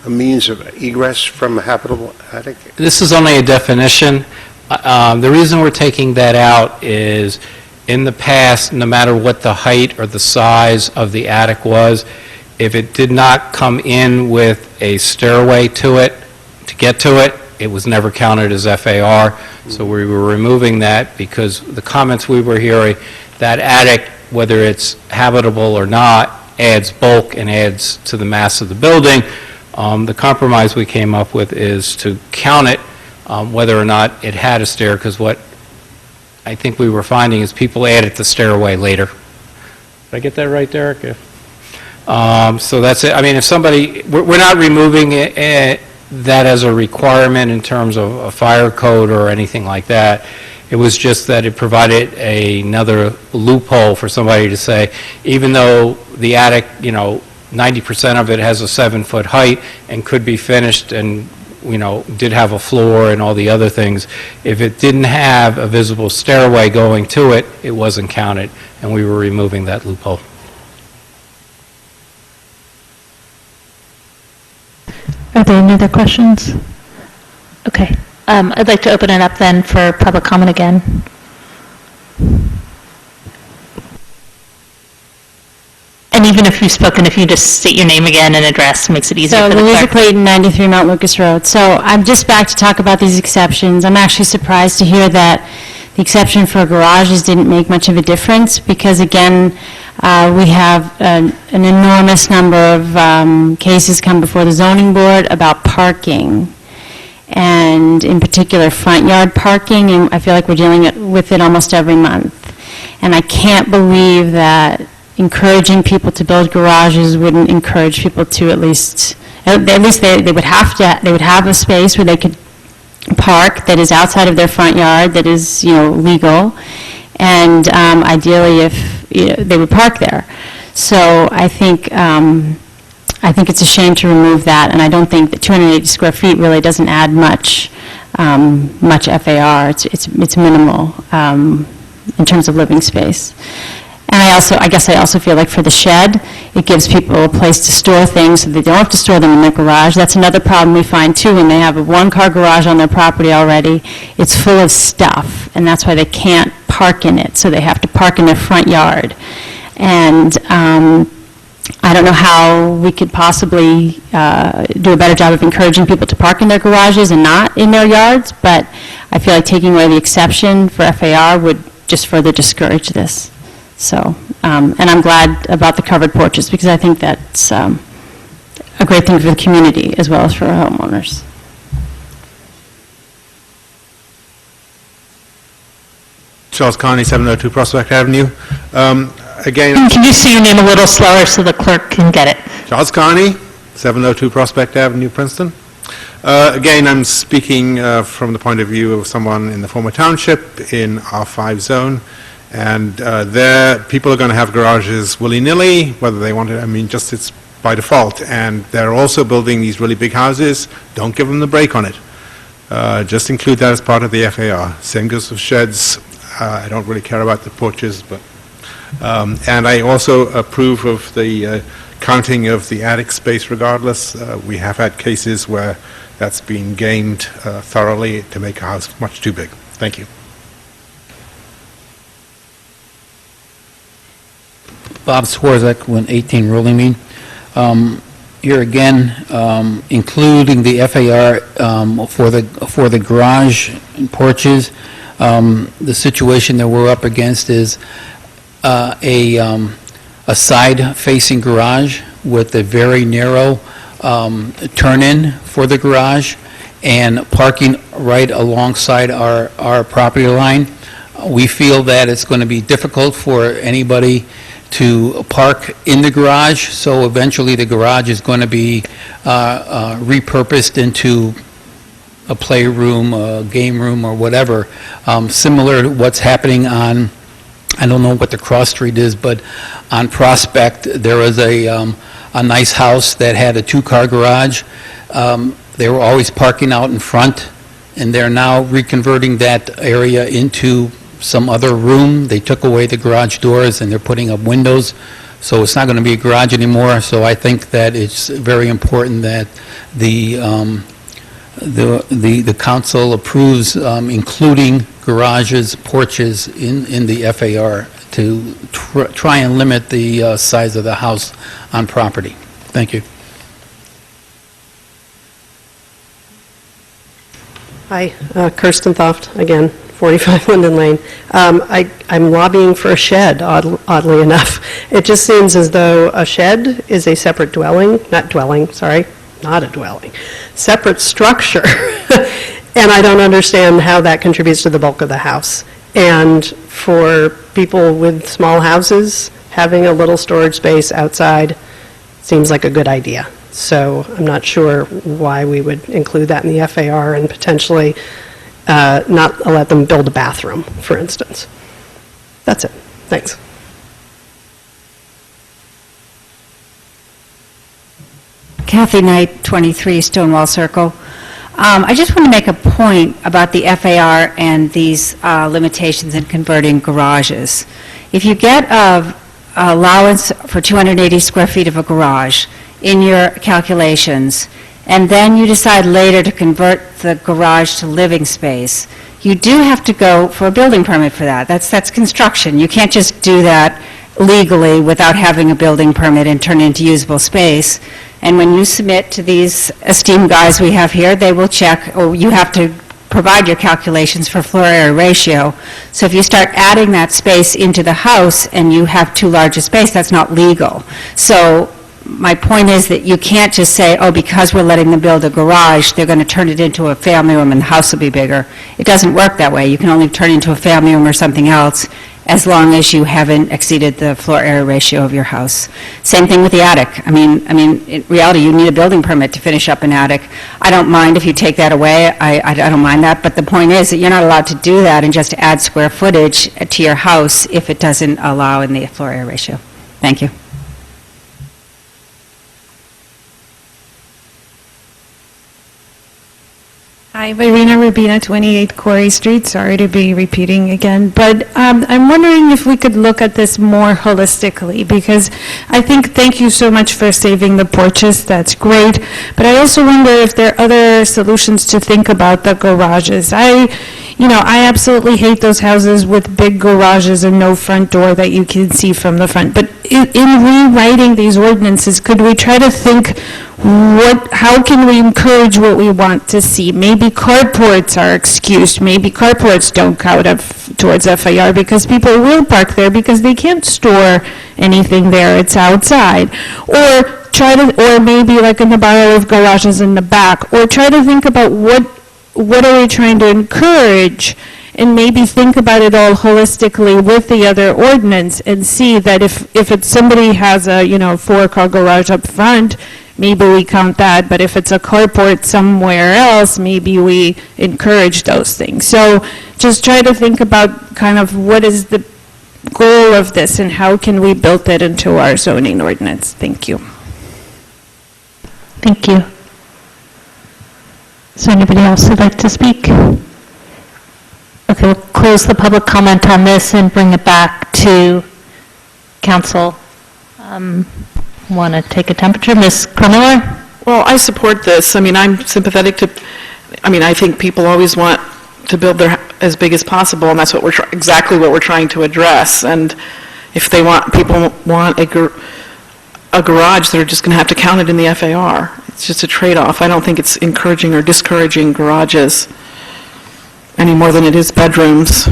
a means of egress from a habitable attic? This is only a definition. The reason we're taking that out is, in the past, no matter what the height or the size of the attic was, if it did not come in with a stairway to it, to get to it, it was never counted as FAR. So we were removing that because the comments we were hearing, that attic, whether it's habitable or not, adds bulk and adds to the mass of the building. The compromise we came up with is to count it, whether or not it had a stair, because what I think we were finding is people added the stairway later. Did I get that right, Derek? So that's it. I mean, if somebody, we're not removing that as a requirement in terms of a fire code or anything like that. It was just that it provided another loophole for somebody to say, even though the attic, 90% of it has a 7-foot height and could be finished and, did have a floor and all the other things, if it didn't have a visible stairway going to it, it wasn't counted, and we were removing that loophole. Are there any other questions? Okay. I'd like to open it up then for public comment again. And even if you've spoken, if you just state your name again and address, makes it easier So for the Louisa clerk. Clayton, 93 Mount Lucas Road. So I'm just back to talk about these exceptions. I'm actually surprised to hear that the exception for garages didn't make much of a difference, because again, we have an enormous number of cases come before the zoning board about parking, and in particular front yard parking, and I feel like we're dealing with it almost every month. And I can't believe that encouraging people to build garages wouldn't encourage people to at least they would have a space where they could park that is outside of their front yard, that is, legal, and ideally if they would park there. So I think it's a shame to remove that, and I don't think that 280 square feet really doesn't add much FAR. It's minimal in terms of living space. And I guess I also feel like for the shed, it gives people a place to store things so they don't have to store them in their garage. That's another problem we find too, when they have a one-car garage on their property already, it's full of stuff, and that's why they can't park in it, so they have to park in their front yard. And I don't know how we could possibly do a better job of encouraging people to park in their garages and not in their yards, but I feel like taking away the exception for FAR would just further discourage this. So, and I'm glad about the covered porches, because I think that's a great thing for the community as well as for homeowners. Charles Carney, 702 Prospect Avenue. Again, Can you say your name a little slower so the clerk can get it? Charles Carney, 702 Prospect Avenue, Princeton. Again, I'm speaking from the point of view of someone in the former township in R5 zone, and there, people are going to have garages willy-nilly, whether they want it, just it's by default, and they're also building these really big houses. Don't give them the break on it. Just include that as part of the FAR. Same goes with sheds. I don't really care about the porches, but and I also approve of the counting of the attic space regardless. We have had cases where that's been gamed thoroughly to make a house much too big. Thank you. Bob Swarzak, 118 Rolling Mean. Here again, including the FAR for the garage and porches. The situation that we're up against is a side-facing garage with a very narrow turn-in for the garage and parking right alongside our property line. We feel that it's going to be difficult for anybody to park in the garage, so eventually the garage is going to be repurposed into a playroom, a game room, or whatever, similar to what's happening on, I don't know what the cross street is, but on Prospect, there was a nice house that had a two-car garage. They were always parking out in front, and they're now reconverting that area into some other room. They took away the garage doors, and they're putting up windows so it's not going to be a garage anymore. So I think that it's very important that the council approves including garages, porches in the FAR to try and limit the size of the house on property. Thank you. Hi, Kirsten Thoft, again, 45 Linden Lane. I'm lobbying for a shed, oddly enough. It just seems as though a shed is a separate separate structure. And I don't understand how that contributes to the bulk of the house. And for people with small houses, having a little storage space outside seems like a good idea. So I'm not sure why we would include that in the FAR and potentially not let them build a bathroom, for instance. That's it. Thanks. Kathy Knight, 23 Stonewall Circle. I just want to make a point about the FAR and these limitations in converting garages. If you get an allowance for 280 square feet of a garage in your calculations, and then you decide later to convert the garage to living space, you do have to go for a building permit for that. That's construction. You can't just do that legally without having a building permit and turn it into usable space. And when you submit to these esteemed guys we have here, they will check, or you have to provide your calculations for floor area ratio. So if you start adding that space into the house and you have too large a space, that's not legal. So my point is that you can't just say, oh, because we're letting them build a garage, they're going to turn it into a family room and the house will be bigger. It doesn't work that way. You can only turn it into a family room or something else as long as you haven't exceeded the floor area ratio of your house. Same thing with the attic. I mean, in reality, you need a building permit to finish up an attic. I don't mind if you take that away. I don't mind that. But the point is that you're not allowed to do that and just add square footage to your house if it doesn't allow in the floor area ratio. Thank you. Hi, Irina Rubina, 28 Quarry Street. Sorry to be repeating again, but I'm wondering if we could look at this more holistically, because I think, thank you so much for saving the porches, that's great, but I also wonder if there are other solutions to think about the garages. I absolutely hate those houses with big garages and no front door that you can see from the front, but in rewriting these ordinances, could we try to think how can we encourage what we want to see? Maybe carports are excused. Maybe carports don't count towards FAR because people will park there because they can't store anything there. It's outside. Or maybe like in the bylaw of garages in the back. Or try to think about what are we trying to encourage, and maybe think about it all holistically with the other ordinance and see that if somebody has a 4-car garage up front, maybe we count that, but if it's a carport somewhere else, maybe we encourage those things. So just try to think about kind of what is the goal of this and how can we build it into our zoning ordinance. Thank you. Thank you. Is there anybody else who'd like to speak? Okay, we'll close the public comment on this and bring it back to council. Want to take a temperature? Ms. Krumiller? Well, I support this. I mean, I'm sympathetic to, I think people always want to build their as big as possible, and that's what exactly what we're trying to address. And if people want a garage, they're just going to have to count it in the FAR. It's just a trade-off. I don't think it's encouraging or discouraging garages any more than it is bedrooms.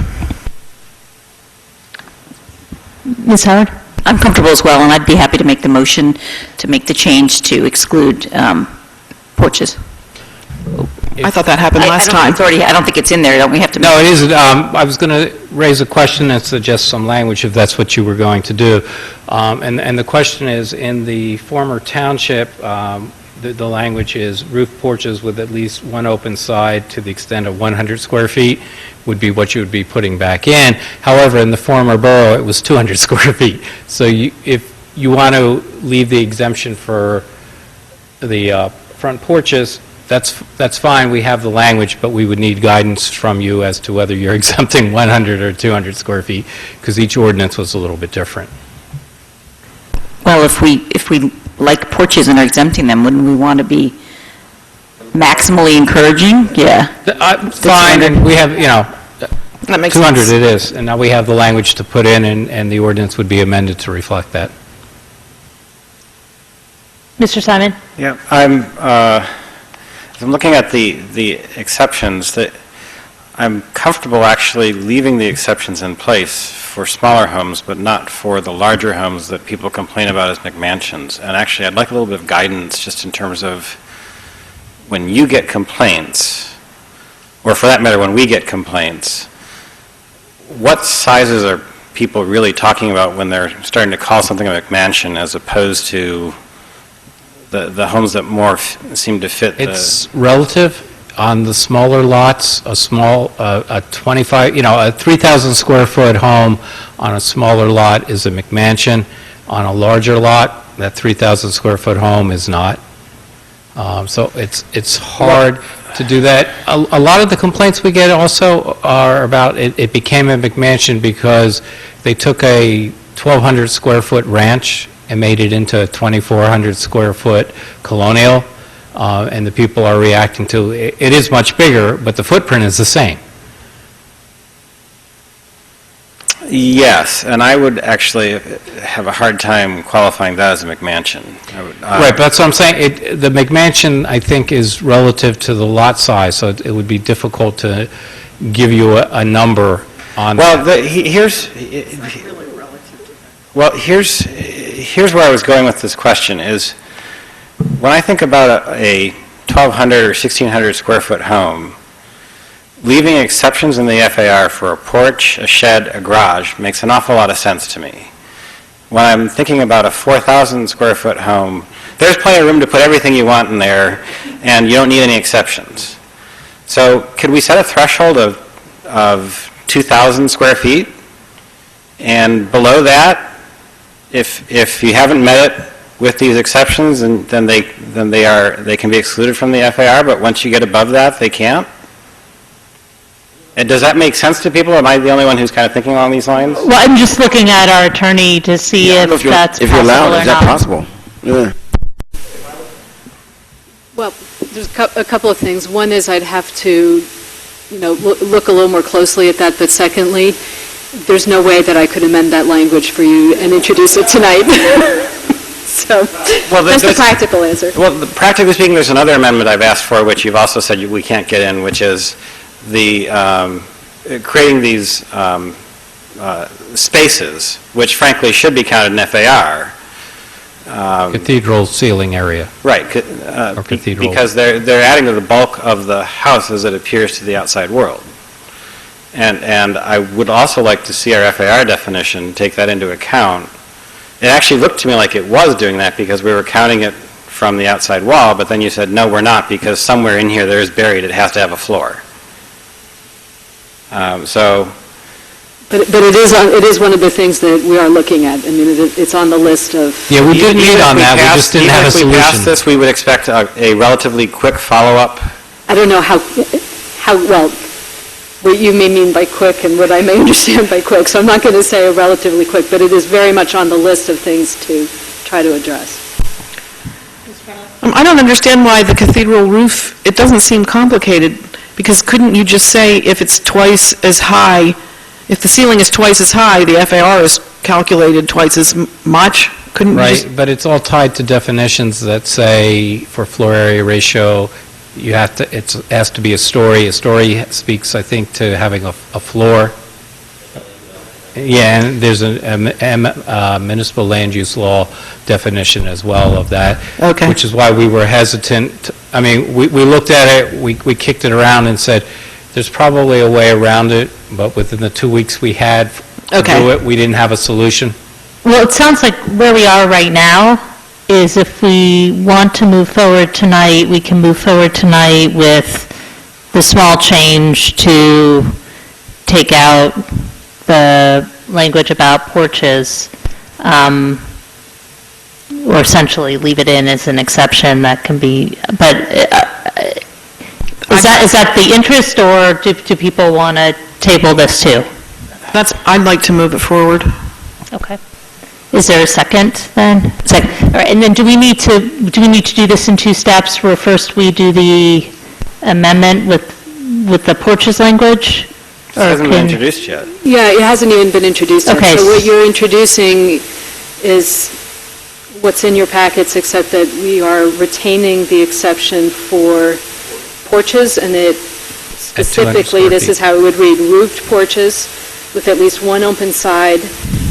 Ms. Howard? I'm comfortable as well, and I'd be happy to make the motion to make the change to exclude porches. I thought that happened last time. I don't think it's in there, don't we have to? No, it isn't. I was going to raise a question and suggest some language if that's what you were going to do. And the question is, in the former township, the language is roof porches with at least one open side to the extent of 100 square feet would be what you would be putting back in. However, in the former borough, it was 200 square feet. So if you want to leave the exemption for the front porches, that's fine. We have the language, but we would need guidance from you as to whether you're exempting 100 or 200 square feet, because each ordinance was a little bit different. Well, if we like porches and are exempting them, wouldn't we want to be maximally encouraging? Yeah. Fine, and we have, That makes 200 sense. it is, and now we have the language to put in, and the ordinance would be amended to reflect that. Mr. Simon? Yeah, I'm looking at the exceptions, that I'm comfortable actually leaving the exceptions in place for smaller homes, but not for the larger homes that people complain about as McMansions. And actually, I'd like a little bit of guidance just in terms of when you get complaints, or for that matter, when we get complaints, what sizes are people really talking about when they're starting to call something a McMansion as opposed to the homes that more seem to fit the... It's relative. On the smaller lots, a 3,000 square foot home on a smaller lot is a McMansion. On a larger lot, that 3,000 square foot home is not. So it's hard to do that. A lot of the complaints we get also are about it became a McMansion because they took a 1,200 square foot ranch and made it into a 2,400 square foot colonial. And the people are reacting to, it is much bigger, but the footprint is the same. Yes, and I would actually have a hard time qualifying that as a McMansion. Right, but that's what I'm saying. The McMansion, I think, is relative to the lot size, so it would be difficult to give you a number on that. Well, here's where I was going with this question is, when I think about a 1,200 or 1,600 square foot home, leaving exceptions in the FAR for a porch, a shed, a garage makes an awful lot of sense to me. When I'm thinking about a 4,000 square foot home, there's plenty of room to put everything you want in there, and you don't need any exceptions. So could we set a threshold of 2,000 square feet? And below that, if you haven't met it with these exceptions, and then they can be excluded from the FAR, but once you get above that, they can't? And does that make sense to people? Am I the only one who's kind of thinking along these lines? Well, I'm just looking at our attorney to see if that's If you're allowed, possible or is that not. possible? Yeah. Well, there's a couple of things. One is I'd have to, look a little more closely at that, but secondly, there's no way that I could amend that language for you and introduce it tonight. So, that's the practical answer. Well, practically speaking, there's another amendment I've asked for, which you've also said we can't get in, which is the creating these spaces, which frankly should be counted in FAR. Cathedral ceiling area. Right, Or cathedral. because they're adding to the bulk of the house as it appears to the outside world. And I would also like to see our FAR definition take that into account. It actually looked to me like it was doing that because we were counting it from the outside wall, but then you said, no, we're not, because somewhere in here there is buried, it has to have a floor. But it is one of the things that we are looking at. I mean, it's on the list of... Yeah, we did meet on that, we just didn't have a Even if we pass solution. this, we would expect a relatively quick follow-up. I don't know how well, what you may mean by quick and what I may understand by quick, so I'm not going to say relatively quick, but it is very much on the list of things to try to address. I don't understand why the cathedral roof, it doesn't seem complicated, because couldn't you just say if it's twice as high, if the ceiling is twice as high, the FAR is calculated twice as much? Couldn't you just... Right, but it's all tied to definitions that say for floor area ratio, it has to be a story. A story speaks, I think, to having a floor. Yeah, and there's a municipal land use law definition as well of that. Okay. Which is why we were hesitant. I mean, we looked at it, we kicked it around and said, there's probably a way around it, but within the 2 weeks we had to do it, we didn't have a solution. Well, it sounds like where we are right now is if we want to move forward tonight, we can move forward tonight with the small change to take out the language about porches, or essentially leave it in as an exception that can be, but is that the interest, or do people want to table this too? I'd like to move it forward. Okay. Is there a second then? Second. All right, and then do we need to do this in two steps, where first we do the amendment with the porches language? It hasn't been introduced yet. Yeah, it hasn't even been introduced yet. Okay. So what you're introducing is what's in your packets, except that we are retaining the exception for porches, and it specifically, this is how it would read, roofed porches with at least one open side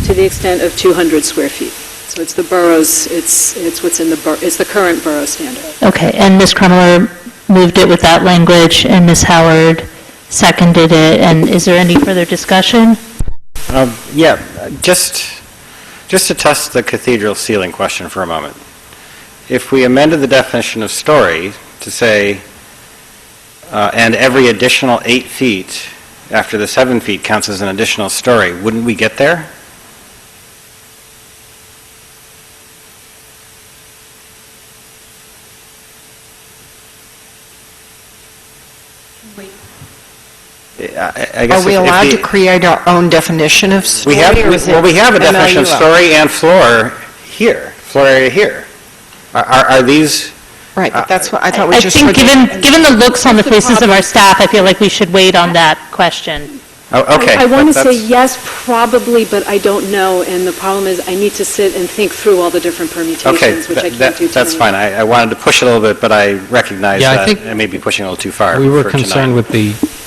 to the extent of 200 square feet. So it's the borough's, it's what's in it's the current borough standard. Okay, and Ms. Krummeler moved it with that language, and Ms. Howard seconded it, and is there any further discussion? Yeah, just to test the cathedral ceiling question for a moment. If we amended the definition of story to say, and every additional 8 feet after the 7 feet counts as an additional story, wouldn't we get there? I guess Are we if allowed the- to create our own definition of story? We have or is it a definition of MLUL? story and floor here, floor area here. Are these? Right, but that's what, I thought we I just... think heard given the looks on the faces of our staff, I feel like we should wait on that question. Oh, okay. I want to That's- say yes, probably, but I don't know, and the problem is I need to sit and think through all the different Okay, permutations, which I can't do that's tonight. fine. I wanted to push it a little bit, but I recognize Yeah, I that think I may be pushing a little too far. We were for concerned tonight. with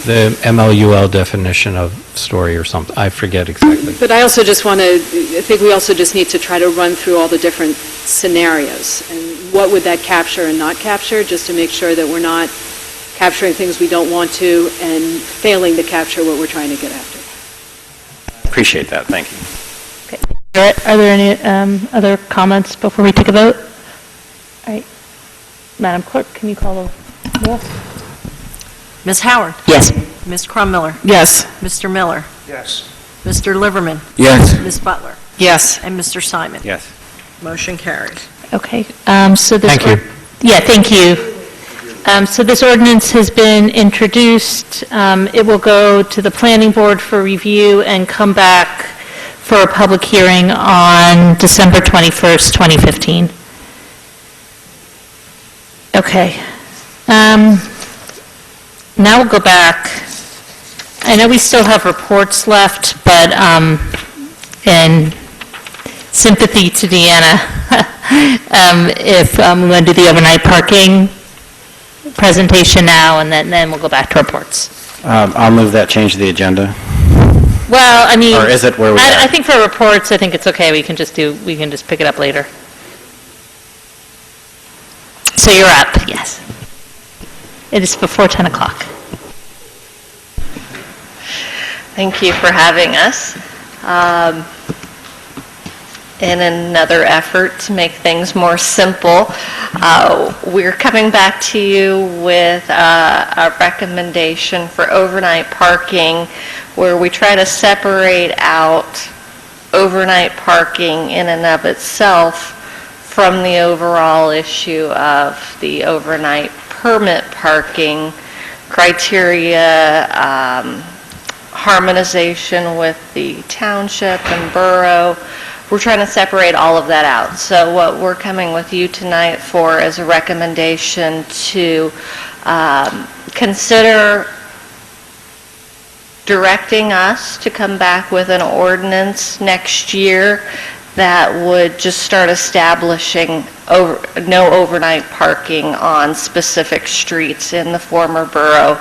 the MLUL definition of story or something. I forget exactly. But I also just want to, I think we also just need to try to run through all the different scenarios, and what would that capture and not capture, just to make sure that we're not capturing things we don't want to and failing to capture what we're trying to get after. Appreciate that, thank you. Are there any other comments before we take a vote? All right. Madam Clerk, can you call the roll? Ms. Howard? Yes. Ms. Crummiller? Yes. Mr. Miller? Yes. Mr. Liverman? Yes. Ms. Butler? Yes. And Mr. Simon? Yes. Motion carries. Okay, so this... Thank you. Yeah, thank you. So this ordinance has been introduced. It will go to the planning board for review and come back for a public hearing on December 21st, 2015. Okay. Now we'll go back. I know we still have reports left, but in sympathy to Deanna, if we want to do the overnight parking presentation now, and then we'll go back to reports. I'll move that change to the agenda. Well, I mean... Or is it where we I are? think for reports, I think it's okay, we can just pick it up later. So you're up, yes. It is before 10 o'clock. Thank you for having us. In another effort to make things more simple, we're coming back to you with a recommendation for overnight parking, where we try to separate out overnight parking in and of itself from the overall issue of the overnight permit parking criteria, harmonization with the township and borough. We're trying to separate all of that out. So what we're coming with you tonight for is a recommendation to consider directing us to come back with an ordinance next year that would just start establishing no overnight parking on specific streets in the former borough.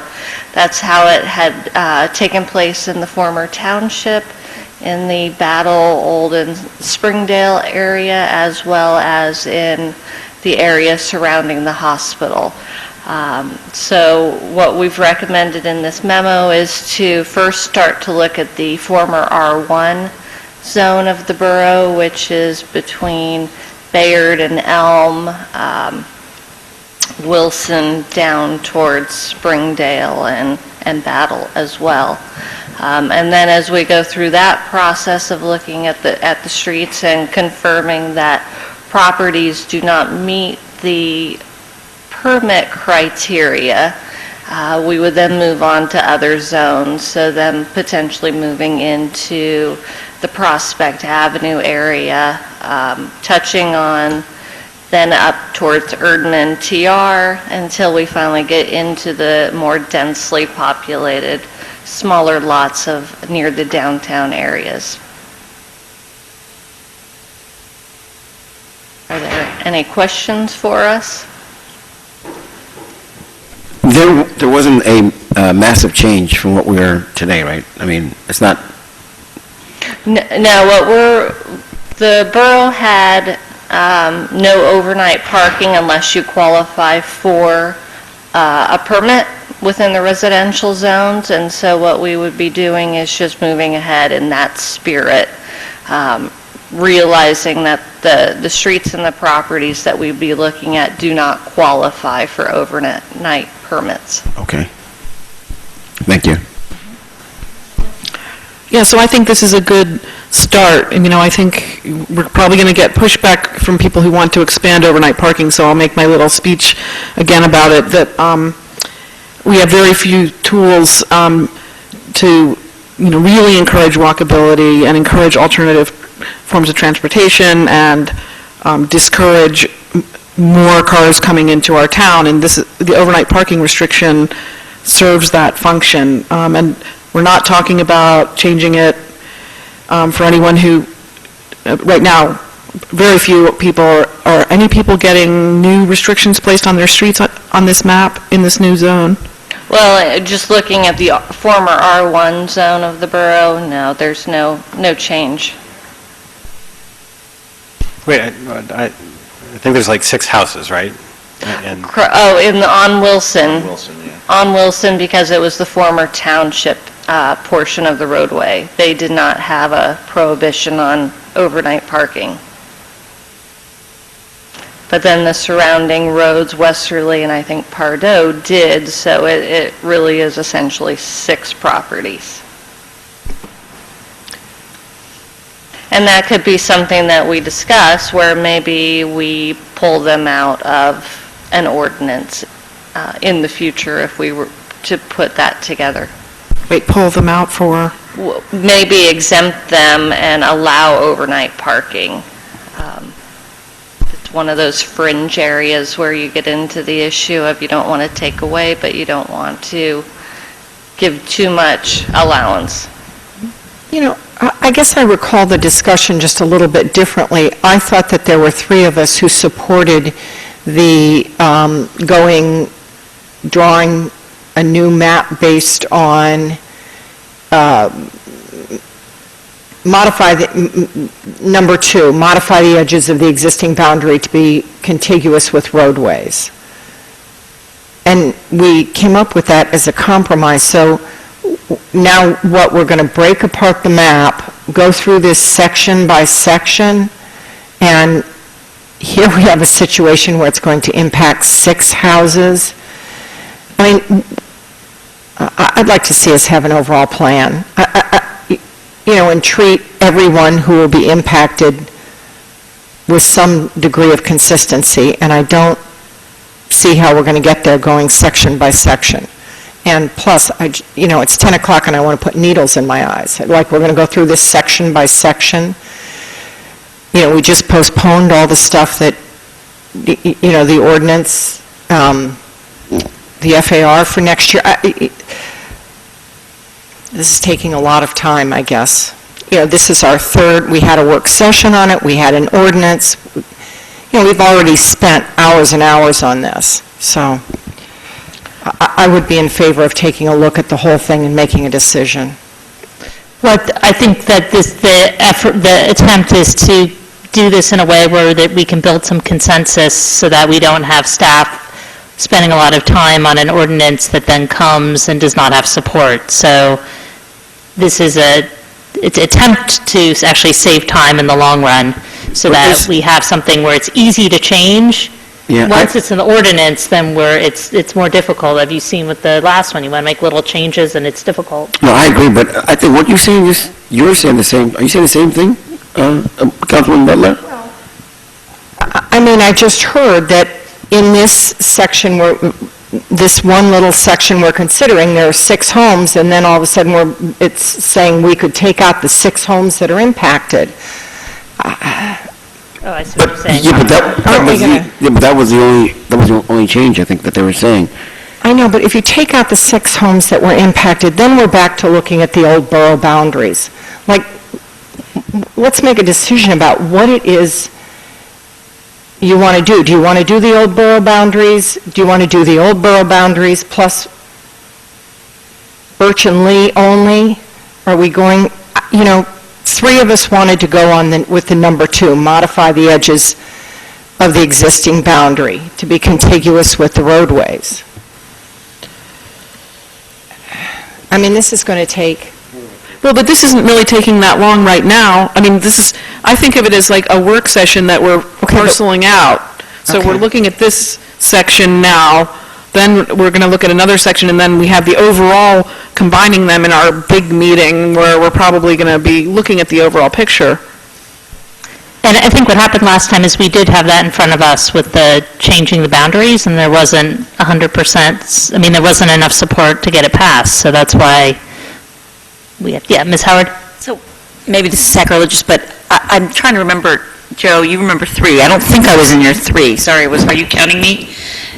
That's how it had taken place in the former township, in the Battle, Old, and Springdale area, as well as in the area surrounding the hospital. So what we've recommended in this memo is to first start to look at the former R1 zone of the borough, which is between Bayard and Elm, Wilson down towards Springdale and Battle as well. And then as we go through that process of looking at the streets and confirming that properties do not meet the permit criteria, We would then move on to other zones, so then potentially moving into the Prospect Avenue area, touching on then up towards Erdman and TR until we finally get into the more densely populated, smaller lots of near the downtown areas. Are there any questions for us? There wasn't a massive change from what we are today, right? I mean, it's not... No, the borough had no overnight parking unless you qualify for a permit within the residential zones, and so what we would be doing is just moving ahead in that spirit, realizing that the streets and the properties that we'd be looking at do not qualify for overnight permits. Okay. Thank you. Yeah, so I think this is a good start, and, I think we're probably going to get pushback from people who want to expand overnight parking, so I'll make my little speech again about it, that we have very few tools to, really encourage walkability and encourage alternative forms of transportation and discourage more cars coming into our town, and the overnight parking restriction serves that function. And we're not talking about changing it for anyone who, right now, very few people, are any people getting new restrictions placed on their streets on this map, in this new zone? Well, just looking at the former R1 zone of the borough, no, there's no change. Wait, I think there's like 6 houses, right? And On Wilson. On Wilson, because it was the former township portion of the roadway. They did not have a prohibition on overnight parking. But then the surrounding roads, Westerly and I think Pardo, did, so it really is essentially 6 properties. And that could be something that we discuss, where maybe we pull them out of an ordinance in the future if we were to put that together. Wait, pull them out for? Maybe exempt them and allow overnight parking. It's one of those fringe areas where you get into the issue of you don't want to take away, but you don't want to give too much allowance. I guess I recall the discussion just a little bit differently. I thought that there were 3 of us who supported the drawing a new map based on number 2, modify the edges of the existing boundary to be contiguous with roadways. And we came up with that as a compromise. So now what, we're going to break apart the map, go through this section by section, and here we have a situation where it's going to impact 6 houses. I mean, I'd like to see us have an overall plan, and treat everyone who will be impacted with some degree of consistency, and I don't see how we're going to get there going section by section. And plus, it's 10 o'clock and I want to put needles in my eyes. Like, we're going to go through this section by section. We just postponed all the stuff that, the ordinance, the FAR for next year. This is taking a lot of time, I guess. This is our 3rd, we had a work session on it, we had an ordinance. We've already spent hours and hours on this. So I would be in favor of taking a look at the whole thing and making a decision. Well, I think that the attempt is to do this in a way where that we can build some consensus so that we don't have staff spending a lot of time on an ordinance that then comes and does not have support. So this is it's an attempt to actually save time in the long run so that we have something where it's easy to change. Yeah, Once it's an ordinance, then it's more difficult. Have you seen with the last one? You want to make little changes and it's difficult. No, I agree, but I think what you're saying is, you're saying the same, are you saying the same thing, Councilman Butler? I mean, I just heard that in this section where this one little section we're considering, there are 6 homes, and then all of a sudden it's saying we could take out the 6 homes that are impacted. Oh, I see what you're saying. Yeah, but that was the only change, I think, that they were saying. I know, but if you take out the 6 homes that were impacted, then we're back to looking at the old borough boundaries. Like, let's make a decision about what it is you want to do. Do you want to do the old borough boundaries? Do you want to do the old borough boundaries plus Birch and Lee only? Are we going, 3 of us wanted to go on with the number 2, modify the edges of the existing boundary to be contiguous with the roadways. I mean, this is going to take... Well, but this isn't really taking that long right now. I mean, I think of it as like a work session that we're parceling out. So we're looking at this section now, then we're going to look at another section, and then we have the overall, combining them in our big meeting where we're probably going to be looking at the overall picture. And I think what happened last time is we did have that in front of us with the changing the boundaries, and there wasn't 100%, I mean, there wasn't enough support to get it passed, so that's why Ms. Howard? So maybe this is sacrilegious, but I'm trying to remember, Joe, you remember 3. I don't think I was in your 3. Sorry, are you counting me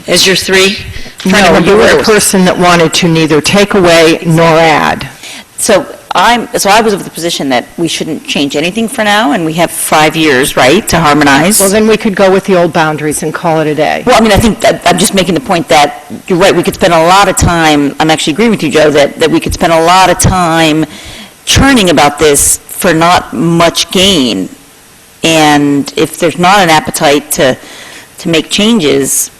as your 3? No, you were the person that wanted to neither take away nor add. So I was of the position that we shouldn't change anything for now, and we have 5 years, right, to harmonize. Well, then we could go with the old boundaries and call it a day. Well, I mean, I think I'm just making the point that you're right, we could spend a lot of time, I'm actually agreeing with you, Joe, that we could spend a lot of time churning about this for not much gain. And if there's not an appetite to make changes,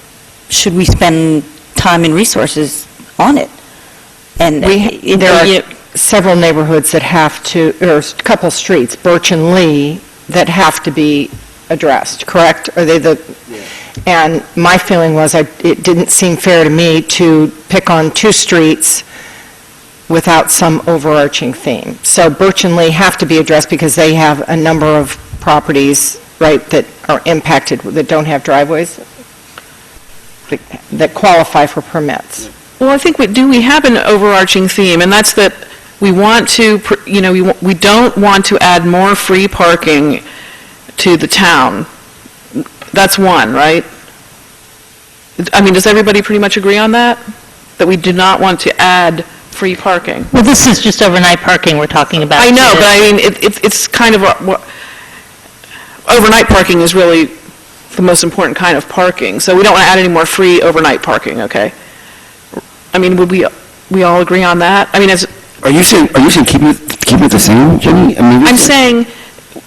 should we spend time and resources on it? And there are several neighborhoods that have to, or a couple streets, Birch and Lee, that have to be addressed, correct? Are they And my feeling was it didn't seem fair to me to pick on 2 streets without some overarching theme. So Birch and Lee have to be addressed because they have a number of properties, right, that are impacted, that don't have driveways, that qualify for permits. Well, I think we have an overarching theme, and that's that we want to, we don't want to add more free parking to the town. That's one, right? I mean, does everybody pretty much agree on that? That we do not want to add free parking? Well, this is just overnight parking we're talking about. I know, but I mean, it's kind of, overnight parking is really the most important kind of parking, so we don't want to add any more free overnight parking, okay? I mean, would we all agree on that? I mean, Are you saying keep it the same, Jenny? I mean, I'm saying,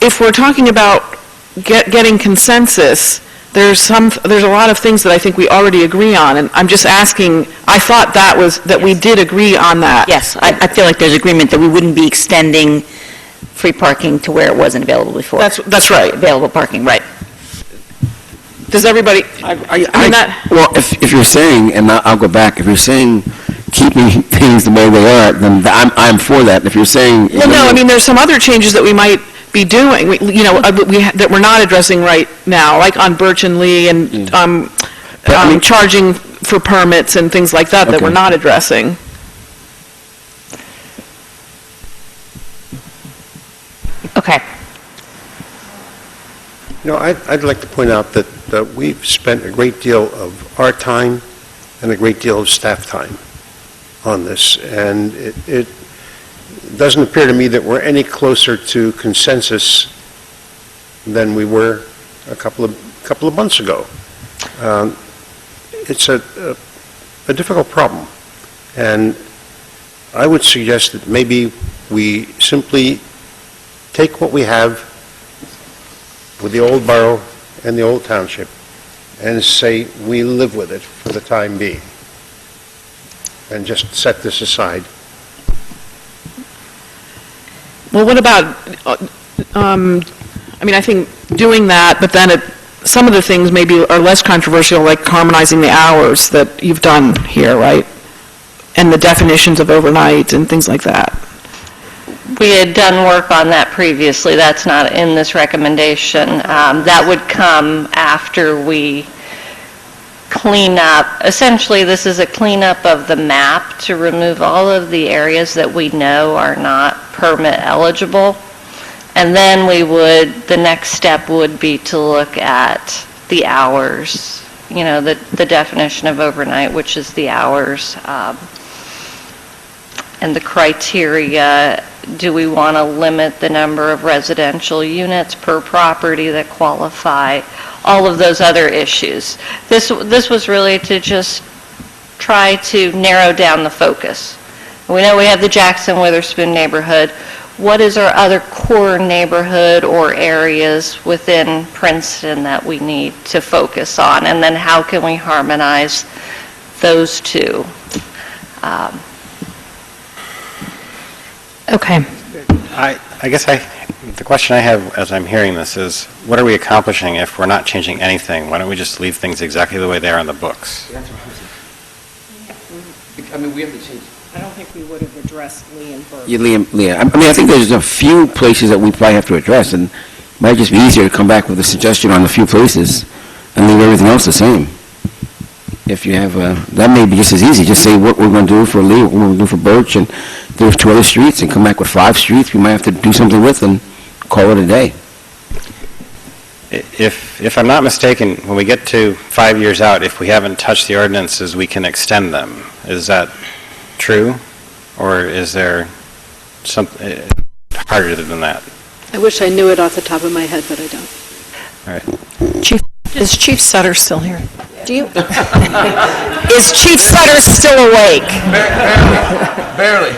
if we're talking about getting consensus, there's a lot of things that I think we already agree on, and I'm just asking, I thought that we did agree on that. Yes, I feel like there's agreement that we wouldn't be extending free parking to where it wasn't available before. That's right. Available parking, right. Does everybody, well, if you're saying, and I'll go back, if you're saying keeping things the way they are, then I'm for that. If you're saying... Well, no, I mean, there's some other changes that we might be doing, that we're not addressing right now, like on Birch and Lee and charging for permits and things like that we're not addressing. Okay. I'd like to point out that we've spent a great deal of our time and a great deal of staff time on this, and it doesn't appear to me that we're any closer to consensus than we were a couple of months ago. It's a difficult problem, and I would suggest that maybe we simply take what we have with the old borough and the old township and say we live with it for the time being, and just set this aside. Well, what about, I mean, I think doing that, but then some of the things maybe are less controversial, like harmonizing the hours that you've done here, right? And the definitions of overnight and things like that. We had done work on that previously. That's not in this recommendation. That would come after we cleanup. Essentially, this is a cleanup of the map to remove all of the areas that we know are not permit eligible. And then the next step would be to look at the hours, the definition of overnight, which is the hours, and the criteria. Do we want to limit the number of residential units per property that qualify? All of those other issues. This was really to just try to narrow down the focus. We know we have the Jackson Witherspoon neighborhood. What is our other core neighborhood or areas within Princeton that we need to focus on? And then how can we harmonize those two? Okay. I guess the question I have as I'm hearing this is, what are we accomplishing if we're not changing anything? Why don't we just leave things exactly the way they are in the books? I mean, we haven't changed. I don't think we would have addressed Lee and Burke. Yeah, Leah. I mean, I think there's a few places that we probably have to address, and it might just be easier to come back with a suggestion on a few places and leave everything else the same. If you have, that may be just as easy. Just say what we're going to do for Lee, what we're going to do for Birch, and there's 2 other streets, and come back with 5 streets we might have to do something with and call it a day. If I'm not mistaken, when we get to 5 years out, if we haven't touched the ordinances, we can extend them. Is that true? Or is there something harder than that? I wish I knew it off the top of my head, but I don't. All right. Is Chief Sutter still here? Do you? Is Chief Sutter still awake? Barely.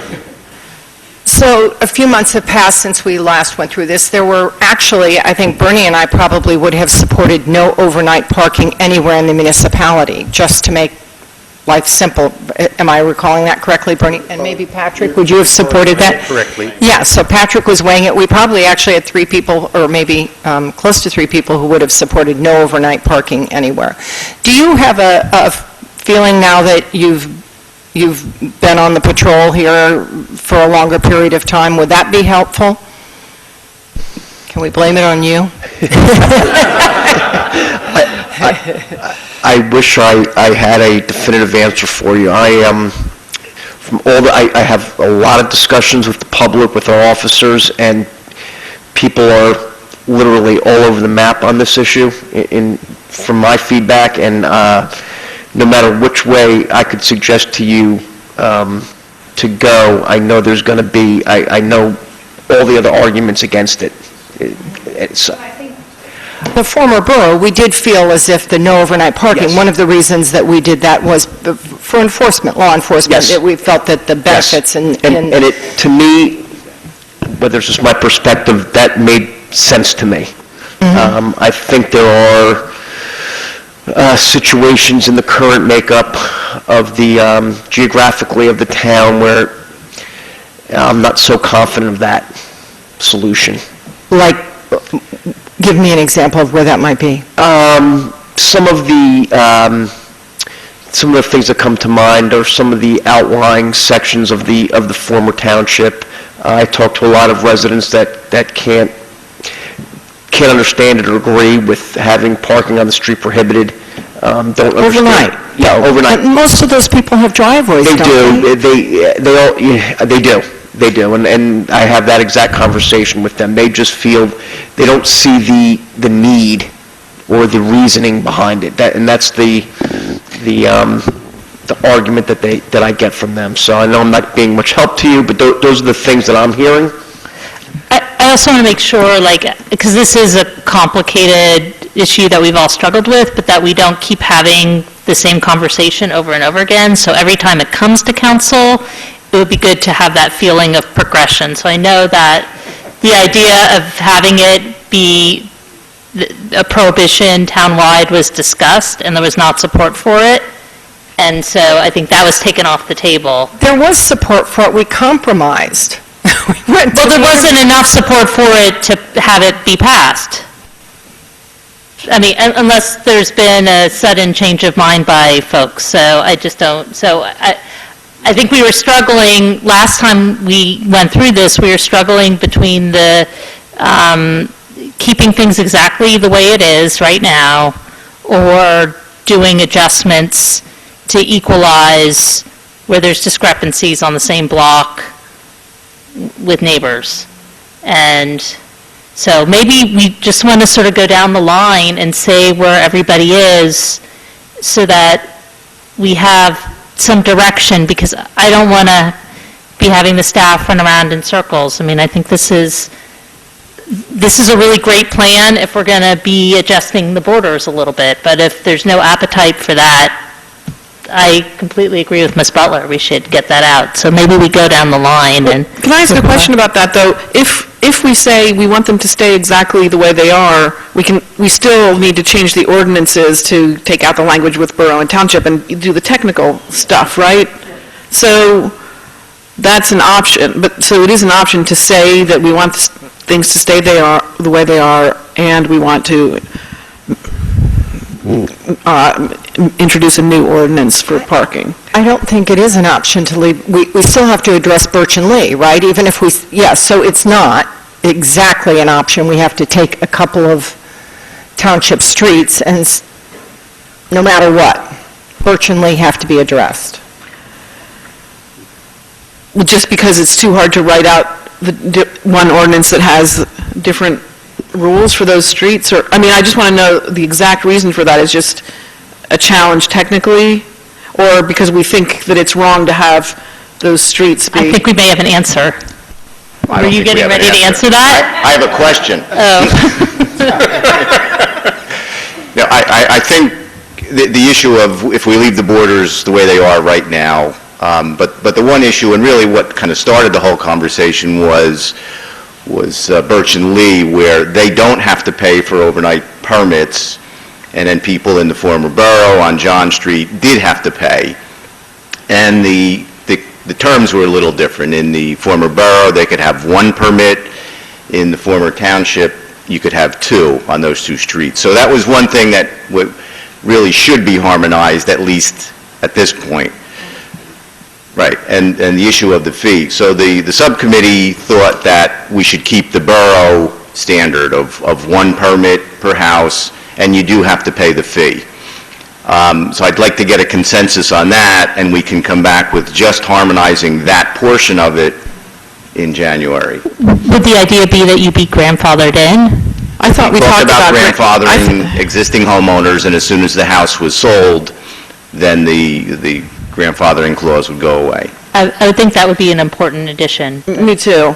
So a few months have passed since we last went through this. There were actually, I think Bernie and I probably would have supported no overnight parking anywhere in the municipality, just to make life simple. Am I recalling that correctly, Bernie? And maybe Patrick, would you have supported that? Correctly. Yeah, so Patrick was weighing it. We probably actually had 3 people, or maybe close to 3 people, who would have supported no overnight parking anywhere. Do you have a feeling now that you've been on the patrol here for a longer period of time? Would that be helpful? Can we blame it on you? I wish I had a definitive answer for you. I have a lot of discussions with the public, with our officers, and people are literally all over the map on this issue from my feedback, and no matter which way I could suggest to you to go, I know there's going to be, I know all the other arguments against it. The former borough, we did feel as if the no overnight parking, one of the reasons that we did that was for enforcement, law enforcement, that we felt that the benefits and it, to me, whether it's just my perspective, that made sense to me. I think there are situations in the current makeup of the, geographically of the town where I'm not so confident of that solution. Like, give me an example of where that might be. Some of the things that come to mind are some of the outlying sections of the former township. I talked to a lot of residents that can't understand it or agree with having parking on the street prohibited. Don't understand. Overnight? Yeah, overnight. But most of those people have driveways, They don't do. They do. They do, and I have that exact conversation with them. They just feel they don't see the need or the reasoning behind it. And that's the argument that I get from them. So I know I'm not being much help to you, but those are the things that I'm hearing. I also want to make sure, because this is a complicated issue that we've all struggled with, but that we don't keep having the same conversation over and over again. So every time it comes to council, it would be good to have that feeling of progression. So I know that the idea of having it be a prohibition townwide was discussed, and there was not support for it. And so I think that was taken off the table. There was support for it. We compromised. Well, there wasn't enough support for it to have it be passed. I mean, unless there's been a sudden change of mind by folks. So I just don't, I think we were struggling, last time we went through this, we were struggling between the keeping things exactly the way it is right now, or doing adjustments to equalize where there's discrepancies on the same block with neighbors. And so maybe we just want to sort of go down the line and say where everybody is so that we have some direction, because I don't want to be having the staff run around in circles. I mean, I think this is a really great plan if we're going to be adjusting the borders a little bit, but if there's no appetite for that, I completely agree with Ms. Butler, we should get that out. So maybe we go down the line and... Can I ask a question about that, though? If we say we want them to stay exactly the way they are, we still need to change the ordinances to take out the language with borough and township and do the technical stuff, right? So that's an option, so it is an option to say that we want things to stay the way they are, and we want to introduce a new ordinance for parking. I don't think it is an option to leave, we still have to address Birch and Lee, right? Even if yes, so it's not exactly an option. We have to take a couple of township streets, and no matter what, Birch and Lee have to be addressed. Just because it's too hard to write out one ordinance that has different rules for those streets? Or, I mean, I just want to know the exact reason for that. Is just a challenge technically, or because we think that it's wrong to have those streets be... I think we may have an answer. Are you getting ready to answer that? I have a question. No, I think the issue of if we leave the borders the way they are right now, but the one issue, and really what kind of started the whole conversation was Birch and Lee, where they don't have to pay for overnight permits, and then people in the former borough on John Street did have to pay. And the terms were a little different. In the former borough, they could have one permit. In the former township, you could have two on those two streets. So that was one thing that really should be harmonized, at least at this point. Right, and the issue of the fee. So the subcommittee thought that we should keep the borough standard of one permit per house, and you do have to pay the fee. So I'd like to get a consensus on that, and we can come back with just harmonizing that portion of it in January. Would the idea be that you be grandfathered in? I thought we talked talked about grandfathering existing homeowners, and as soon as the house was sold, then the grandfathering clause would go away. I would think that would be an important addition. Me too.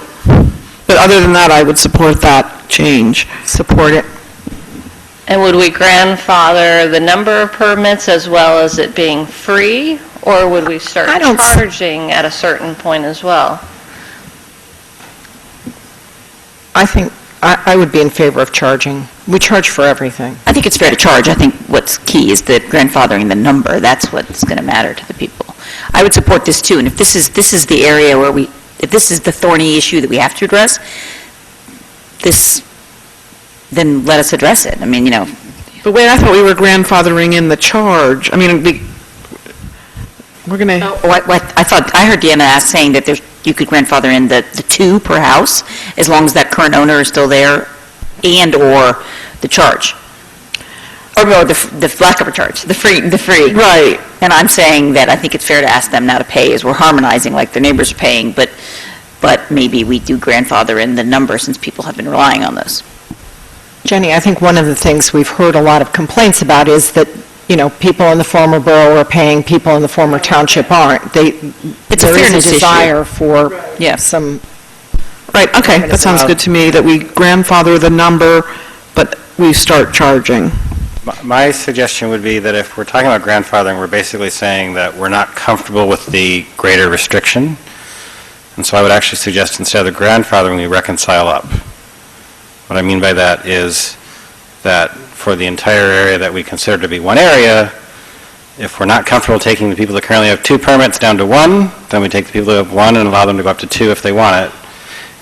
But other than that, I would support that change. Support it. And would we grandfather the number of permits as well as it being free, or would we start charging at a certain point as well? I think I would be in favor of charging. We charge for everything. I think it's fair to charge. I think what's key is the grandfathering the number. That's what's going to matter to the people. I would support this too, and if this is the area where if this is the thorny issue that we have to address, then let us address it. I mean, you know. But wait, I thought we were grandfathering in the charge. I mean, we're going to... I heard Deanna saying that you could grandfather in the two per house, as long as that current owner is still there, and/or the charge. Or no, the lack of a charge, the free. Right. And I'm saying that I think it's fair to ask them now to pay, as we're harmonizing like their neighbors are paying, but maybe we do grandfather in the number since people have been relying on those. Jenny, I think one of the things we've heard a lot of complaints about is that, you know, people in the former borough are paying, people in the former township aren't. It's a there fairness is a issue. desire for some... Right, okay, that sounds good to me, that we grandfather the number, but we start charging. My suggestion would be that if we're talking about grandfathering, we're basically saying that we're not comfortable with the greater restriction. And so I would actually suggest instead of the grandfathering, we reconcile up. What I mean by that is that for the entire area that we consider to be one area, if we're not comfortable taking the people that currently have 2 permits down to 1, then we take the people that have 1 and allow them to go up to 2 if they want it,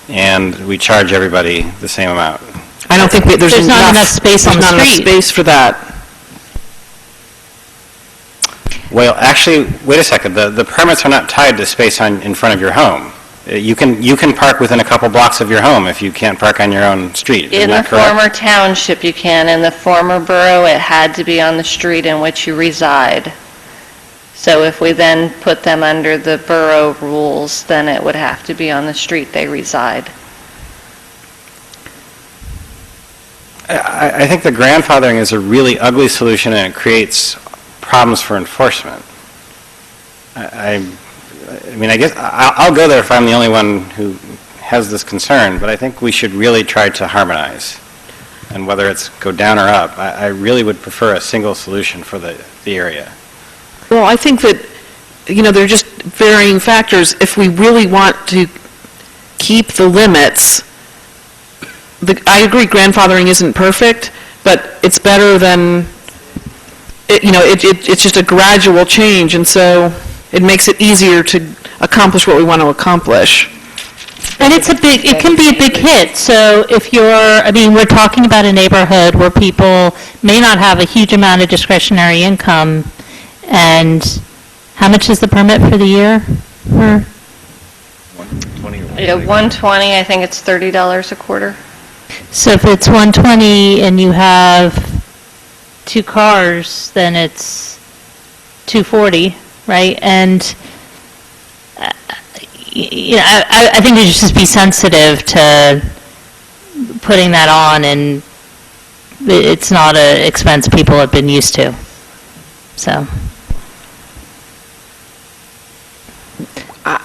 and we charge everybody the same amount. I don't think there's not enough space on the There's not enough street. space for that. Well, actually, wait a second, the permits are not tied to space in front of your home. You can park within a couple blocks of your home if you can't park on your own street. Isn't In the that correct? former township, you can. In the former borough, it had to be on the street in which you reside. So if we then put them under the borough rules, then it would have to be on the street they reside. I think the grandfathering is a really ugly solution, and it creates problems for enforcement. I mean, I guess I'll go there if I'm the only one who has this concern, but I think we should really try to harmonize. And whether it's go down or up, I really would prefer a single solution for the area. Well, I think that, there are just varying factors. If we really want to keep the limits, I agree grandfathering isn't perfect, but it's better than, it's just a gradual change, and so it makes it easier to accomplish what we want to accomplish. And it can be a big hit. So if we're talking about a neighborhood where people may not have a huge amount of discretionary income, and how much is the permit for the year? 120, I think it's $30 a quarter. So if it's 120 and you have 2 cars, then it's 240, right? And I think we should just be sensitive to putting that on, and it's not an expense people have been used to. So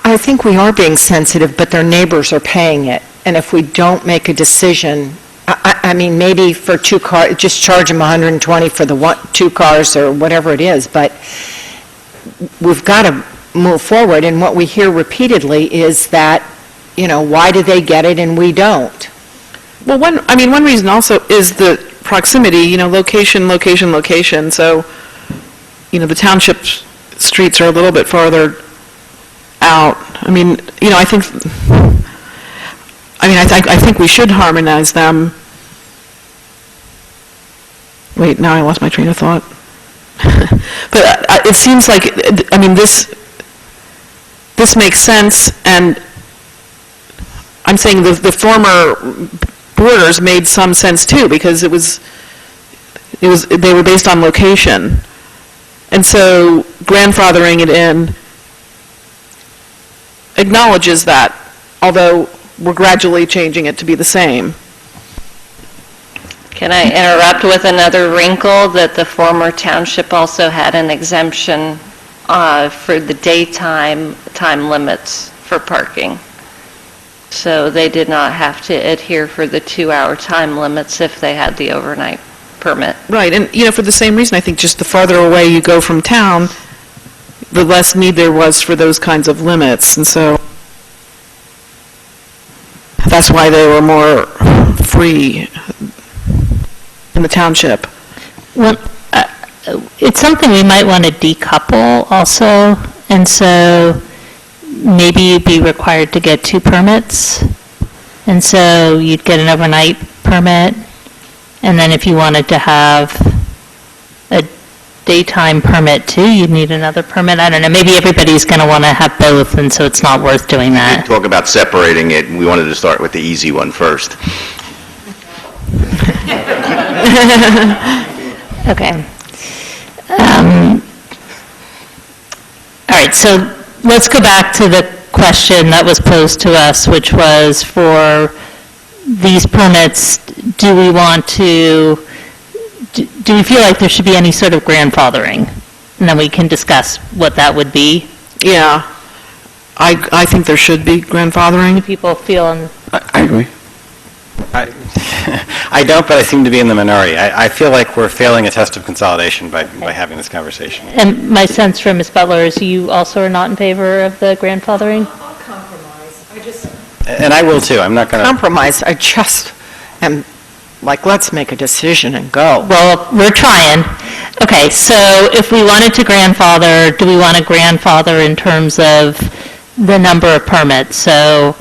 I think we are being sensitive, but their neighbors are paying it. And if we don't make a decision, I mean, maybe for 2 cars, just charge them 120 for the 2 cars or whatever it is, but we've got to move forward. And what we hear repeatedly is that, why do they get it and we don't? Well, one reason also is the proximity, location, location, location. So, the township streets are a little bit farther out. I think we should harmonize them. Wait, now I lost my train of thought. But it seems like, this makes sense, and I'm saying the former borders made some sense too, because they were based on location. And so grandfathering it in acknowledges that, although we're gradually changing it to be the same. Can I interrupt with another wrinkle, that the former township also had an exemption for the daytime time limits for parking? So they did not have to adhere for the 2-hour time limits if they had the overnight permit. Right, and, for the same reason, I think just the farther away you go from town, the less need there was for those kinds of limits, and so that's why they were more free in the township. Well, it's something we might want to decouple also, and so maybe you'd be required to get 2 permits, and so you'd get an overnight permit, and then if you wanted to have a daytime permit too, you'd need another permit. I don't know, maybe everybody's going to want to have both, and so it's not worth doing that. Talk about separating it, and we wanted to start with the easy one first. Okay. All right, so let's go back to the question that was posed to us, which was for these permits, do we feel like there should be any sort of grandfathering? And then we can discuss what that would be. Yeah, I think there should be grandfathering. Do people feel I agree. I don't, but I seem to be in the minority. I feel like we're failing a test of consolidation by having this conversation. And my sense from Ms. Butler is you also are not in favor of the grandfathering? I'll compromise. And I will too. I'm not going to... Compromise, I just am like, let's make a decision and go. Well, we're trying. Okay, so if we wanted to grandfather, do we want to grandfather in terms of the number of permits? So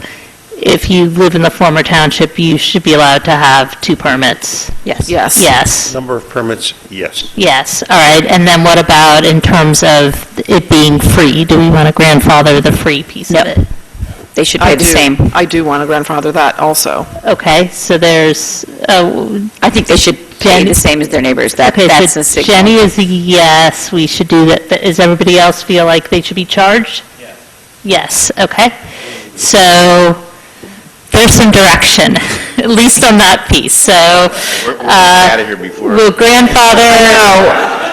if you live in the former township, you should be allowed to have 2 permits? Yes. Yes. Number of permits, yes. Yes, all right. And then what about in terms of it being free? Do we want to grandfather the free piece of it? they should pay the same. I do want to grandfather that also. Okay, so there's, I think they should pay the same as their neighbors. okay, That's so a signal. Jenny is a yes, we should do that. Does everybody else feel like they should be charged? Yes, okay. So there's some direction, at least on that piece, so. We're out of here before. Will grandfather.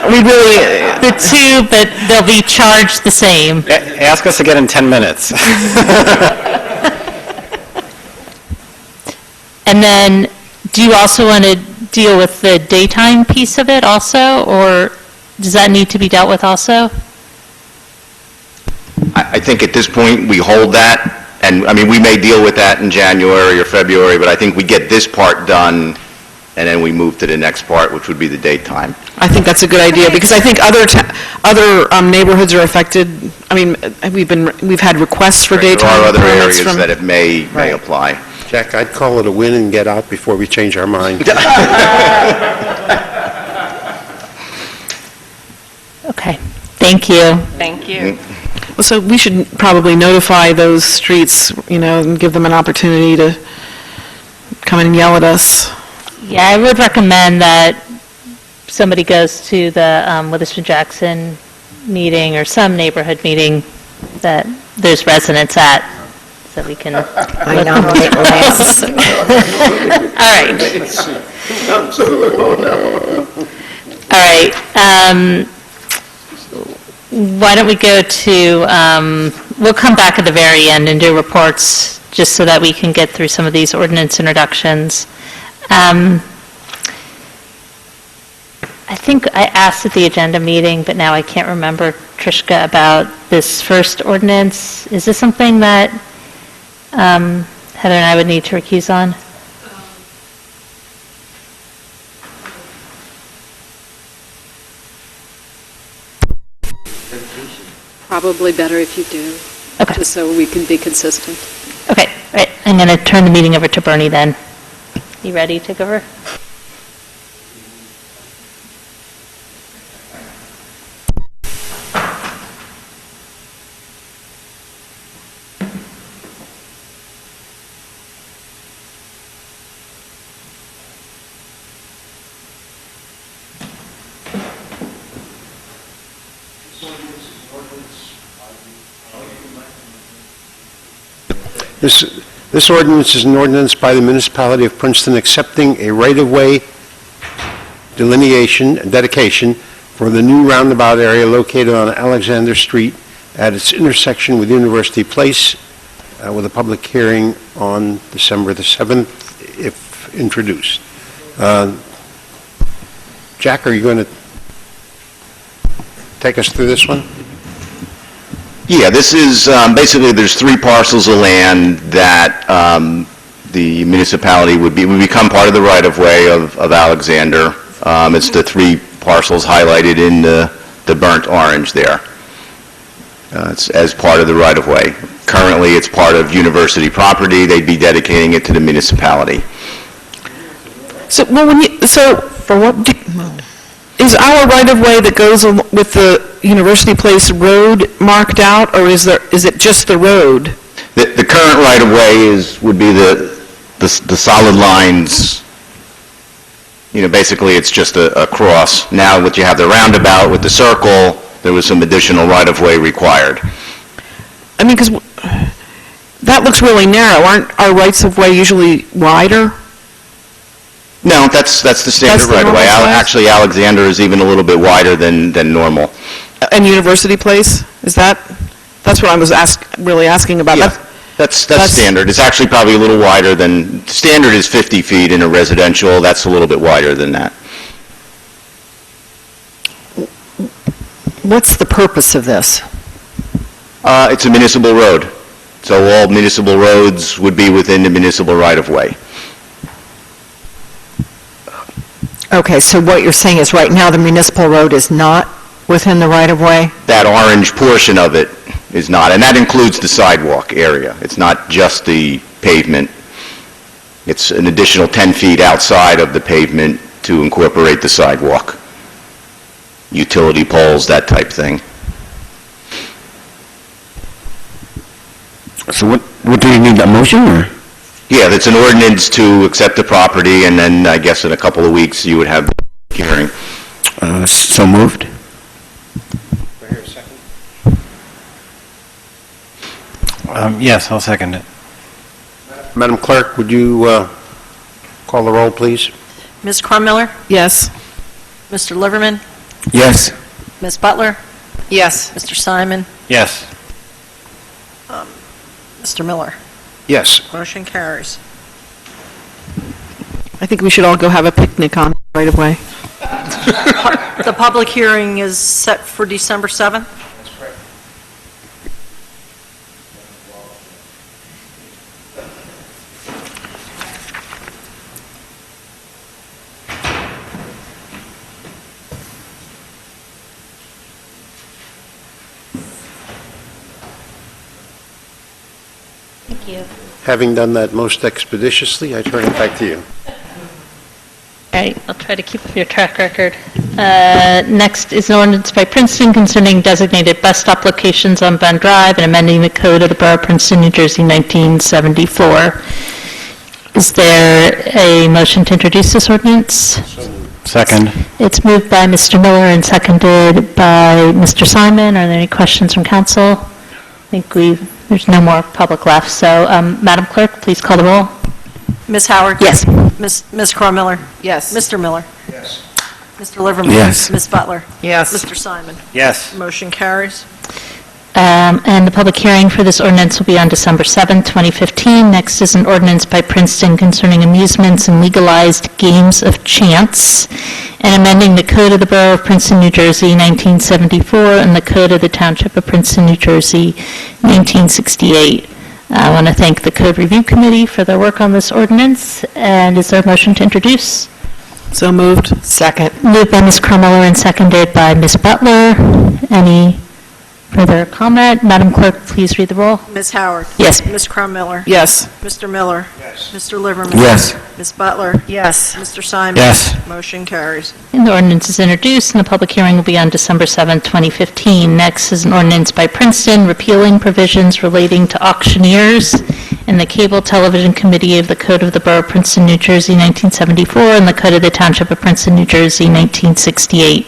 We really. The two, but they'll be charged the same. Ask us again in 10 minutes. And then, do you also want to deal with the daytime piece of it also, or does that need to be dealt with also? I think at this point, we hold that, and, I mean, we may deal with that in January or February, but I think we get this part done, and then we move to the next part, which would be the daytime. I think that's a good idea, because I think other neighborhoods are affected. I mean, we've had requests for daytime There are other permits areas from. that it may apply. Jack, I'd call it a win and get out before we change our mind. Okay, thank you. Thank you. So we should probably notify those streets, and give them an opportunity to come in and yell at us. Yeah, I would recommend that somebody goes to the Witherspoon Jackson meeting or some neighborhood meeting that there's residents at, so we can. I nominate Lance. All right. Why don't we go to, we'll come back at the very end and do reports, just so that we can get through some of these ordinance introductions. I think I asked at the agenda meeting, but now I can't remember, Trishka, about this first ordinance. Is this something that Heather and I would need to recuse on? Probably better if you do. Okay. Just so we can be consistent. Okay, all right. I'm going to turn the meeting over to Bernie then. You ready to take over? This ordinance is an ordinance by the municipality of Princeton accepting a right-of-way delineation and dedication for the new roundabout area located on Alexander Street at its intersection with University Place, with a public hearing on December the 7th, if introduced. Jack, are you going to take us through this one? Yeah, this is, basically, there's 3 parcels of land that the municipality would become part of the right-of-way of Alexander. It's the 3 parcels highlighted in the burnt orange there. It's as part of the right-of-way. Currently, it's part of university property. They'd be dedicating it to the municipality. So, for what, is our right-of-way that goes with the University Place road marked out, or is it just the road? The current right-of-way would be the solid lines. Basically, it's just a cross. Now, you have the roundabout with the circle, there was some additional right-of-way required. I mean, because that looks really narrow. Aren't our rights-of-way usually wider? No, that's the standard the right-of-way. normal size? Actually, Alexander is even a little bit wider than normal. And University Place? That's what I was really asking about. Yeah, that's standard. It's actually probably a little wider than, standard is 50 feet in a residential, that's a little bit wider than that. What's the purpose of this? It's a municipal road, so all municipal roads would be within the municipal right-of-way. Okay, so what you're saying is right now the municipal road is not within the right-of-way? That orange portion of it is not, and that includes the sidewalk area. It's not just the pavement. It's an additional 10 feet outside of the pavement to incorporate the sidewalk. Utility poles, that type thing. So what, What, do you need a motion, or? Yeah, that's an ordinance to accept the property, and then I guess in a couple of weeks you would have the hearing. So moved. Yes, I'll second it. Madam Clerk, would you call the roll, please? Ms. Crummiller? Yes. Mr. Liverman? Yes. Ms. Butler? Yes. Mr. Simon? Yes. Mr. Miller? Yes. Motion carries. I think we should all go have a picnic on it right away. The public hearing is set for December 7th? Thank you. Having done that most expeditiously, I turn it back to you. All right, I'll try to keep up your track record. Next is an ordinance by Princeton concerning designated bus stop locations on Bend Drive and amending the code of the Borough of Princeton, New Jersey, 1974. Is there a motion to introduce this ordinance? Second. It's moved by Mr. Miller and seconded by Mr. Simon. Are there any questions from council? I think there's no more public left, so Madam Clerk, please call the roll. Ms. Howard? Yes. Ms. Crummiller? Yes. Mr. Miller? Yes. Mr. Liverman? Yes. Ms. Butler? Yes. Mr. Simon? Yes. Motion carries. And the public hearing for this ordinance will be on December 7th, 2015. Next is an ordinance by Princeton concerning amusements and legalized games of chance, and amending the Code of the Borough of Princeton, New Jersey, 1974, and the Code of the Township of Princeton, New Jersey, 1968. I want to thank the Code Review Committee for their work on this ordinance, and is there a motion to introduce? So moved. Second. Moved by Ms. Crummiller and seconded by Ms. Butler. Any further comment? Madam Clerk, please read the roll. Ms. Howard? Yes. Ms. Crummiller? Yes. Mr. Miller? Yes. Mr. Liverman? Yes. Ms. Butler? Yes. Mr. Simon? Yes. Motion carries. And the ordinance is introduced, and the public hearing will be on December 7th, 2015. Next is an ordinance by Princeton repealing provisions relating to auctioneers in the Cable Television Committee of the Code of the Borough of Princeton, New Jersey, 1974, and the Code of the Township of Princeton, New Jersey, 1968.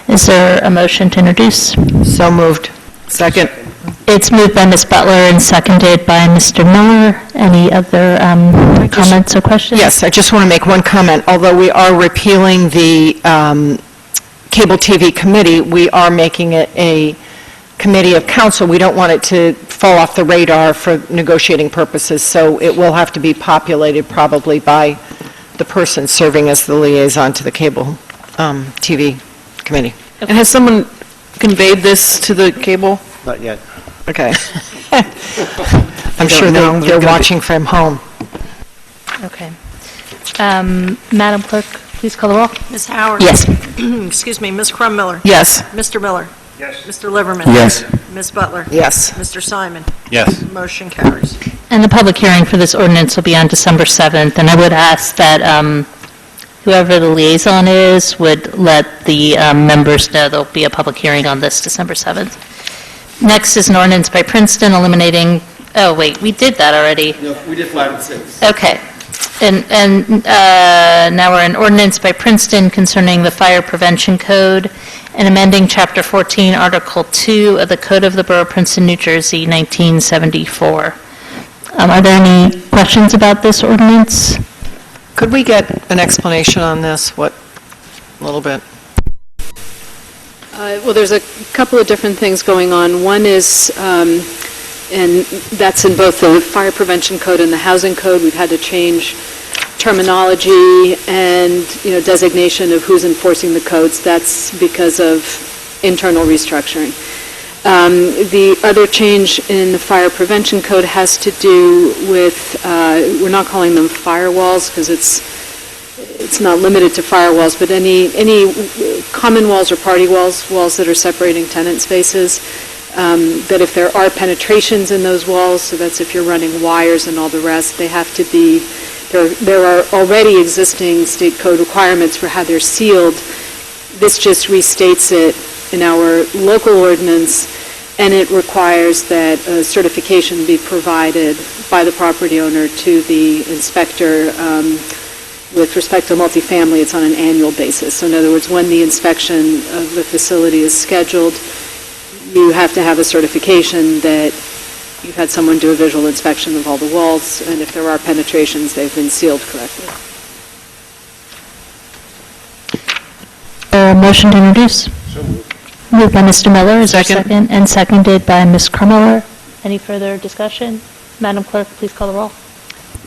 Is there a motion to introduce? So moved. Second. It's moved by Ms. Butler and seconded by Mr. Miller. Any other comments or questions? Yes, I just want to make one comment. Although we are repealing the Cable TV Committee, we are making it a committee of council. We don't want it to fall off the radar for negotiating purposes, so it will have to be populated probably by the person serving as the liaison to the Cable TV Committee. And has someone conveyed this to the cable? Not yet. Okay. I'm sure they're watching from home. Okay. Madam Clerk, please call the roll. Ms. Howard? Yes. Excuse me, Ms. Crummiller? Yes. Mr. Miller? Yes. Mr. Liverman? Yes. Ms. Butler? Yes. Mr. Simon? Yes. Motion carries. And the public hearing for this ordinance will be on December 7th, and I would ask that whoever the liaison is would let the members know there'll be a public hearing on this December 7th. Next is an ordinance by Princeton eliminating, oh, wait, we did that already. No, we did 5 and 6. Okay. And now we're in ordinance by Princeton concerning the Fire Prevention Code and amending Chapter 14, Article 2 of the Code of the Borough of Princeton, New Jersey, 1974. Are there any questions about this ordinance? Could we get an explanation on this? A little bit? Well, there's a couple of different things going on. One is, and that's in both the Fire Prevention Code and the Housing Code, we've had to change terminology and, designation of who's enforcing the codes. That's because of internal restructuring. The other change in the Fire Prevention Code has to do with, we're not calling them firewalls because it's not limited to firewalls, but any common walls or party walls that are separating tenant spaces, that if there are penetrations in those walls, so that's if you're running wires and all the rest, they have to be, there are already existing state code requirements for how they're sealed. This just restates it in our local ordinance, and it requires that a certification be provided by the property owner to the inspector. With respect to multifamily, it's on an annual basis. So in other words, when the inspection of the facility is scheduled, you have to have a certification that you've had someone do a visual inspection of all the walls, and if there are penetrations, they've been sealed correctly. Motion to introduce? Moved by Mr. Miller, is there a second? And seconded by Ms. Krummeller. Any further discussion? Madam Clerk, please call the roll.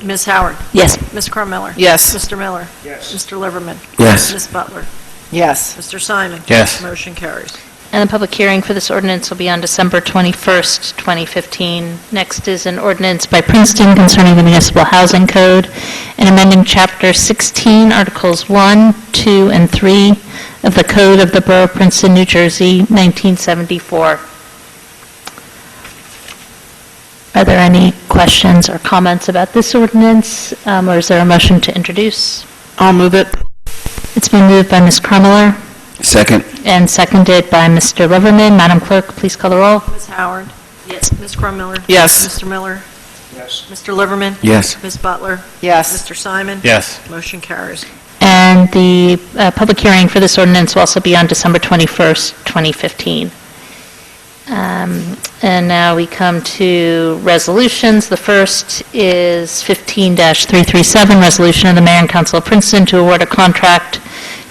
Ms. Howard? Yes. Ms. Crummiller? Yes. Mr. Miller? Yes. Mr. Liverman? Yes. Ms. Butler? Yes. Mr. Simon? Yes. Motion carries. And the public hearing for this ordinance will be on December 21st, 2015. Next is an ordinance by Princeton concerning the Municipal Housing Code and amending Chapter 16, Articles 1, 2, and 3 of the Code of the Borough of Princeton, New Jersey, 1974. Are there any questions or comments about this ordinance, or is there a motion to introduce? I'll move it. It's been moved by Ms. Krummeller Second. and seconded by Mr. Liverman. Madam Clerk, please call the roll. Ms. Howard? Yes. Ms. Crummiller? Yes. Mr. Miller? Yes. Mr. Liverman? Yes. Ms. Butler? Yes. Mr. Simon? Yes. Motion carries. And the public hearing for this ordinance will also be on December 21st, 2015. And now we come to resolutions. The first is 15-337, resolution of the Mayor and Council of Princeton to award a contract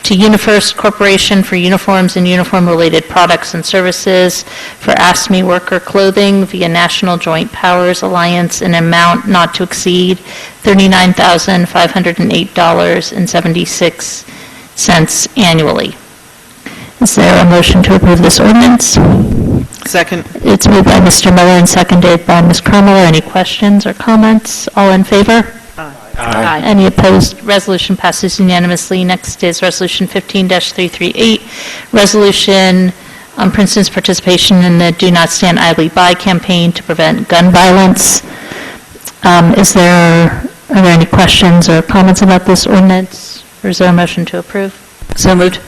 to UniFirst Corporation for uniforms and uniform-related products and services for ASME worker clothing via National Joint Powers Alliance in an amount not to exceed $39,508.76 annually. Is there a motion to approve this ordinance? Second. It's moved by Mr. Miller and seconded by Ms. Krummeller. Any questions or comments? All in favor? Aye. Any opposed? Resolution passes unanimously. Next is Resolution 15-338, resolution on Princeton's participation in the Do Not Stand Idly By campaign to prevent gun violence. Are there any questions or comments about this ordinance? Or is there a motion to approve? So moved.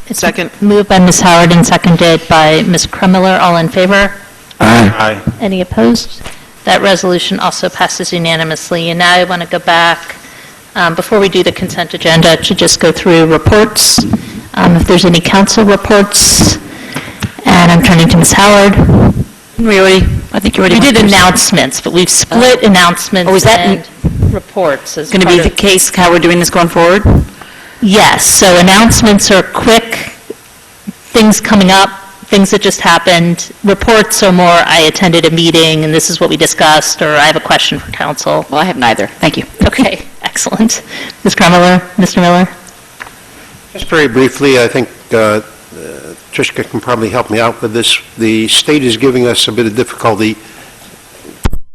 It's Second. moved by Ms. Howard and seconded by Ms. Krummeller. All in favor? Aye. Any opposed? That resolution also passes unanimously. And now I want to go back, before we do the consent agenda, to just go through reports. If there's any council reports, and I'm turning to Ms. Howard. I think you already We went did through some. announcements, but we've split announcements Oh, is that and reports as going to part be the of- case, how we're doing this going forward? Yes, so announcements are quick, things coming up, things that just happened. Reports are more, I attended a meeting, and this is what we discussed, or I have a question for council. Well, I have neither. Thank you. Okay, excellent. Ms. Krummeller, Mr. Miller? Just very briefly, I think Trishka can probably help me out with this. The state is giving us a bit of difficulty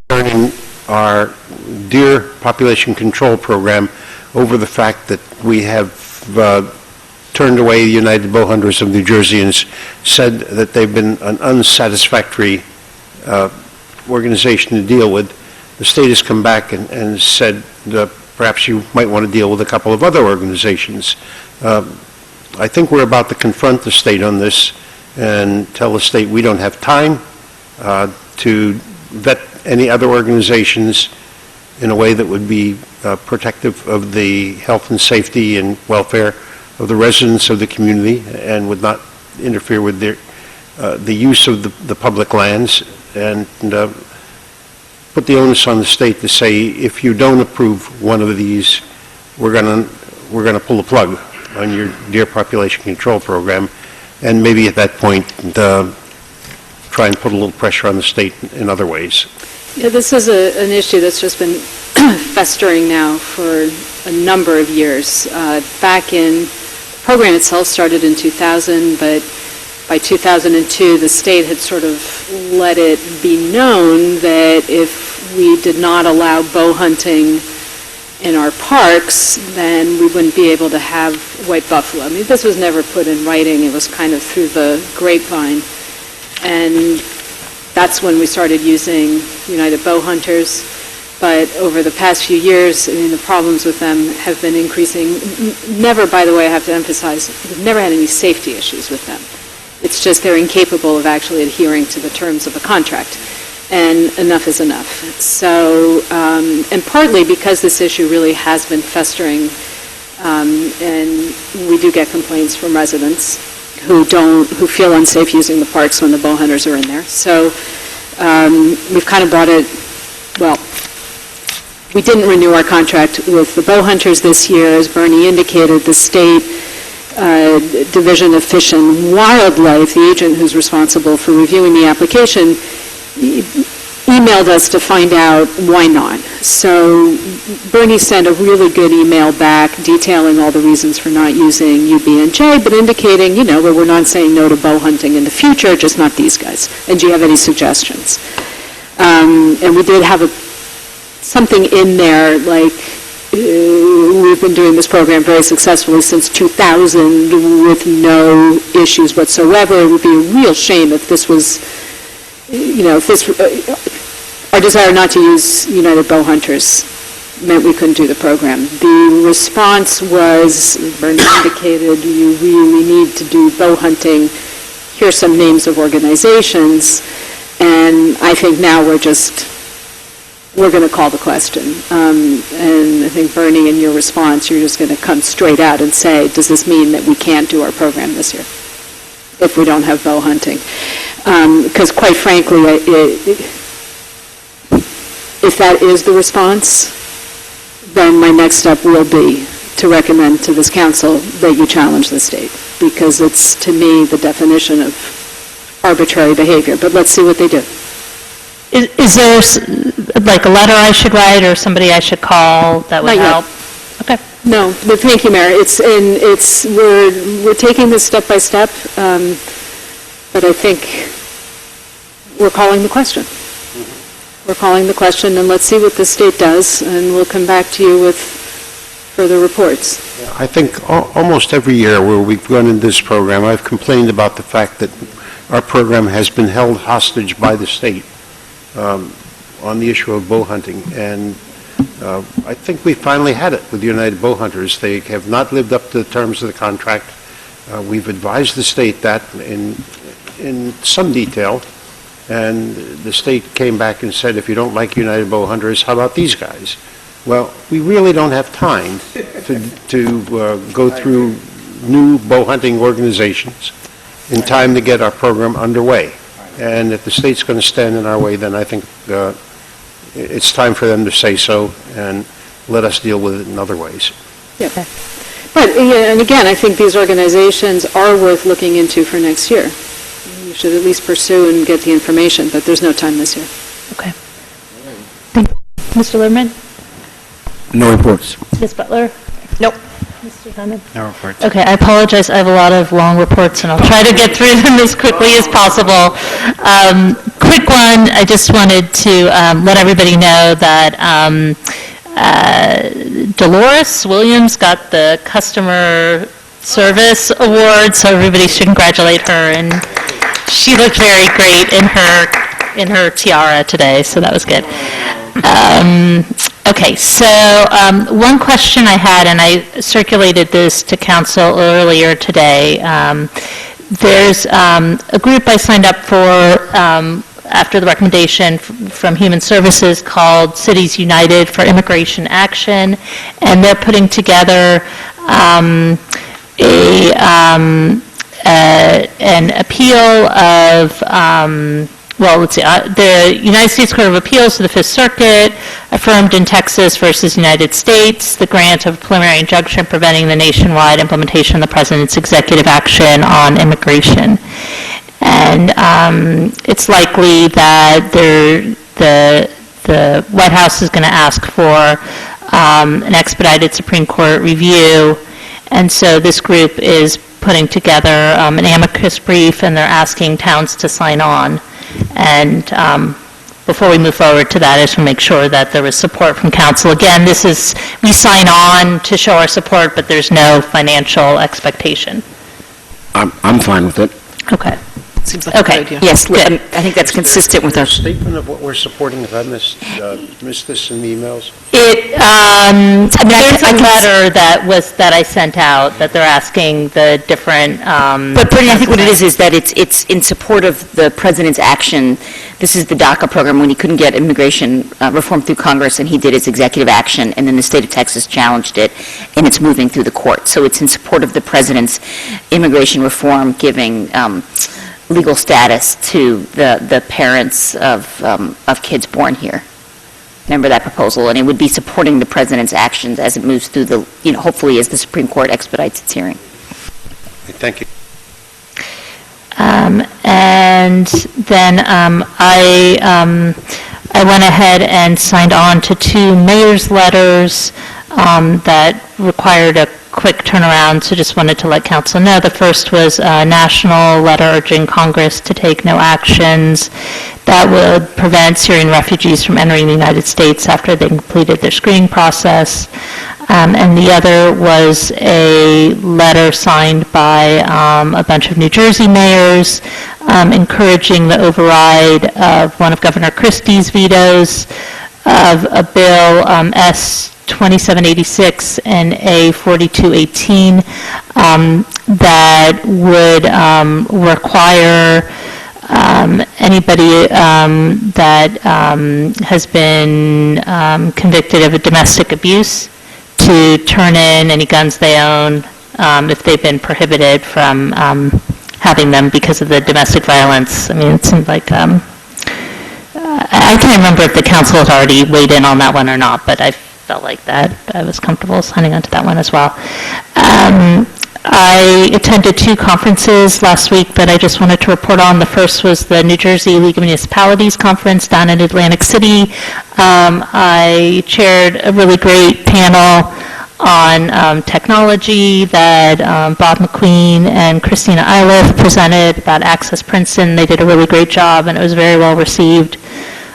concerning our deer population control program over the fact that we have turned away the United Bowhunters of New Jersey and said that they've been an unsatisfactory organization to deal with. The state has come back and said perhaps you might want to deal with a couple of other organizations. I think we're about to confront the state on this and tell the state we don't have time to vet any other organizations in a way that would be protective of the health and safety and welfare of the residents of the community and would not interfere with the use of the public lands, and put the onus on the state to say, if you don't approve one of these, we're going to pull the plug on your deer population control program, and maybe at that point try and put a little pressure on the state in other ways. Yeah, this is an issue that's just been festering now for a number of years. The program itself started in 2000, but by 2002, the state had sort of let it be known that if we did not allow bow hunting in our parks, then we wouldn't be able to have white buffalo. I mean, this was never put in writing. It was kind of through the grapevine. And that's when we started using United Bow Hunters. But over the past few years, I mean, the problems with them have been increasing. Never, by the way, I have to emphasize, we've never had any safety issues with them. It's just they're incapable of actually adhering to the terms of the contract. And enough is enough. So, and partly because this issue really has been festering, and we do get complaints from residents who feel unsafe using the parks when the bow hunters are in there. So we've kind of brought it, well, we didn't renew our contract with the bow hunters this year. As Bernie indicated, the state Division of Fish and Wildlife, the agent who's responsible for reviewing the application, emailed us to find out why not. So Bernie sent a really good email back detailing all the reasons for not using UB&J, but indicating, where we're not saying no to bow hunting in the future, just not these guys. And do you have any suggestions? And we did have something in there like, we've been doing this program very successfully since 2000 with no issues whatsoever. It would be a real shame if this was, if this, our desire not to use United Bow Hunters meant we couldn't do the program. The response was, Bernie indicated, you really need to do bow hunting. Here's some names of organizations. And I think now we're going to call the question. And I think, Bernie, in your response, you're just going to come straight out and say, does this mean that we can't do our program this year if we don't have bow hunting? Because quite frankly, if that is the response, then my next step will be to recommend to this council that you challenge the state, because it's, to me, the definition of arbitrary behavior. But let's see what they do. Is there like a letter I should write or somebody I should call that would Not yet. help? Okay. No, but thank you, Mayor. We're taking this step by step, but I think we're calling the question. We're calling the question, and let's see what the state does, and we'll come back to you with further reports. I think almost every year where we've gone in this program, I've complained about the fact that our program has been held hostage by the state on the issue of bow hunting. And I think we finally had it with United Bow Hunters. They have not lived up to the terms of the contract. We've advised the state that in some detail, and the state came back and said, if you don't like United Bow Hunters, how about these guys? Well, we really don't have time to go through new bow hunting organizations in time to get our program underway. And if the state's going to stand in our way, then I think it's time for them to say so and let us deal with it in other ways. Yeah. But, and again, I think these organizations are worth looking into for next year. You should at least pursue and get the information, but there's no time this year. Okay. Thank you. Mr. Liberman? No reports. Ms. Butler? Nope. Mr. Diamond? No reports. Okay, I apologize. I have a lot of long reports, and I'll try to get through them as quickly as possible. Quick one, I just wanted to let everybody know that Dolores Williams got the Customer Service Award, so everybody should congratulate her, and she looked very great in her tiara today, so that was good. Okay, so one question I had, and I circulated this to council earlier today. There's a group I signed up for after the recommendation from Human Services called Cities United for Immigration Action, and they're putting together an appeal of the United States Court of Appeals to the Fifth Circuit affirmed in Texas versus United States the grant of preliminary injunction preventing the nationwide implementation of the President's executive action on immigration. And it's likely that the White House is going to ask for an expedited Supreme Court review, and so this group is putting together an amicus brief, and they're asking towns to sign on. And before we move forward to that, I just want to make sure that there is support from council. Again, we sign on to show our support, but there's no financial expectation. I'm fine with it. Okay. Seems like a Okay, good idea. yes, I think that's consistent with our... Statement of what we're supporting, if I missed this in the emails? There's a letter that I sent out, that they're asking the different... But Brittany, I think what it is that it's in support of the president's action. This is the DACA program when he couldn't get immigration reform through Congress, and he did his executive action, and then the state of Texas challenged it, and it's moving through the court. So it's in support of the president's immigration reform, giving legal status to the parents of kids born here. Remember that proposal, and it would be supporting the president's actions as it moves through the, hopefully as the Supreme Court expedites its hearing. Thank you. And then I went ahead and signed on to 2 mayor's letters that required a quick turnaround, so just wanted to let council know. The first was a national letter urging Congress to take no actions that would prevent Syrian refugees from entering the United States after they completed their screening process. And the other was a letter signed by a bunch of New Jersey mayors encouraging the override of one of Governor Christie's vetoes of a bill, S 2786 and A 4218, that would require anybody that has been convicted of a domestic abuse to turn in any guns they own if they've been prohibited from having them because of the domestic violence. I mean, it seemed like, I can't remember if the council had already weighed in on that one or not, but I felt like that I was comfortable signing on to that one as well. I attended 2 conferences last week that I just wanted to report on. The first was the New Jersey League of Municipalities Conference down in Atlantic City. I chaired a really great panel on technology that Bob McQueen and Christina Iliff presented about Access Princeton. They did a really great job, and it was very well received.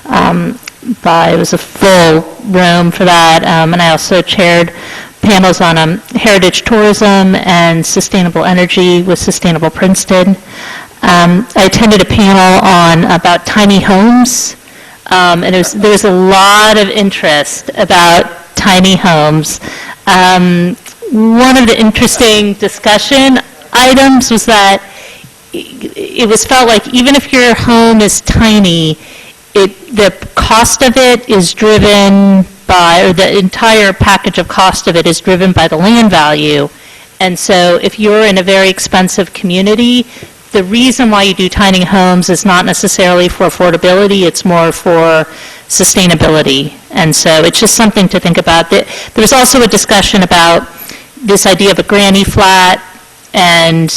It was a full room for that, and I also chaired panels on heritage tourism and sustainable energy with Sustainable Princeton. I attended a panel on about tiny homes, and there was a lot of interest about tiny homes. One of the interesting discussion items was that it was felt like even if your home is tiny, the cost of it is driven by, or the entire package of cost of it is driven by the land value. And so if you're in a very expensive community, the reason why you do tiny homes is not necessarily for affordability, it's more for sustainability. And so it's just something to think about. There was also a discussion about this idea of a granny flat, and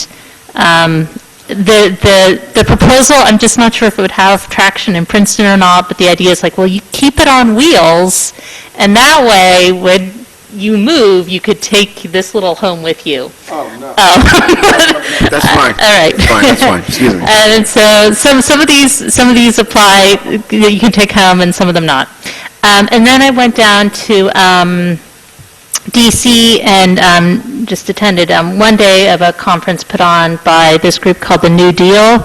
the proposal, I'm just not sure if it would have traction in Princeton or not, but the idea is like, well, you keep it on wheels, and that way, when you move, you could take this little home with you. Oh, no. Oh. That's fine. All right. That's fine, excuse me. And so some of these apply, that you can take home, and some of them not. And then I went down to DC and just attended one day of a conference put on by this group called the New Deal,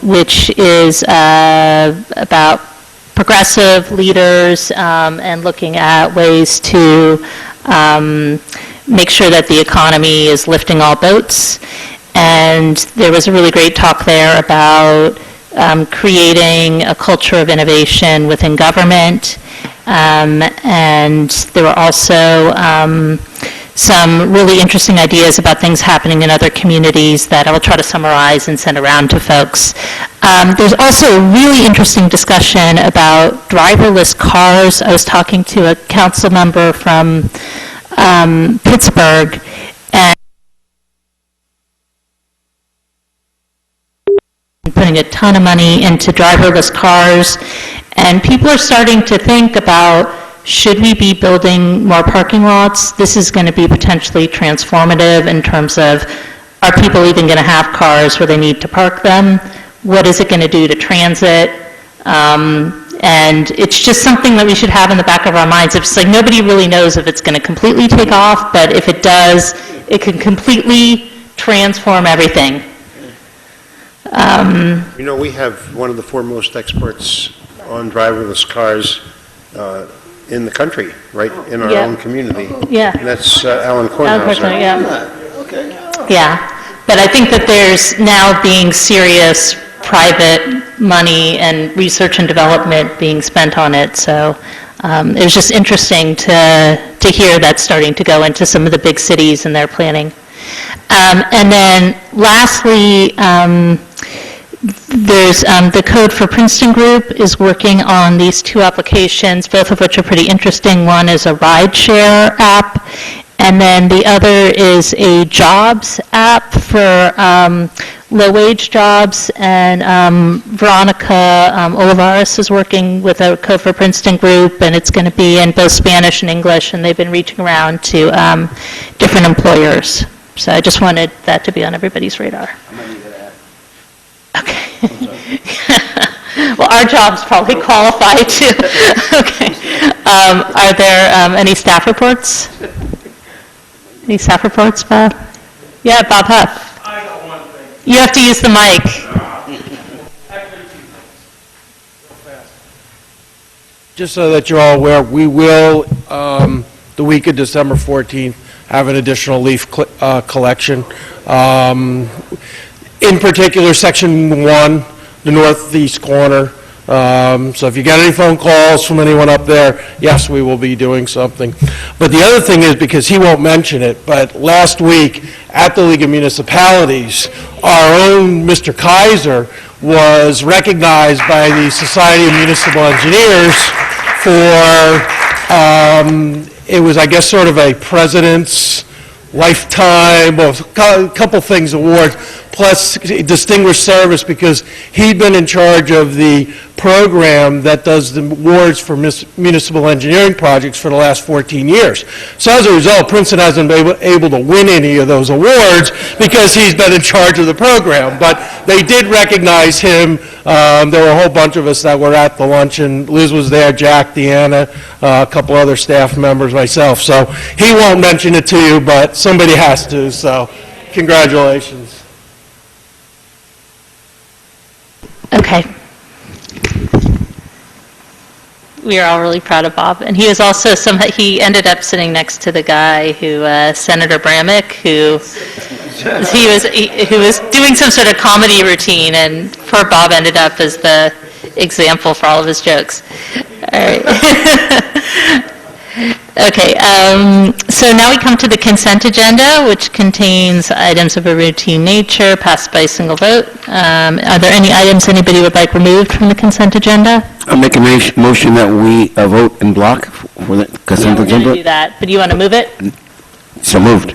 which is about progressive leaders and looking at ways to make sure that the economy is lifting all boats. And there was a really great talk there about creating a culture of innovation within government. And there were also some really interesting ideas about things happening in other communities that I will try to summarize and send around to folks. There's also a really interesting discussion about driverless cars. I was talking to a council member from Pittsburgh, and putting a ton of money into driverless cars. And people are starting to think about, should we be building more parking lots? This is going to be potentially transformative in terms of, are people even going to have cars where they need to park them? What is it going to do to transit? And it's just something that we should have in the back of our minds. It's like nobody really knows if it's going to completely take off, but if it does, it can completely transform everything. You know, we have one of the foremost experts on driverless cars in the country, right, in our Yeah. own community. Yeah. And that's Alan Alan Kornhauser. Kornhauser, yeah. Yeah, but I think that there's now being serious private money and research and development being spent on it, so it was just interesting to hear that's starting to go into some of the big cities and their planning. And then lastly, there's the Code for Princeton Group is working on these two applications, both of which are pretty interesting. One is a rideshare app, and then the other is a jobs app for low-wage jobs. And Veronica Olivares is working with a Code for Princeton Group, and it's going to be in both Spanish and English, and they've been reaching around to different employers. So I just wanted that to be on everybody's radar. Okay. Well, our jobs probably qualify too. Okay. Are there any staff reports? Any staff reports, Bob? Yeah, Bob Huff. I got one thing. You have to use the mic. Just so that you're all aware, we will, the week of December 14th, have an additional leaf collection. In particular, Section 1, the northeast corner. So if you get any phone calls from anyone up there, yes, we will be doing something. But the other thing is, because he won't mention it, but last week at the League of Municipalities, our own Mr. Kaiser was recognized by the Society of Municipal Engineers for, it was, I guess, sort of a president's lifetime, well, a couple things award, plus distinguished service, because he'd been in charge of the program that does the awards for municipal engineering projects for the last 14 years. So as a result, Princeton hasn't been able to win any of those awards because he's been in charge of the program. But they did recognize him. There were a whole bunch of us that were at the luncheon. Liz was there, Jack, Deanna, a couple other staff members, myself. So he won't mention it to you, but somebody has to. So congratulations. Okay. We are all really proud of Bob. And he was also he ended up sitting next to the guy who, Senator Bramnick, who was doing some sort of comedy routine, and poor Bob ended up as the example for all of his jokes. All right. Okay, so now we come to the consent agenda, which contains items of a routine nature, passed by single vote. Are there any items anybody would like removed from the consent agenda? I'll make a motion that we vote in block for the consent We're going to do agenda. that, but do you want to move it? So moved.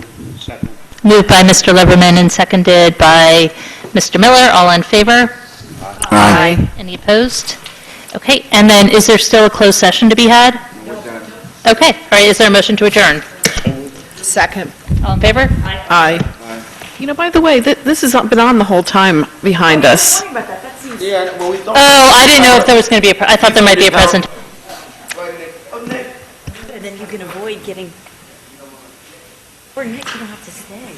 Moved by Mr. Lieberman and seconded by Mr. Miller. All in favor? Aye. Any opposed? Okay, and then is there still a closed session to be had? Okay, all right, is there a motion to adjourn? Second. All in favor? Aye. You know, by the way, this has been on the whole time behind us. Oh, I didn't know if there was going to be I thought there might be a present. And then you can avoid getting, or Nick, you don't have to stay.